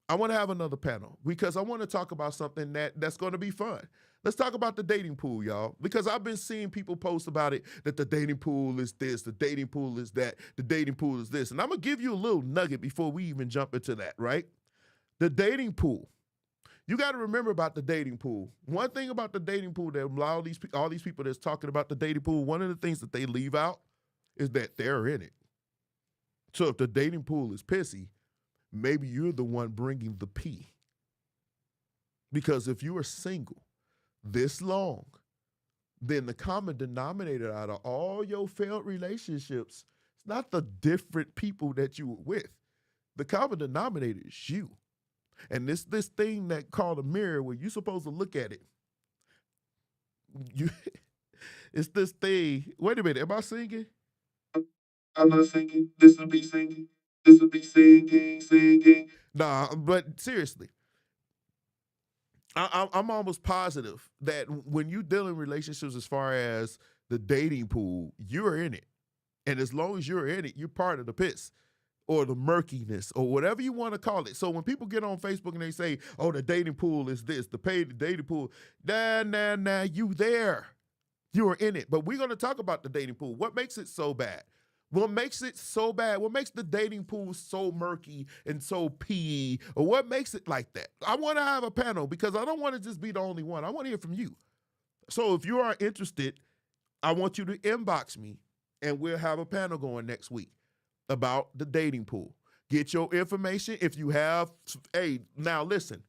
I want to have another panel because I want to talk about something that's going to be fun. Let's talk about the dating pool, y'all, because I've been seeing people post about it, that the dating pool is this, the dating pool is that, the dating pool is this. And I'm going to give you a little nugget before we even jump into that, right? The dating pool. You got to remember about the dating pool. One thing about the dating pool that all these people that's talking about the dating pool, one of the things that they leave out is that they're in it. So if the dating pool is pissy, maybe you're the one bringing the pee. Because if you are single this long, then the common denominator out of all your failed relationships, it's not the different people that you were with. The common denominator is you. And this thing that called a mirror where you're supposed to look at it. It's this thing. Wait a minute, am I singing? I'm not singing. This will be singing. This will be singing. Nah, but seriously, I'm almost positive that when you deal in relationships as far as the dating pool, you're in it. And as long as you're in it, you're part of the piss or the murkiness or whatever you want to call it. So when people get on Facebook and they say, oh, the dating pool is this, the dating pool, nah, you there. You're in it. But we're going to talk about the dating pool. What makes it so bad? What makes it so bad? What makes the dating pool so murky and so pee? Or what makes it like that? I want to have a panel because I don't want to just be the only one. I want to hear from you. So if you are interested, I want you to inbox me and we'll have a panel going next week about the dating pool. Get your information. If you have, hey, now listen,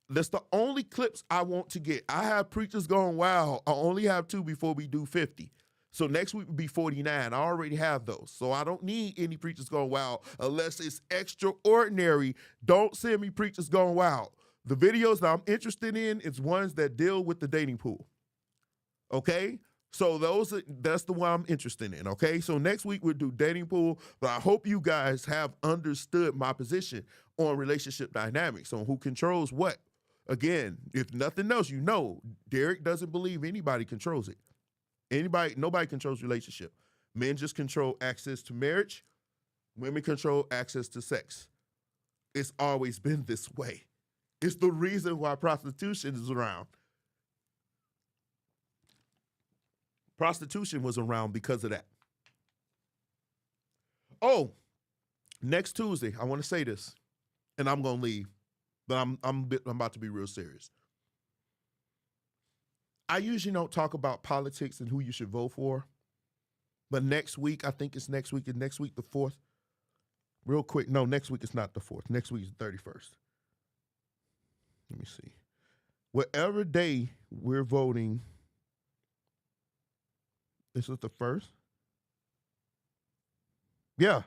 that's the only clips I want to get. I have preachers going wild. I only have 2 before we do 50. So next week will be 49. I already have those. So I don't need any preachers going wild unless it's extraordinary. Don't send me preachers going wild. The videos that I'm interested in is ones that deal with the dating pool. Okay? So that's the one I'm interested in, okay? So next week we'll do dating pool, but I hope you guys have understood my position on relationship dynamics, on who controls what. Again, if nothing else, you know, Derek doesn't believe anybody controls it. Nobody controls relationship. Men just control access to marriage. Women control access to sex. It's always been this way. It's the reason why prostitution is around. Prostitution was around because of that. Oh, next Tuesday, I want to say this, and I'm going to leave, but I'm about to be real serious. I usually don't talk about politics and who you should vote for, but next week, I think it's next week the 4th. Real quick, no, next week it's not the 4th. Next week is the 31st. Let me see. Whatever day we're voting, this is the 1st? Yeah,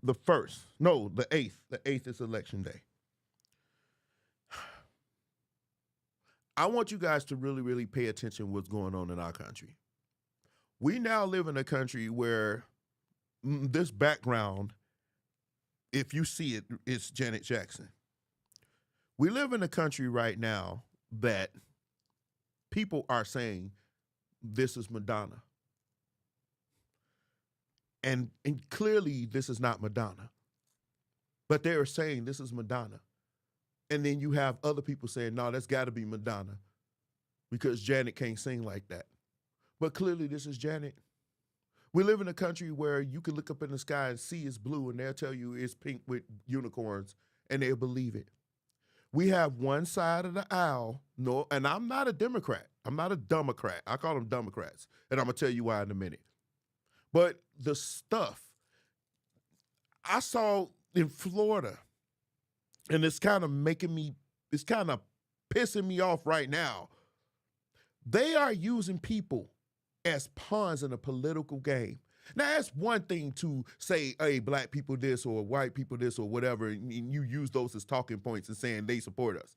the 1st. No, the 8th. The 8th is election day. I want you guys to really, really pay attention to what's going on in our country. We now live in a country where this background, if you see it, it's Janet Jackson. We live in a country right now that people are saying this is Madonna. And clearly this is not Madonna. But they are saying this is Madonna. And then you have other people saying, no, that's got to be Madonna because Janet can't sing like that. But clearly this is Janet. We live in a country where you can look up in the sky and see it's blue and they'll tell you it's pink with unicorns and they'll believe it. We have one side of the aisle, no, and I'm not a Democrat. I'm not a Democrat. I call them Democrats. And I'm going to tell you why in a minute. But the stuff I saw in Florida, and it's kind of it's kind of pissing me off right now. They are using people as pawns in a political game. Now, that's one thing to say, hey, black people this or white people this or whatever, and you use those as talking points and saying they support us.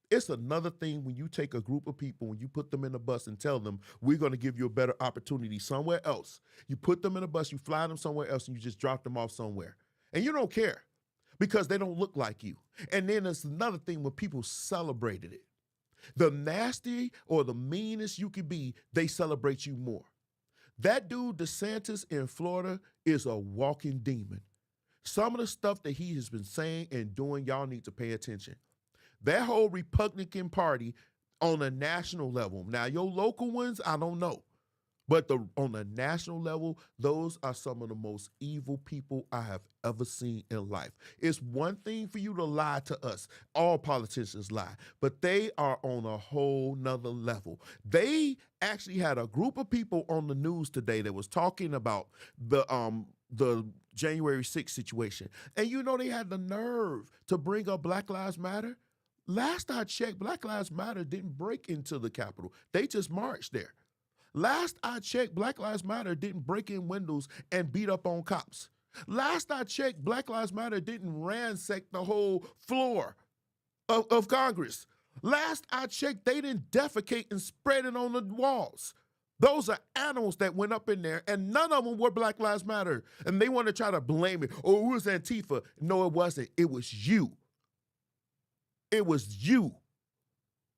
It's another thing when you take a group of people and you put them in a bus and tell them, we're going to give you a better opportunity somewhere else. You put them in a bus, you fly them somewhere else, and you just drop them off somewhere. And you don't care because they don't look like you. And then there's another thing when people celebrated it. The nasty or the meanest you could be, they celebrate you more. That dude, DeSantis in Florida, is a walking demon. Some of the stuff that he has been saying and doing, y'all need to pay attention. That whole Republican Party on a national level. Now, your local ones, I don't know. But on a national level, those are some of the most evil people I have ever seen in life. It's one thing for you to lie to us. All politicians lie. But they are on a whole nother level. They actually had a group of people on the news today that was talking about the January 6th situation. And you know they had the nerve to bring up Black Lives Matter. Last I checked, Black Lives Matter didn't break into the Capitol. They just marched there. Last I checked, Black Lives Matter didn't break in windows and beat up on cops. Last I checked, Black Lives Matter didn't ransack the whole floor of Congress. Last I checked, they didn't defecate and spread it on the walls. Those are animals that went up in there, and none of them were Black Lives Matter. And they want to try to blame it. Oh, it was Antifa. No, it wasn't. It was you. It was you.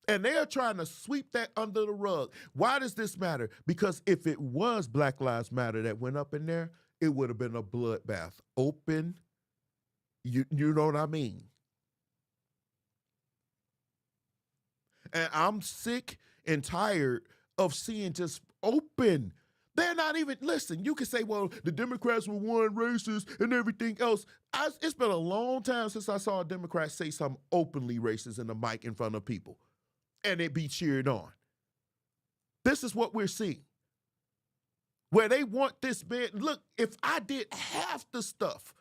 And they are trying to sweep that under the rug. Why does this matter? Because if it was Black Lives Matter that went up in there, it would have been a bloodbath. Open, you know what I mean? And I'm sick and tired of seeing just open. They're not even, listen, you can say, well, the Democrats were one racist and everything else. It's been a long time since I saw a Democrat say something openly racist in the mic in front of people. And it be cheered on. This is what we're seeing. Where they want this man. Look, if I did half the stuff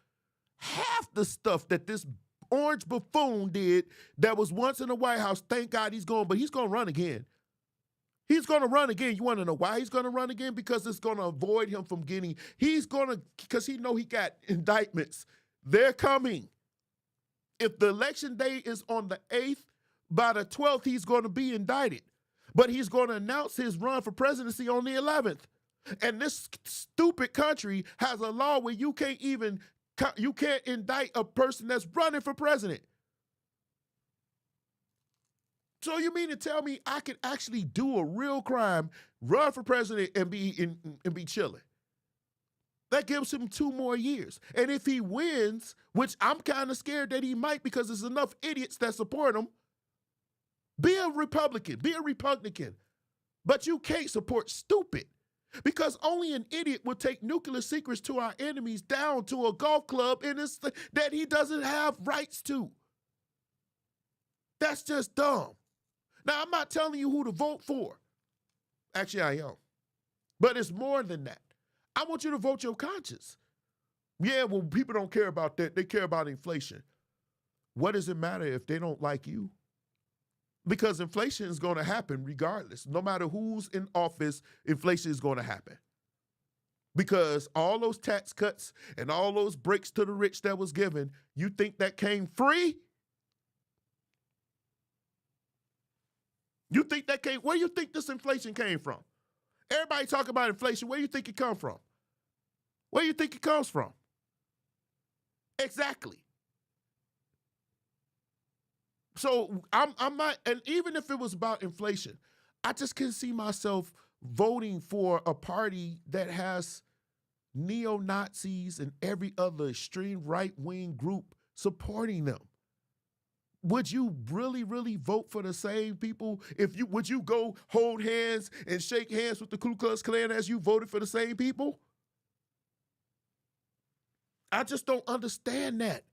that this orange buffoon did that was once in the White House, thank God he's gone, but he's going to run again. He's going to run again. You want to know why he's going to run again? Because it's going to avoid him from getting, because he know he got indictments. They're coming. If the election day is on the 8th, by the 12th, he's going to be indicted. But he's going to announce his run for presidency on the 11th. And this stupid country has a law where you can't indict a person that's running for president. So you mean to tell me I could actually do a real crime, run for president, and be chilling? That gives him 2 more years. And if he wins, which I'm kind of scared that he might because there's enough idiots that support him, be a Republican, but you can't support stupid because only an idiot would take nuclear secrets to our enemies down to a golf club that he doesn't have rights to. That's just dumb. Now, I'm not telling you who to vote for. Actually, I am. But it's more than that. I want you to vote your conscience. Yeah, well, people don't care about that. They care about inflation. What does it matter if they don't like you? Because inflation is going to happen regardless. No matter who's in office, inflation is going to happen. Because all those tax cuts and all those breaks to the rich that was given, you think that came free? You think that came, where do you think this inflation came from? Everybody talk about inflation. Where do you think it come from? Where do you think it comes from? Exactly. So I'm not, and even if it was about inflation, I just can't see myself voting for a party that has neo-Nazis and every other extreme right-wing group supporting them. Would you really, really vote for the same people? Would you go hold hands and shake hands with the Ku Klux Klan as you voted for the same people? I just don't understand that.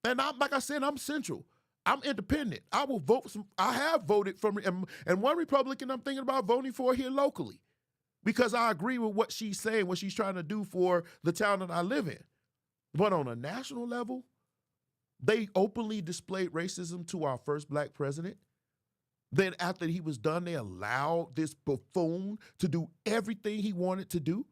And like I said, I'm central. I'm independent. I will vote for some. I have voted for, and one Republican I'm thinking about voting for here locally, because I agree with what she's saying, what she's trying to do for the town that I live in. But on a national level, they openly displayed racism to our first black president. Then after he was done, they allowed this buffoon to do everything he wanted to do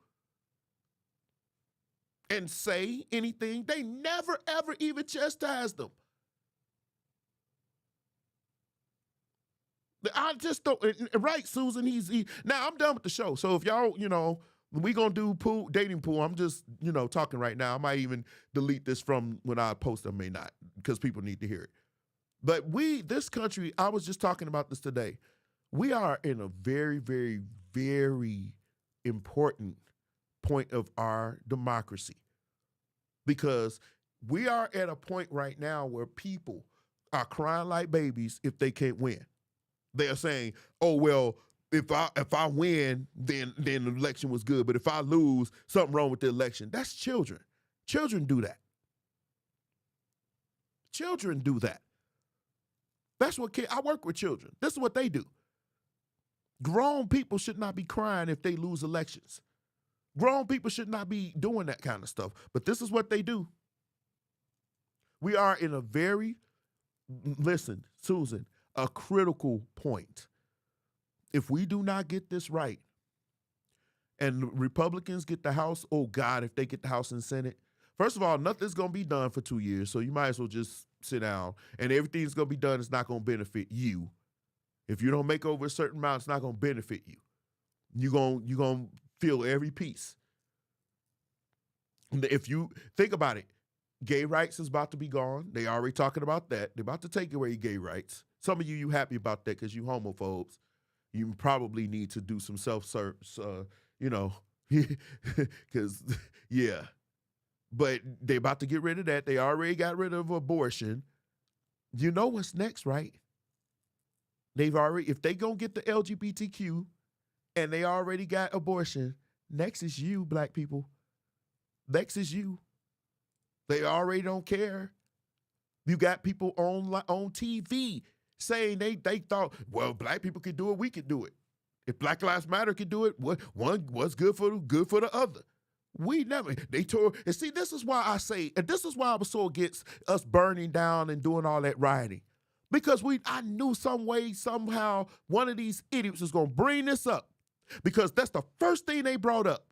and say anything. They never, ever even chastised them. I just don't, right, Susan, now I'm done with the show. So if y'all, we gonna do dating pool, I'm just, talking right now. I might even delete this from when I post, I may not, because people need to hear it. But this country, I was just talking about this today. We are in a very, very, very important point of our democracy, because we are at a point right now where people are crying like babies if they can't win. They are saying, oh, well, if I win, then the election was good. But if I lose, something wrong with the election. That's children. Children do that. Children do that. That's what I work with children. This is what they do. Grown people should not be crying if they lose elections. Grown people should not be doing that kind of stuff. But this is what they do. We are in a listen, Susan, a critical point. If we do not get this right, and Republicans get the House, oh God, if they get the House and Senate, first of all, nothing's going to be done for 2 years, so you might as well just sit down, and everything's going to be done. It's not going to benefit you. If you don't make over a certain amount, it's not going to benefit you. You're going to feel every piece. If you think about it, gay rights is about to be gone. They already talking about that. They're about to take away gay rights. Some of you happy about that because you homophobes. You probably need to do some self-service, because, yeah. But they about to get rid of that. They already got rid of abortion. You know what's next, right? If they gonna get the LGBTQ and they already got abortion, next is you, black people. Next is you. They already don't care. You got people on TV saying they thought, well, black people could do it, we could do it. If Black Lives Matter could do it, what's good for the other. We never, they tore, and see, this is why I say, and this is why I was so against us burning down and doing all that rioting. Because I knew some way, somehow, one of these idiots was going to bring this up. Because that's the first thing they brought up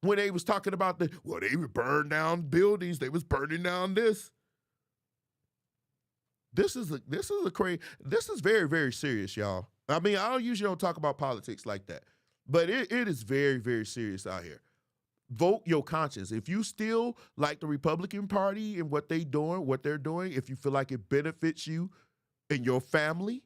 when they was talking about they would burn down buildings, they was burning down this. This is very, very serious, y'all. I mean, I usually don't talk about politics like that, but it is very, very serious out here. Vote your conscience. If you still like the Republican Party and what they're doing, if you feel like it benefits you and your family,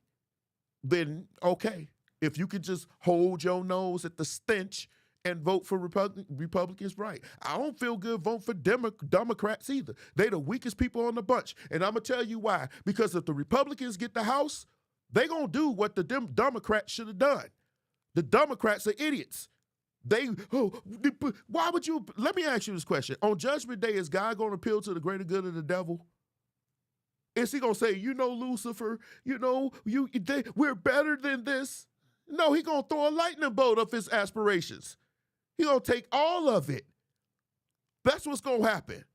then okay. If you could just hold your nose at the stench and vote for Republicans, right. I don't feel good voting for Democrats either. They the weakest people on the bunch. And I'm going to tell you why. Because if the Republicans get the House, they going to do what the Democrats should have done. The Democrats are idiots. Why would you, let me ask you this question. On Judgment Day, is God going to appeal to the greater good of the devil? Is he going to say, Lucifer, we're better than this? No, he going to throw a lightning bolt of his aspirations. He going to take all of it. That's what's going to happen.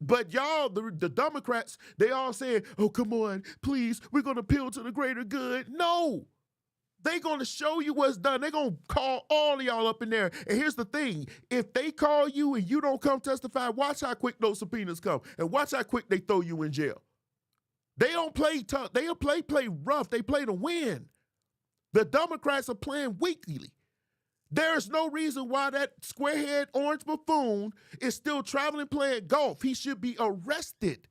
But y'all, the Democrats, they all saying, oh, come on, please, we're going to appeal to the greater good. No. They going to show you what's done. They're going to call all of y'all up in there. And here's the thing. If they call you and you don't come testify, watch how quick those subpoenas come. And watch how quick they throw you in jail. They don't play tough. They play rough. They play to win. The Democrats are playing weakly. There is no reason why that squarehead orange buffoon is still traveling playing golf. He should be arrested.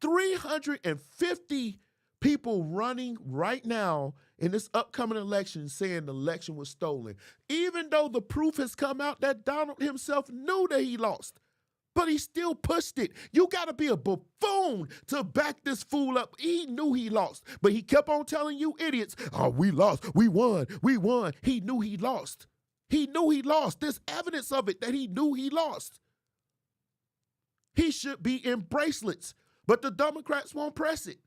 350 people running right now in this upcoming election saying the election was stolen, even though the proof has come out that Donald himself knew that he lost. But he still pushed it. You got to be a buffoon to back this fool up. He knew he lost, but he kept on telling you idiots, oh, we lost, we won, we won. He knew he lost. He knew he lost. There's evidence of it that he knew he lost. He should be in bracelets, but the Democrats won't press it.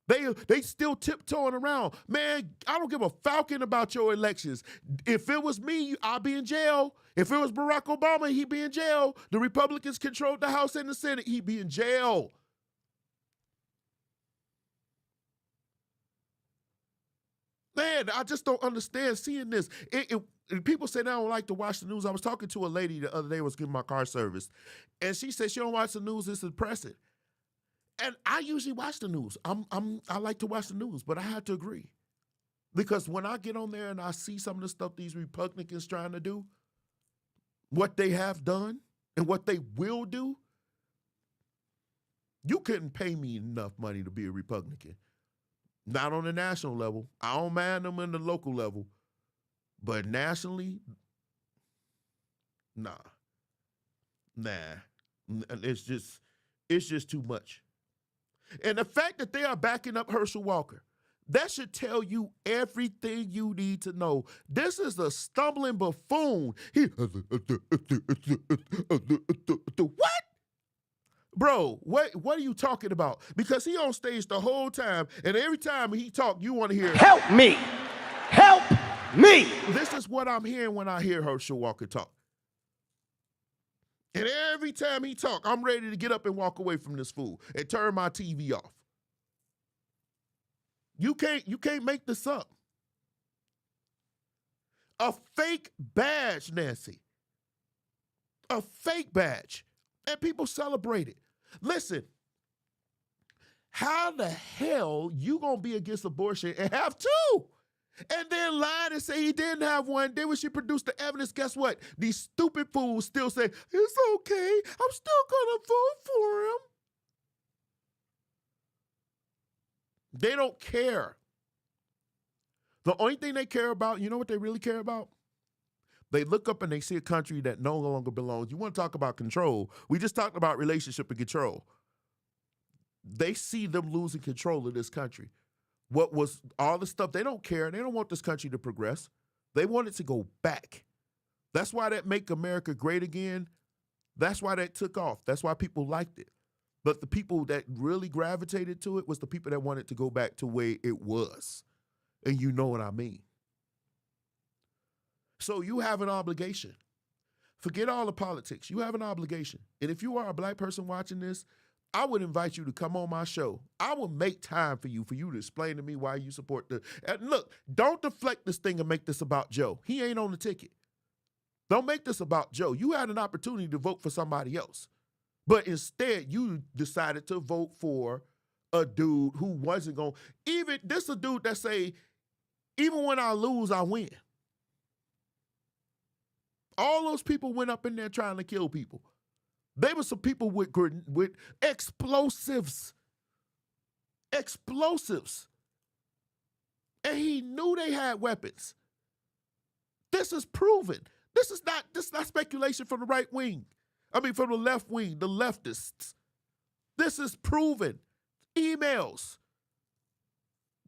They still tiptoeing around. Man, I don't give a falcon about your elections. If it was me, I'd be in jail. If it was Barack Obama, he'd be in jail. The Republicans controlled the House and the Senate, he'd be in jail. Man, I just don't understand seeing this. People say they don't like to watch the news. I was talking to a lady the other day, was getting my car serviced, and she said she don't watch the news. It's depressing. And I usually watch the news. I like to watch the news, but I had to agree. Because when I get on there and I see some of the stuff these Republicans trying to do, what they have done and what they will do, you couldn't pay me enough money to be a Republican. Not on the national level. I don't mind them on the local level. But nationally, nah. It's just too much. And the fact that they are backing up Herschel Walker, that should tell you everything you need to know. This is a stumbling buffoon. What? Bro, what are you talking about? Because he on stage the whole time, and every time he talk, you want to hear, help me, help me. This is what I'm hearing when I hear Herschel Walker talk. And every time he talk, I'm ready to get up and walk away from this fool and turn my TV off. You can't make this up. A fake badge, Nancy. A fake badge. And people celebrate it. Listen, how the hell you gonna be against abortion and have two? And then lied and say he didn't have one. Then when she produced the evidence, guess what? These stupid fools still say, it's okay, I'm still gonna vote for him. They don't care. The only thing they care about, you know what they really care about? They look up and they see a country that no longer belongs. You want to talk about control? We just talked about relationship and control. They see them losing control of this country. What was all the stuff, they don't care. They don't want this country to progress. They want it to go back. That's why that Make America Great Again, that's why that took off. That's why people liked it. But the people that really gravitated to it was the people that wanted to go back to where it was. And you know what I mean. So you have an obligation. Forget all the politics. You have an obligation. And if you are a black person watching this, I would invite you to come on my show. I will make time for you to explain to me why you support the. And look, don't deflect this thing and make this about Joe. He ain't on the ticket. Don't make this about Joe. You had an opportunity to vote for somebody else. But instead, you decided to vote for a dude who wasn't going to. Even this a dude that say, even when I lose, I win. All those people went up in there trying to kill people. They were some people with explosives. Explosives. And he knew they had weapons. This is proven. This is not speculation from the right wing. I mean, from the left wing, the leftists. This is proven. Emails.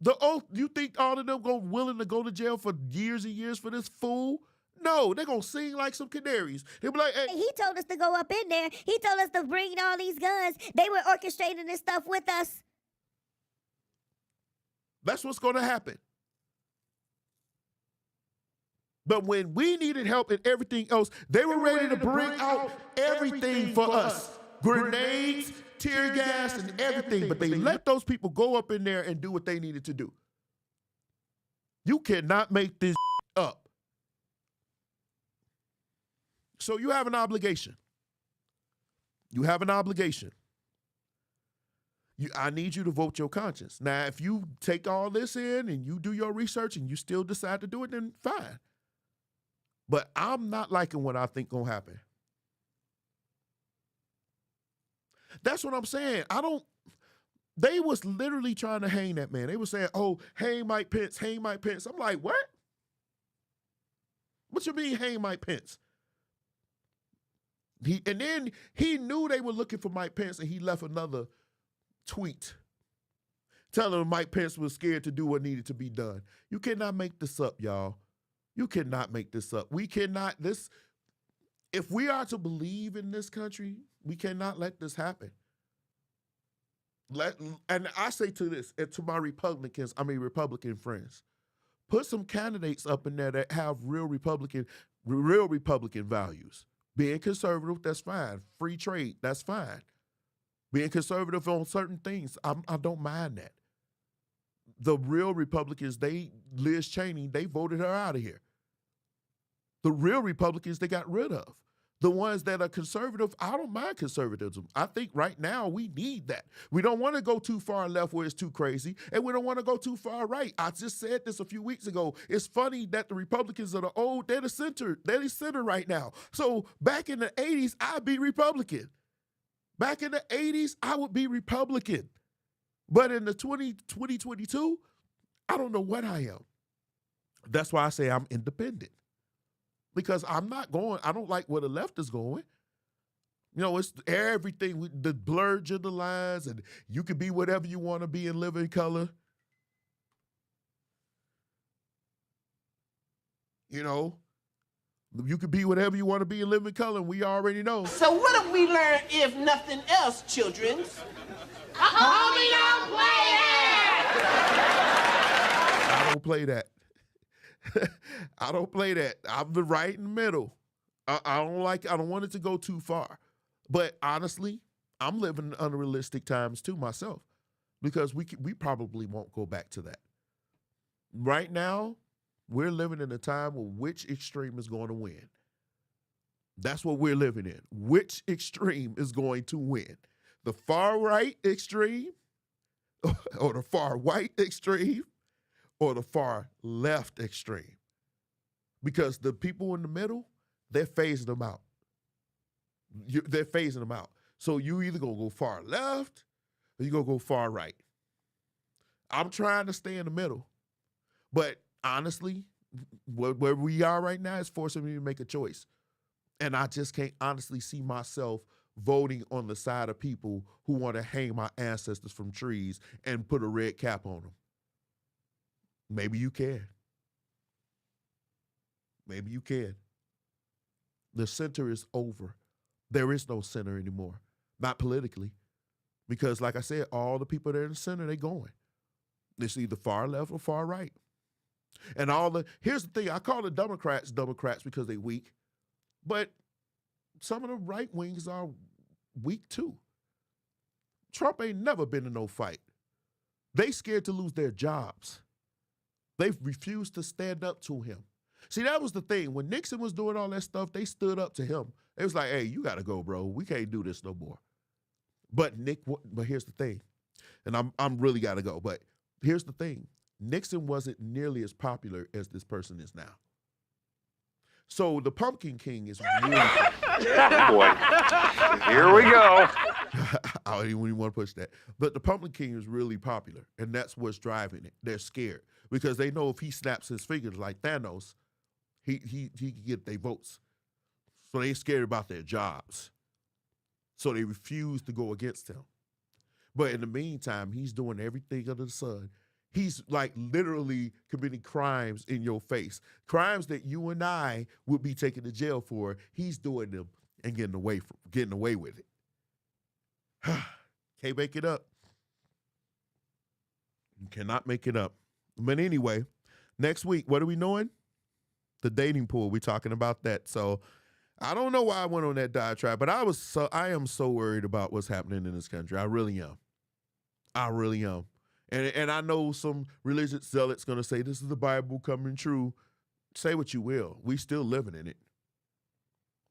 The oath, you think all of them willing to go to jail for years and years for this fool? No, they're going to sing like some canaries. They'll be like, hey. He told us to go up in there. He told us to bring all these guns. They were orchestrating this stuff with us. That's what's going to happen. But when we needed help and everything else, they were ready to bring out everything for us. Grenades, tear gas, and everything. But they let those people go up in there and do what they needed to do. You cannot make this up. So you have an obligation. You have an obligation. I need you to vote your conscience. Now, if you take all this in and you do your research and you still decide to do it, then fine. But I'm not liking what I think gonna happen. That's what I'm saying. They was literally trying to hang that man. They were saying, oh, hang Mike Pence, hang Mike Pence. I'm like, what? What you mean hang Mike Pence? And then he knew they were looking for Mike Pence, and he left another tweet telling Mike Pence was scared to do what needed to be done. You cannot make this up, y'all. You cannot make this up. We cannot, if we are to believe in this country, we cannot let this happen. And I say to this, and to my Republican friends, put some candidates up in there that have real Republican values. Being conservative, that's fine. Free trade, that's fine. Being conservative on certain things, I don't mind that. The real Republicans, Liz Cheney, they voted her out of here. The real Republicans, they got rid of. The ones that are conservative, I don't mind conservatism. I think right now we need that. We don't want to go too far left where it's too crazy, and we don't want to go too far right. I just said this a few weeks ago. It's funny that the Republicans are they're the center. They're the center right now. So back in the 80s, I'd be Republican. Back in the 80s, I would be Republican. But in the 2022, I don't know what I am. That's why I say I'm independent. Because I don't like where the left is going. You know, it's everything, the blurred gender lines, and you can be whatever you want to be and live in color. You know, you could be whatever you want to be and live in color, and we already know. So what have we learned, if nothing else, children? Homie, don't play it! I don't play that. I don't play that. I'm the right in the middle. I don't want it to go too far. But honestly, I'm living in unrealistic times too myself, because we probably won't go back to that. Right now, we're living in a time where which extreme is going to win. That's what we're living in. Which extreme is going to win? The far right extreme, or the far white extreme, or the far left extreme? Because the people in the middle, they're phasing them out. They're phasing them out. So you either gonna go far left or you gonna go far right. I'm trying to stay in the middle. But honestly, where we are right now is forcing me to make a choice. And I just can't honestly see myself voting on the side of people who want to hang my ancestors from trees and put a red cap on them. Maybe you can. Maybe you can. The center is over. There is no center anymore. Not politically. Because like I said, all the people that are in the center, they're going. It's either far left or far right. And here's the thing, I call the Democrats because they're weak. But some of the right wings are weak too. Trump ain't never been in no fight. They scared to lose their jobs. They've refused to stand up to him. See, that was the thing. When Nixon was doing all that stuff, they stood up to him. It was like, hey, you got to go, bro. We can't do this no more. But here's the thing, and I'm really got to go. But here's the thing. Nixon wasn't nearly as popular as this person is now. So the Pumpkin King is really Boy, here we go. I don't even want to push that. But the Pumpkin King is really popular, and that's what's driving it. They're scared because they know if he snaps his fingers like Thanos, he can get their votes. So they're scared about their jobs. So they refuse to go against him. But in the meantime, he's doing everything under the sun. He's like literally committing crimes in your face. Crimes that you and I would be taken to jail for. He's doing them and getting away with it. Can't make it up. You cannot make it up. But anyway, next week, what are we doing? The dating pool. We're talking about that. So I don't know why I went on that diatribe, but I am so worried about what's happening in this country. I really am. I really am. And I know some religious zealots going to say this is the Bible coming true. Say what you will. We still living in it.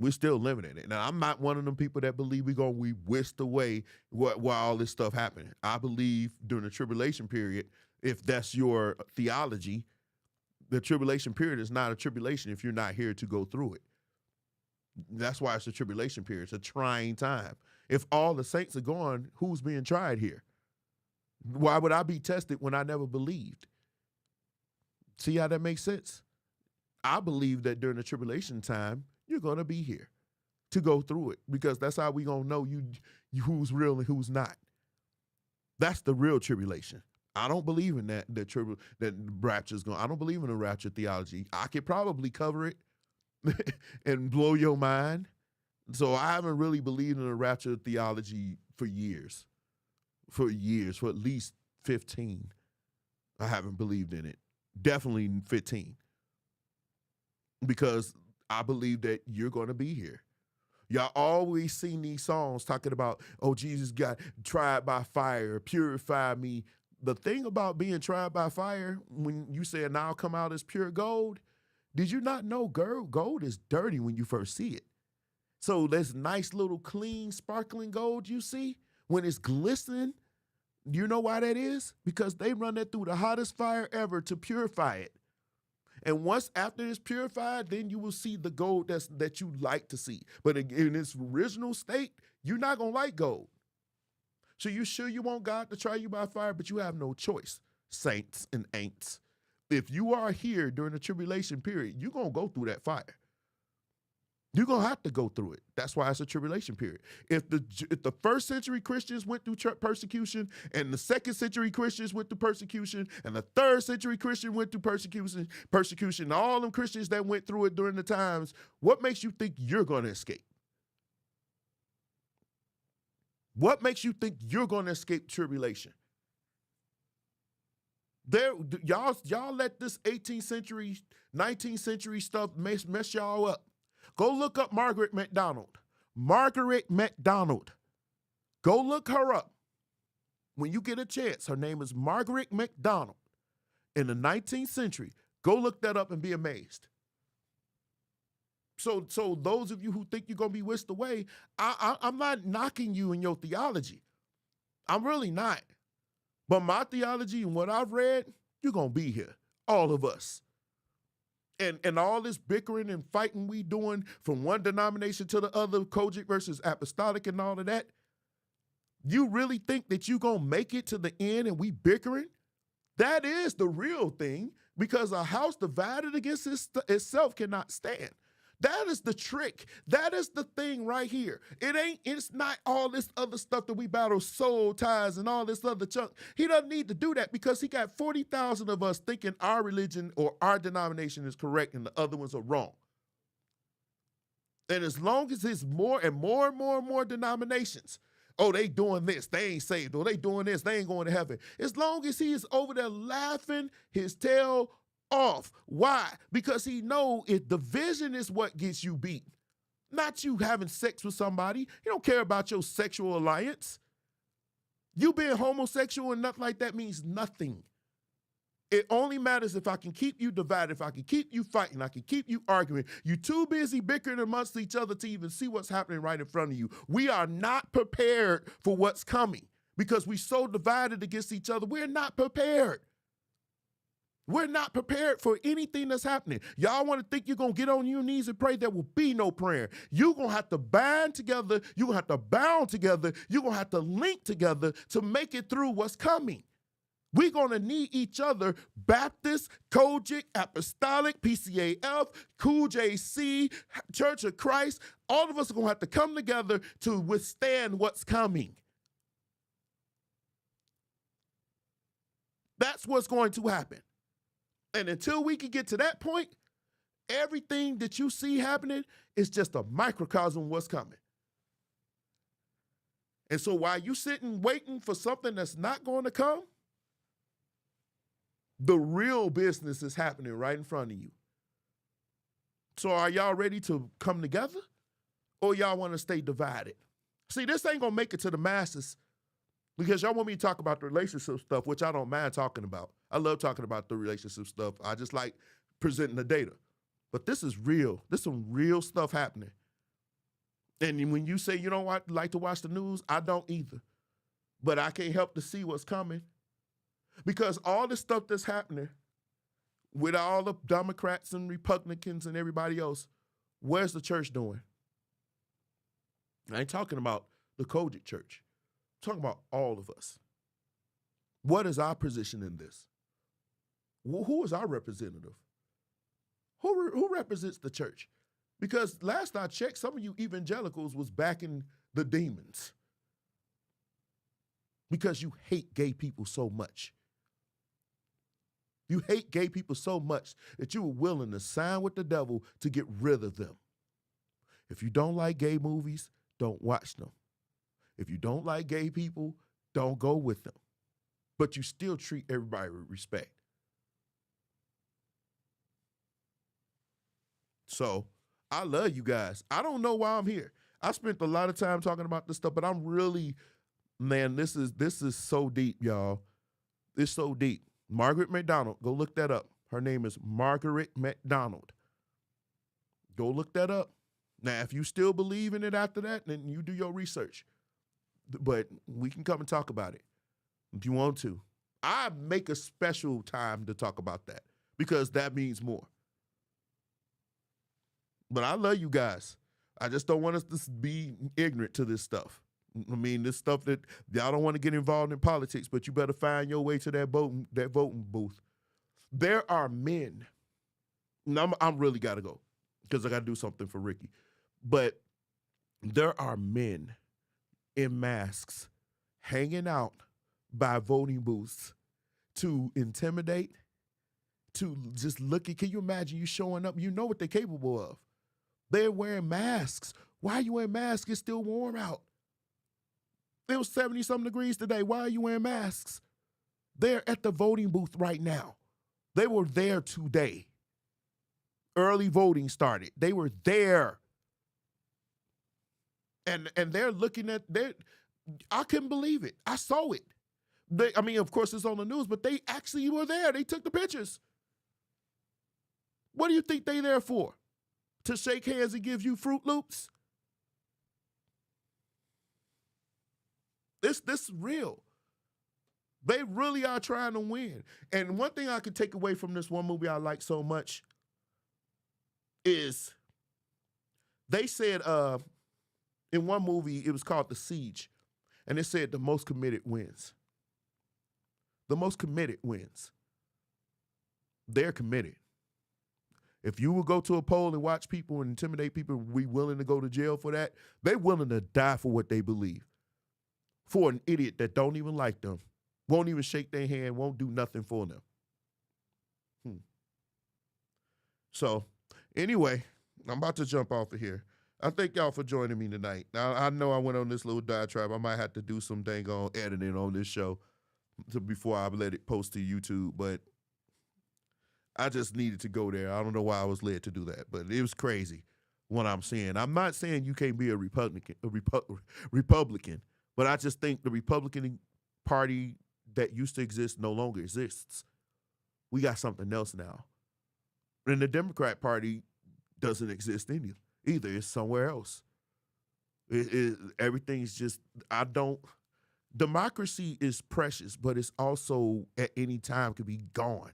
We're still living in it. Now, I'm not one of them people that believe we whisked away while all this stuff happening. I believe during the tribulation period, if that's your theology, the tribulation period is not a tribulation if you're not here to go through it. That's why it's a tribulation period. It's a trying time. If all the saints are gone, who's being tried here? Why would I be tested when I never believed? See how that makes sense? I believe that during the tribulation time, you're going to be here to go through it, because that's how we going to know you who's real and who's not. That's the real tribulation. I don't believe in that rapture's going. I don't believe in a rapture theology. I could probably cover it and blow your mind. So I haven't really believed in a rapture theology for years. For at least 15. I haven't believed in it. Definitely 15. Because I believe that you're going to be here. Y'all always sing these songs talking about, oh, Jesus got tried by fire, purify me. The thing about being tried by fire, when you say, and I'll come out as pure gold, did you not know gold is dirty when you first see it? So this nice little clean, sparkling gold you see, when it's glistening, do you know why that is? Because they run that through the hottest fire ever to purify it. And once after it's purified, then you will see the gold that you like to see. But in its original state, you're not going to like gold. So you sure you want God to try you by fire, but you have no choice, saints and ain'ts. If you are here during the tribulation period, you're going to go through that fire. You're going to have to go through it. That's why it's a tribulation period. If the first century Christians went through persecution, and the second century Christians went through persecution, and the third century Christian went through persecution, all them Christians that went through it during the times, what makes you think you're going to escape? What makes you think you're going to escape tribulation? Y'all let this 18th century, 19th century stuff mess y'all up. Go look up Margaret MacDonald. Margaret MacDonald. Go look her up. When you get a chance, her name is Margaret MacDonald. In the 19th century, go look that up and be amazed. So those of you who think you're going to be whisked away, I'm not knocking you in your theology. I'm really not. But my theology and what I've read, you're going to be here. All of us. And all this bickering and fighting we doing from one denomination to the other, Kojic versus apostolic and all of that, you really think that you're going to make it to the end and we bickering? That is the real thing, because a house divided against itself cannot stand. That is the trick. That is the thing right here. It's not all this other stuff that we battle, soul ties and all this other junk. He doesn't need to do that, because he got 40,000 of us thinking our religion or our denomination is correct and the other ones are wrong. And as long as it's more and more and more and more denominations, oh, they doing this, they ain't saved, or they doing this, they ain't going to heaven. As long as he is over there laughing his tail off. Why? Because he know if division is what gets you beat, not you having sex with somebody. He don't care about your sexual alliance. You being homosexual and nothing like that means nothing. It only matters if I can keep you divided, if I can keep you fighting, I can keep you arguing. You're too busy bickering amongst each other to even see what's happening right in front of you. We are not prepared for what's coming because we're so divided against each other. We're not prepared. We're not prepared for anything that's happening. Y'all want to think you're going to get on your knees and pray? There will be no prayer. You're going to have to bind together. You're going to have to bound together. You're going to have to link together to make it through what's coming. We're going to need each other, Baptist, Kojic, Apostolic, PCAF, Cool JC, Church of Christ. All of us are going to have to come together to withstand what's coming. That's what's going to happen. And until we can get to that point, everything that you see happening is just a microcosm of what's coming. And so while you sitting waiting for something that's not going to come, the real business is happening right in front of you. So are y'all ready to come together, or y'all want to stay divided? See, this ain't going to make it to the masses because y'all want me to talk about the relationship stuff, which I don't mind talking about. I love talking about the relationship stuff. I just like presenting the data. But this is real. There's some real stuff happening. And when you say you don't like to watch the news, I don't either. But I can't help to see what's coming. Because all this stuff that's happening with all the Democrats and Republicans and everybody else, where's the church doing? I ain't talking about the Kojic church. I'm talking about all of us. What is our position in this? Who is our representative? Who represents the church? Because last I checked, some of you evangelicals was backing the demons because you hate gay people so much. You hate gay people so much that you were willing to sign with the devil to get rid of them. If you don't like gay movies, don't watch them. If you don't like gay people, don't go with them. But you still treat everybody with respect. So I love you guys. I don't know why I'm here. I spent a lot of time talking about this stuff, but I'm really, man, this is so deep, y'all. It's so deep. Margaret McDonald, go look that up. Her name is Margaret McDonald. Go look that up. Now, if you still believe in it after that, then you do your research. But we can come and talk about it if you want to. I make a special time to talk about that because that means more. But I love you guys. I just don't want us to be ignorant to this stuff. I mean, this stuff that y'all don't want to get involved in politics, but you better find your way to that voting booth. There are men, and I'm really got to go because I got to do something for Ricky. But there are men in masks hanging out by voting booths to intimidate, to just look at, can you imagine you showing up? You know what they're capable of. They're wearing masks. Why are you wearing masks? It's still warm out. It was 70-something degrees today. Why are you wearing masks? They're at the voting booth right now. They were there today. Early voting started. They were there. And they're looking at, I couldn't believe it. I saw it. Of course, it's on the news, but they actually were there. They took the pictures. What do you think they there for? To shake hands and give you Fruit Loops? This is real. They really are trying to win. And one thing I could take away from this one movie I like so much is they said in one movie, it was called The Siege, and it said the most committed wins. The most committed wins. They're committed. If you will go to a poll and watch people and intimidate people, we willing to go to jail for that, they're willing to die for what they believe. For an idiot that don't even like them, won't even shake their hand, won't do nothing for them. So, anyway, I'm about to jump off of here. I thank y'all for joining me tonight. Now, I know I went on this little diatribe. I might have to do some dang on editing on this show before I let it post to YouTube, but I just needed to go there. I don't know why I was led to do that, but it was crazy what I'm saying. I'm not saying you can't be a Republican, but I just think the Republican Party that used to exist no longer exists. We got something else now. And the Democrat Party doesn't exist either. It's somewhere else. Everything's just, democracy is precious, but it's also at any time could be gone.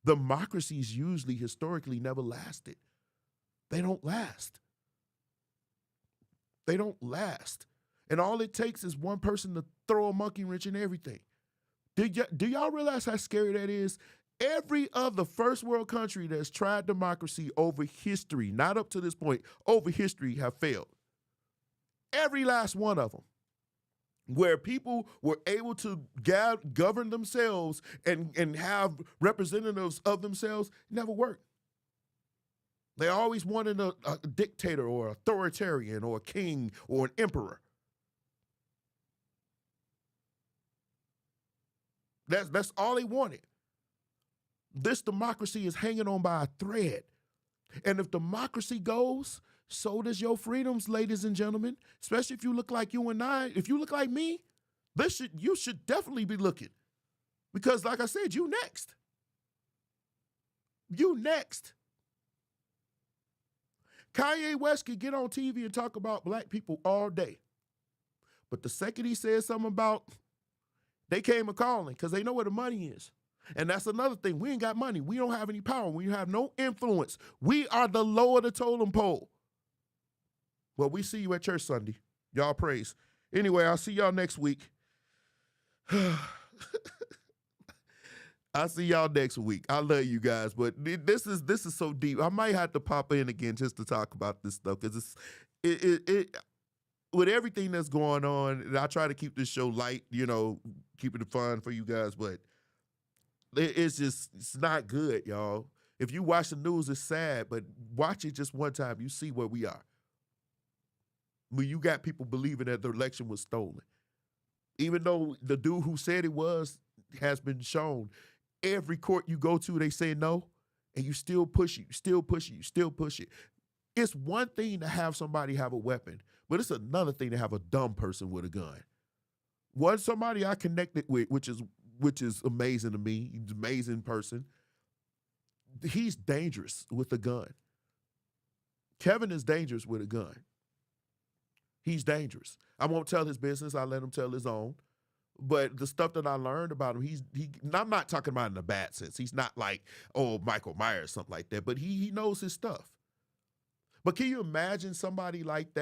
Democracies usually historically never lasted. They don't last. They don't last. And all it takes is one person to throw a monkey wrench in everything. Do y'all realize how scary that is? Every other first world country that's tried democracy over history, not up to this point, over history have failed. Every last one of them. Where people were able to govern themselves and have representatives of themselves never worked. They always wanted a dictator or authoritarian or a king or an emperor. That's all they wanted. This democracy is hanging on by a thread. And if democracy goes, so does your freedoms, ladies and gentlemen. Especially if you look like you and I. If you look like me, you should definitely be looking. Because like I said, you next. You next. Kanye West could get on TV and talk about black people all day. But the second he says something about they came a calling because they know where the money is. And that's another thing. We ain't got money. We don't have any power. We have no influence. We are the lower the totem pole. Well, we see you at church Sunday. Y'all praise. Anyway, I'll see y'all next week. I'll see y'all next week. I love you guys, but this is so deep. I might have to pop in again just to talk about this stuff because it with everything that's going on. And I try to keep this show light, keeping it fun for you guys, but it's not good, y'all. If you watch the news, it's sad, but watch it just one time, you see where we are. When you got people believing that the election was stolen, even though the dude who said it was has been shown. Every court you go to, they say no, and you still push it, you still push it, you still push it. It's one thing to have somebody have a weapon, but it's another thing to have a dumb person with a gun. One somebody I connected with, which is amazing to me, he's an amazing person. He's dangerous with a gun. Kevin is dangerous with a gun. He's dangerous. I won't tell his business. I'll let him tell his own. But the stuff that I learned about him, I'm not talking about in a bad sense. He's not like, Michael Myers, something like that. But he knows his stuff. But can you imagine somebody like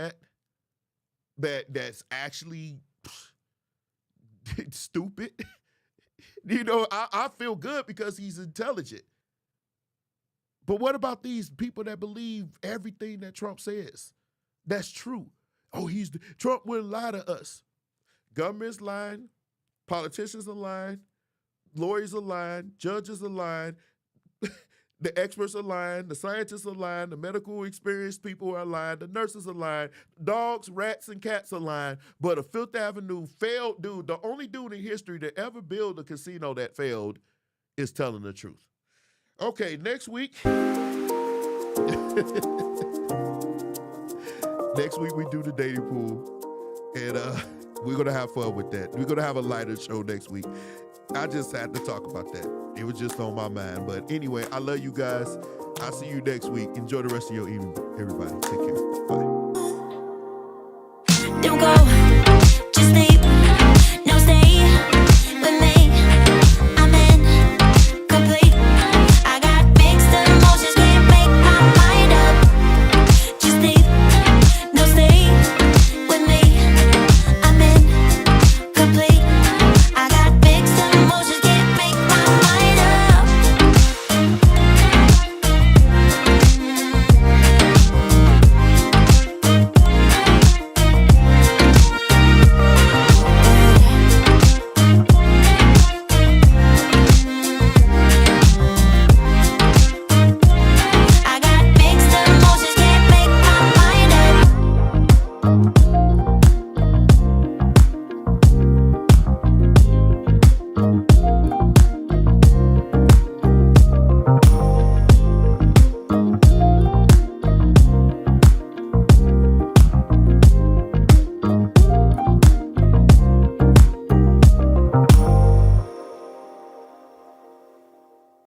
that's actually stupid? I feel good because he's intelligent. But what about these people that believe everything that Trump says? That's true. Trump wouldn't lie to us. Government's lying. Politicians are lying, lawyers are lying, judges are lying, the experts are lying, the scientists are lying, the medical experienced people are lying, the nurses are lying, dogs, rats, and cats are lying. But a Fifth Avenue failed dude, the only dude in history to ever build a casino that failed, is telling the truth. Okay, next week. Next week we do the dating pool. And we're going to have fun with that. We're going to have a lighter show next week. I just had to talk about that. It was just on my mind. But anyway, I love you guys. I'll see you next week. Enjoy the rest of your evening, everybody. Take care. Bye. Don't go